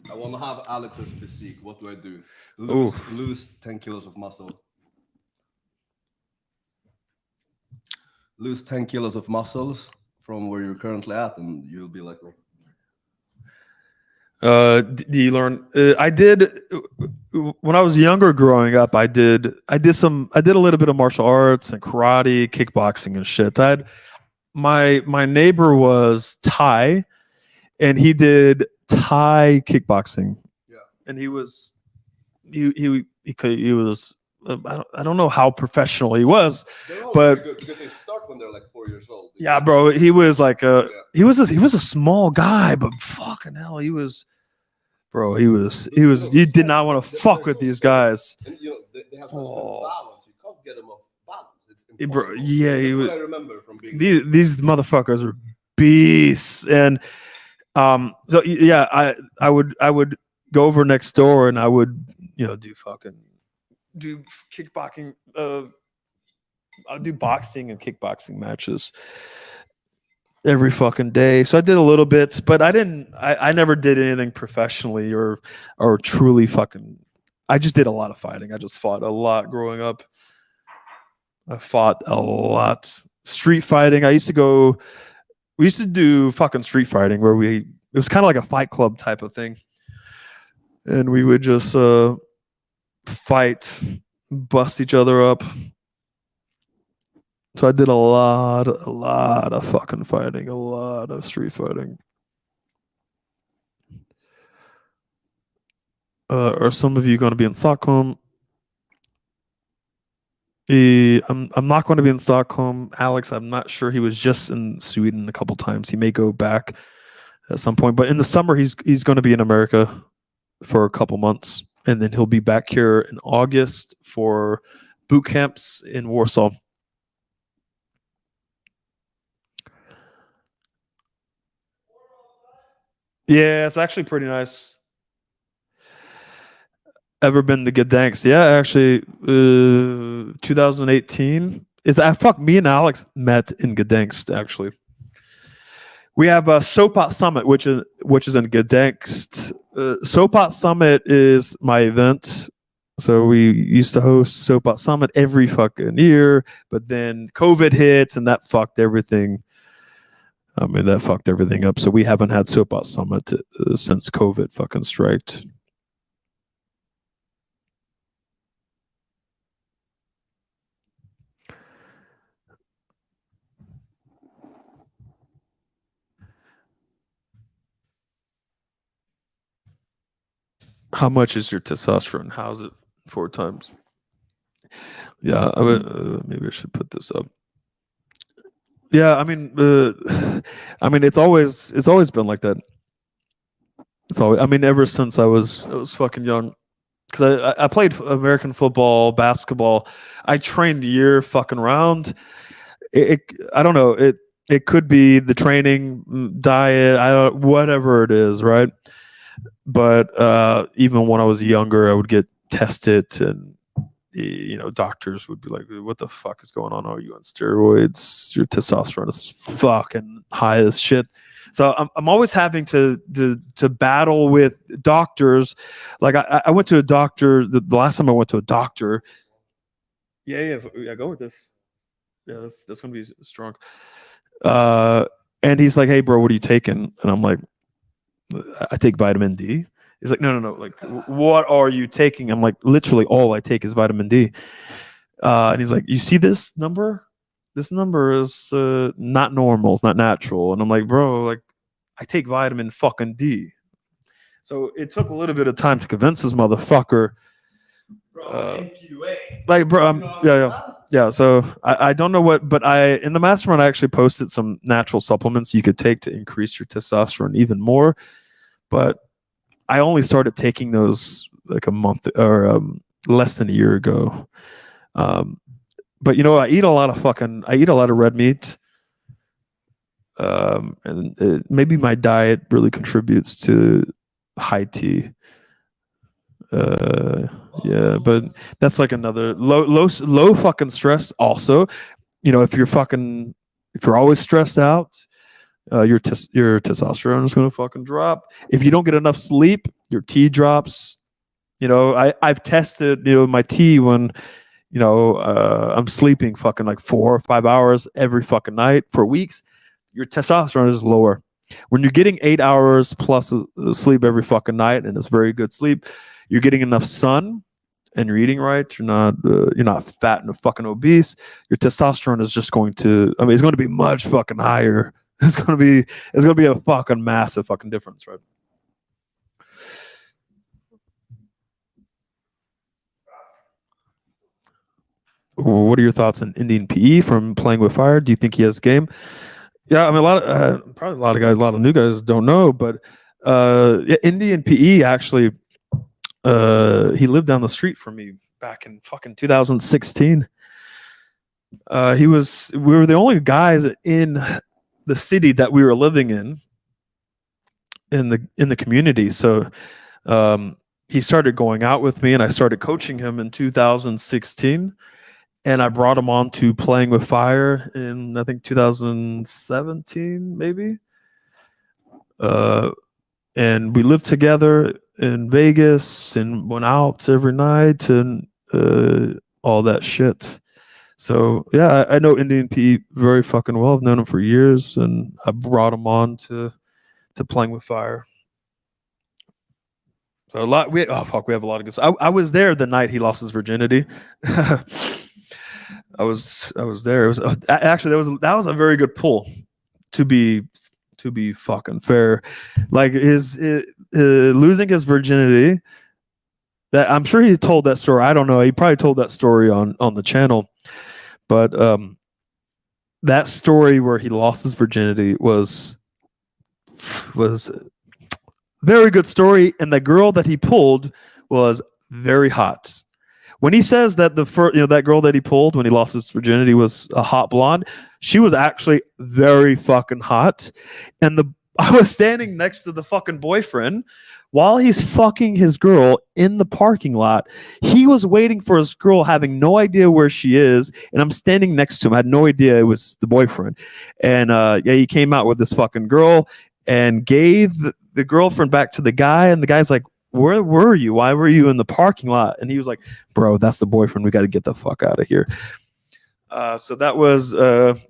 Speaker 1: I want to have Alex's physique. What do I do? Lose 10 kilos of muscle. Lose 10 kilos of muscles from where you're currently at, and you'll be like me.
Speaker 3: Do you learn? I did when I was younger, growing up. I did a little bit of martial arts and karate, kickboxing, and shit. My neighbor was Thai. and he did Thai kickboxing.
Speaker 1: Yeah.
Speaker 3: And he was I don't know how professional he was.
Speaker 1: They're all
Speaker 3: But-
Speaker 1: very good because they start when they're like 4 years old.
Speaker 3: Yeah, bro. He was like
Speaker 1: Yeah.
Speaker 3: he was a small guy, but fucking hell, he was you did not want to
Speaker 1: They're
Speaker 3: fuck
Speaker 1: so
Speaker 3: with these
Speaker 1: steady.
Speaker 3: guys.
Speaker 1: And they have such
Speaker 3: Oh.
Speaker 1: good balance. You can't get them off balance. It's
Speaker 3: Bro,
Speaker 1: impossible.
Speaker 3: yeah, he
Speaker 1: That's
Speaker 3: was-
Speaker 1: what I remember from being
Speaker 3: These motherfuckers are beasts. And so yeah, I would go over next door and I would, do kickboxing, I'll do boxing and kickboxing matches every fucking day. So I did a little bit, but I never did anything professionally or truly fucking. I just did a lot of fighting. I just fought a lot growing up. I fought a lot. Street fighting. We used to do fucking street fighting where it was kind of like a fight club type of thing. And we would just fight, bust each other up. So I did a lot of fucking fighting, a lot of street fighting. Are some of you going to be in Stockholm? I'm not going to be in Stockholm. Alex, I'm not sure. He was just in Sweden a couple times. He may go back at some point, but in the summer he's going to be in America for a couple months, and then he'll be back here in August for boot camps in Warsaw. Yeah, it's actually pretty nice. Ever been to Gdansk? Yeah, actually, 2018. Me and Alex met in Gdansk. Actually, we have a Sopat Summit, which is in Gdansk. Sopat Summit is my event. So we used to host Sopat Summit every fucking year, but then COVID hits and that fucked everything. That fucked everything up. So we haven't had Sopat Summit since COVID fucking striked. How much is your testosterone? How's it 4 times? Yeah, maybe I should put this up. Yeah, it's always been like that. It's always, ever since I was fucking young, because I played American football, basketball. I trained year fucking round. I don't know. It could be the training, diet, whatever it is, right? But even when I was younger, I would get tested, and doctors would be like, "What the fuck is going on? Are you on steroids? Your testosterone is fucking high as shit." So I'm always having to battle with doctors. Like I went to a doctor the last time I went to a doctor. Yeah, go with this. Yeah, that's gonna be strong. And he's like, "Hey, bro, what are you taking?" And I'm like, "I take vitamin D." He's like, no. Like, what are you taking? I'm like, literally all I take is vitamin D. And he's like, you see this number? This number is not normal. It's not natural. And I'm like, bro, like, I take vitamin fucking D. So it took a little bit of time to convince this motherfucker. Like, bro, yeah. So I don't know what, but in the Mastermind, I actually posted some natural supplements you could take to increase your testosterone even more. But I only started taking those like a month or less than a year ago. But I eat a lot of red meat. And maybe my diet really contributes to high T. Yeah, but that's like another low fucking stress also. If you're always stressed out, your testosterone is going to fucking drop. If you don't get enough sleep, your T drops. I've tested my T when I'm sleeping fucking like 4 or 5 hours every fucking night for weeks. Your testosterone is lower. When you're getting 8 hours plus sleep every fucking night, and it's very good sleep, you're getting enough sun, and you're eating right. You're not fat and fucking obese. Your testosterone is just going to. It's going to be much fucking higher It's gonna be a fucking massive fucking difference, right? What are your thoughts on Indian PE from playing with fire? Do you think he has game? Yeah, I mean, probably a lot of guys, a lot of new guys don't know, but yeah, Indian PE actually, he lived down the street from me back in fucking 2016. We were the only guys in the city that we were living in the community. So he started going out with me, and I started coaching him in 2016. And I brought him on to playing with fire in I think 2017, maybe. And we lived together in Vegas and went out every night and all that shit. So yeah, I know Indian P very fucking well. I've known him for years, and I brought him on to playing with fire. So a lot. We have a lot of good. I was there the night he lost his virginity. I was there. It was actually that was a very good pull, to be fucking fair. Like losing his virginity. That I'm sure he told that story. I don't know. He probably told that story on the channel, but that story where he lost his virginity was very good story, and the girl that he pulled was very hot. When he says that that girl that he pulled when he lost his virginity was a hot blonde, she was actually very fucking hot. And I was standing next to the fucking boyfriend while he's fucking his girl in the parking lot. He was waiting for his girl, having no idea where she is, and I'm standing next to him. I had no idea it was the boyfriend. And yeah, he came out with this fucking girl and gave the girlfriend back to the guy, and the guy's like, where were you? Why were you in the parking lot? And he was like, bro, that's the boyfriend. We got to get the fuck out of here. So that was that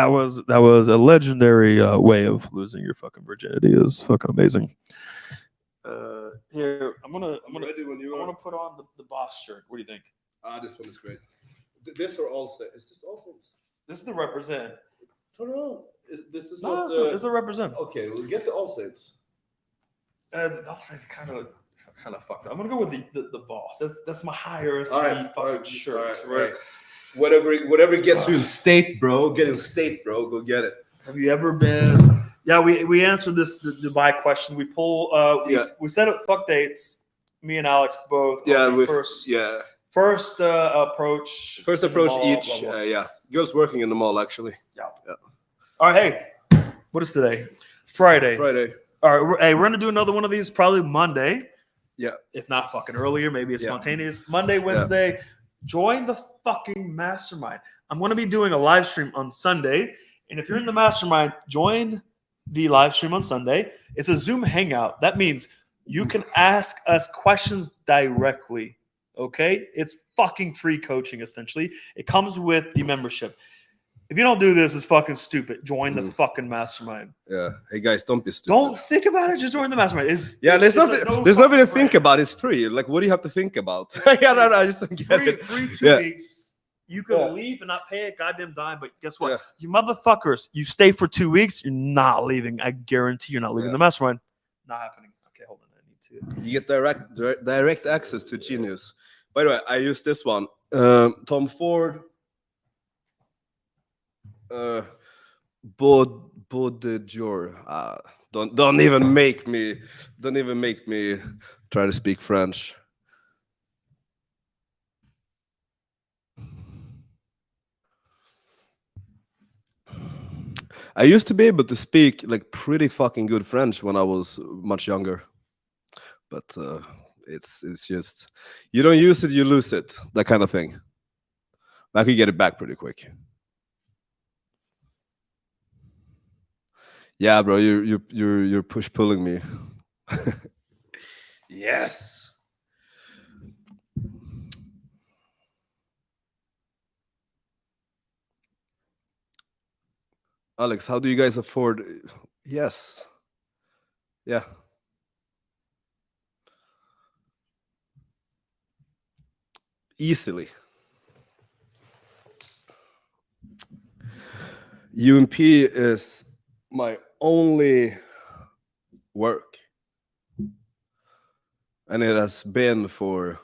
Speaker 3: was a legendary way of losing your fucking virginity. It was fucking amazing. Here, I'm gonna put on the boss shirt. What do you think?
Speaker 1: This one is great. This or all set? Is this all sets?
Speaker 3: This is the represent.
Speaker 1: No. This is
Speaker 3: No,
Speaker 1: not.
Speaker 3: it's a represent.
Speaker 1: Okay, we'll get the all sets.
Speaker 3: The all sets kind of fucked up. I'm gonna go with the boss. That's my higher fucking shirt.
Speaker 1: Right. Whatever gets you in state, bro. Get in state, bro. Go get it.
Speaker 3: Have you ever been? Yeah, we answered the Dubai question. We we set up fuck dates. Me and Alex both. First approach.
Speaker 1: First approach
Speaker 3: mall,
Speaker 1: each.
Speaker 3: blah, blah.
Speaker 1: Yeah. Girls working in the mall actually.
Speaker 3: Yeah. All right. Hey, what is today? Friday. All right. Hey, we're gonna do another one of these probably Monday.
Speaker 1: Yeah.
Speaker 3: If not fucking earlier, maybe it's spontaneous. Monday, Wednesday. Yeah. Join the fucking mastermind. I'm gonna be doing a live stream on Sunday, and if you're in the mastermind, join the live stream on Sunday. It's a Zoom hangout. That means you can ask us questions directly. Okay? It's fucking free coaching, essentially. It comes with the membership. If you don't do this, it's fucking stupid. Join the fucking mastermind.
Speaker 1: Yeah. Hey guys, don't be stupid.
Speaker 3: Don't think about it. Just join the mastermind.
Speaker 1: There's nothing to think about. It's free. Like, what do you have to think about? I just don't get it.
Speaker 3: Free 2 weeks. You can leave and not pay a goddamn dime, but guess what? Yeah. You motherfuckers, you stay for 2 weeks, you're not leaving. I guarantee you're not leaving the mastermind. Not happening. Okay, hold on. I need to.
Speaker 1: You get direct access to Genius. By the way, I use this one. Tom Ford. Baudelaire. Don't even make me try to speak French. I used to be able to speak like pretty fucking good French when I was much younger, but it's just you don't use it, you lose it, that kind of thing. I could get it back pretty quick. Yeah, bro, you're push pulling me. Yes. Alex, how do you guys afford? Yes. Yeah. Easily. UMP is my only work, and it has been for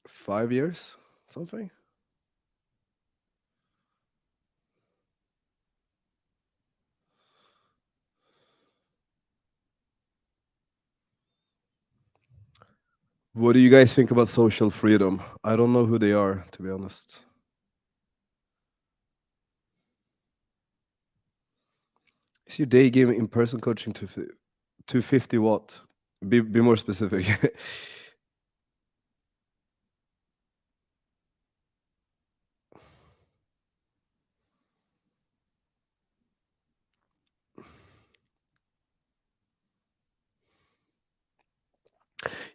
Speaker 1: 5 years, something. What do you guys think about social freedom? I don't know who they are, to be honest. Is your day game in-person coaching to 250 what? Be more specific.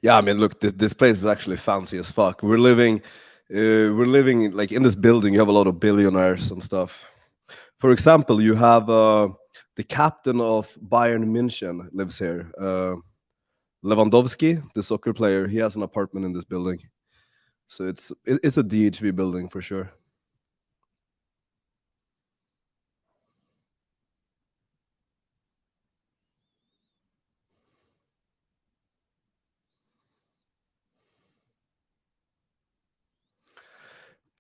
Speaker 1: Yeah, I mean, look, this place is actually fancy as fuck. We're living like in this building. You have a lot of billionaires and stuff. For example, you have the captain of Bayern München lives here. Lewandowski, the soccer player, he has an apartment in this building. So it's a DHV building for sure.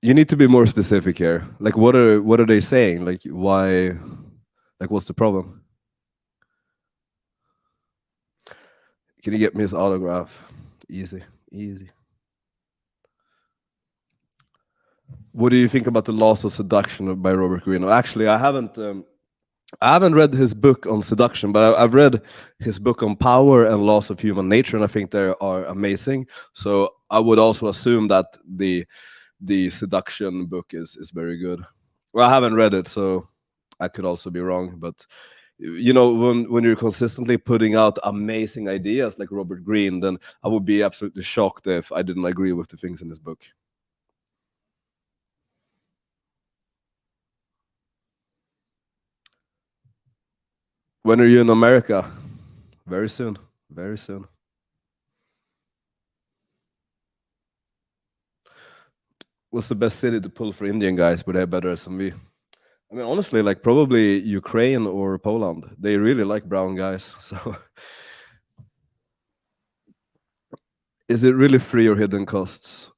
Speaker 1: You need to be more specific here. Like, what are they saying? Like, why? Like, what's the problem? Can you get me his autograph? Easy, easy. What do you think about the Laws of Seduction by Robert Greene? Actually, I haven't read his book on seduction, but I've read his book on power and laws of human nature, and I think they are amazing. So I would also assume that the seduction book is very good. Well, I haven't read it, so I could also be wrong. But you know, when you're consistently putting out amazing ideas like Robert Greene, then I would be absolutely shocked if I didn't agree with the things in his book. When are you in America? Very soon. Very soon. What's the best city to pull for Indian guys with a better SMV? I mean, honestly, like probably Ukraine or Poland. They really like brown guys. So, is it really free or hidden costs?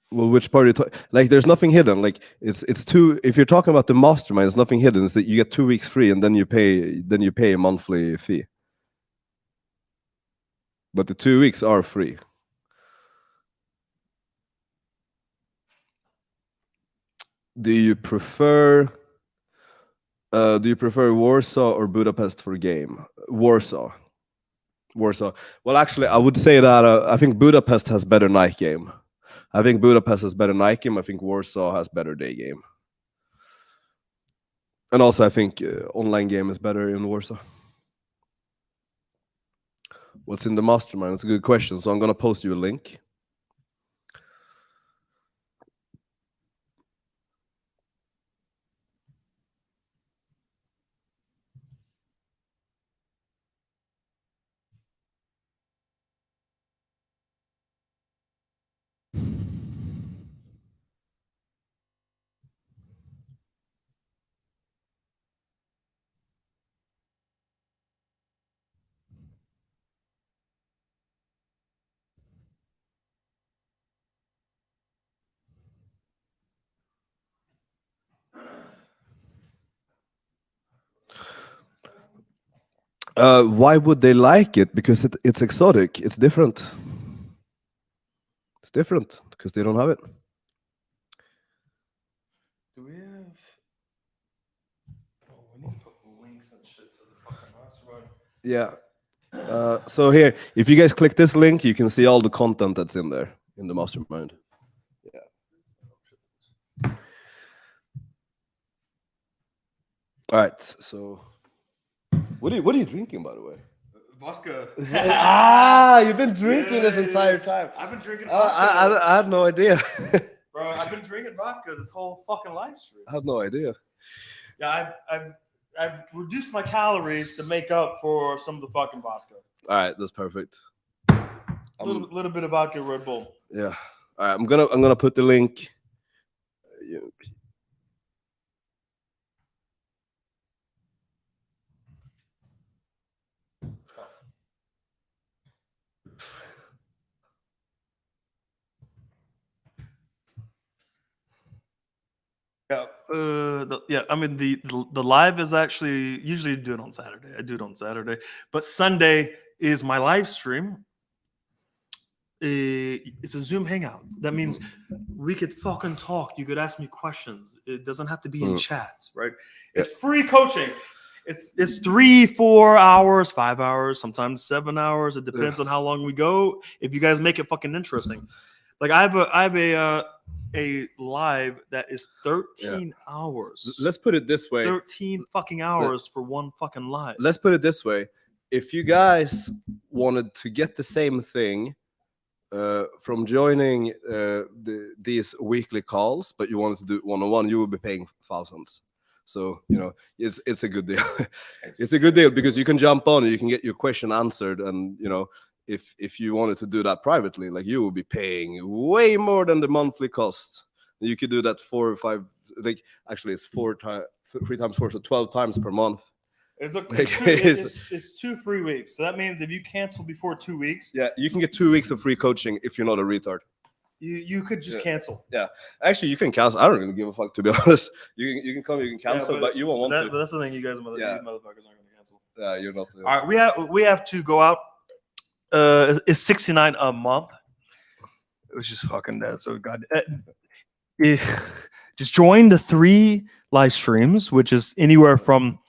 Speaker 1: Well, which part are you like? There's nothing hidden. Like it's two. If you're talking about the mastermind, there's nothing hidden. It's that you get 2 weeks free, and then you pay a monthly fee. But the 2 weeks are free. Do you prefer Warsaw or Budapest for game? Warsaw. Well, actually, I would say that I think Budapest has better night game. I think Budapest has better night game. I think Warsaw has better day game. And also, I think online game is better in Warsaw. What's in the mastermind? That's a good question. So I'm gonna post you a link. Why would they like it? Because it's exotic. It's different. It's different because they don't have it.
Speaker 2: Do we have? Oh, we need to put links and shit to the fucking mastermind.
Speaker 1: Yeah. So here, if you guys click this link, you can see all the content that's in there in the mastermind. Yeah. All right. So, what are you drinking, by the way?
Speaker 2: Vodka.
Speaker 1: You've been drinking this entire time.
Speaker 2: I've been drinking vodka.
Speaker 1: I had no idea.
Speaker 2: Bro, I've been drinking vodka this whole fucking live stream.
Speaker 1: I had no idea.
Speaker 2: Yeah, I've reduced my calories to make up for some of the fucking vodka.
Speaker 1: All right, that's perfect.
Speaker 2: A little bit of vodka, Red Bull.
Speaker 1: Yeah, All right, I'm gonna put the link.
Speaker 2: Yeah, I mean the live is actually usually do it on Saturday. I do it on Saturday, but Sunday is my live stream. It's a Zoom hangout. That means we could fucking talk. You could ask me questions. It doesn't have to be in chat, right? It's free coaching. It's 3, 4 hours, 5 hours, sometimes 7 hours. It depends on how long we go. If you guys make it fucking interesting, like I have a live that is 13 hours.
Speaker 1: Let's put it this way:
Speaker 2: 13 fucking hours for one fucking live.
Speaker 1: Let's put it this way: if you guys wanted to get the same thing from joining these weekly calls, but you wanted to do it one-on-one, you will be paying thousands. So it's a good deal. It's a good deal because you can jump on and you can get your question answered, and if you wanted to do that privately, like, you will be paying way more than the monthly cost. You could do that 4 or 5, like, actually it's 3 times 4, so 12 times per month.
Speaker 2: It's 2 free weeks. So that means if you cancel before 2 weeks,
Speaker 1: you can get 2 weeks of free coaching if you're not a retard.
Speaker 2: You could just cancel.
Speaker 1: Yeah, actually, you can cancel. I don't even give a fuck, to be honest. You can come, you can cancel, but you won't want to.
Speaker 2: But that's the thing, you guys, motherfuckers aren't going to cancel.
Speaker 1: Yeah, you're not.
Speaker 2: All right, we have to go out. It's $69 a month, which is fucking dead. So just join the 3 live streams, which is anywhere from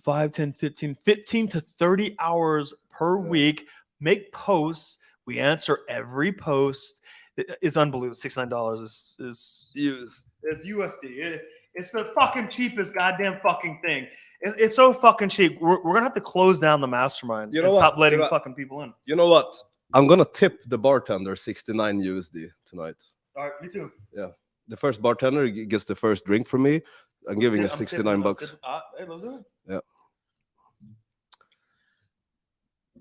Speaker 2: 5, 10, 15 to 30 hours per week. Make posts. We answer every post. It's unbelievable. $69 is USD. It's the fucking cheapest goddamn fucking thing. It's so fucking cheap. We're gonna have to close down the mastermind and stop letting fucking people in.
Speaker 1: You know what? I'm gonna tip the bartender 69 USD tonight.
Speaker 2: All right, me too.
Speaker 1: Yeah, the first bartender gets the first drink from me. I'm giving us 69 bucks.
Speaker 2: Hey, let's do it.
Speaker 1: Yeah.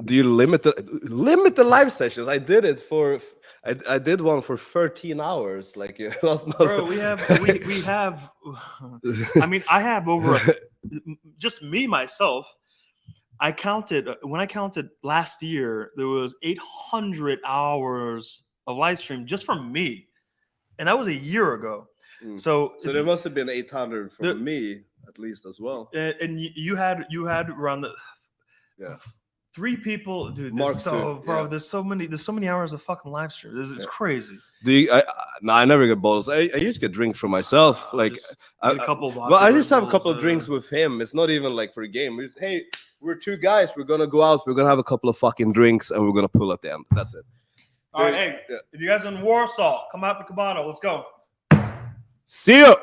Speaker 1: Do you limit the live sessions? I did it for I did one for 13 hours. Like, last month.
Speaker 2: Bro, we have. I mean, I have over just me myself. I counted when I counted last year. There was 800 hours of live stream just from me, and that was a year ago. So
Speaker 1: there must have been 800 for me at least as well.
Speaker 2: And you had around the 3 people, dude. There's so many hours of fucking live stream. It's crazy.
Speaker 1: I never get bottles. I used to get drinks for myself. I just have a couple of drinks with him. It's not even like for a game. Hey, we're 2 guys. We're gonna go out. We're gonna have a couple of fucking drinks, and we're gonna pull at the end. That's it.
Speaker 2: All right, hey, if you guys are in Warsaw, come out to Cabano. Let's go.
Speaker 1: See ya.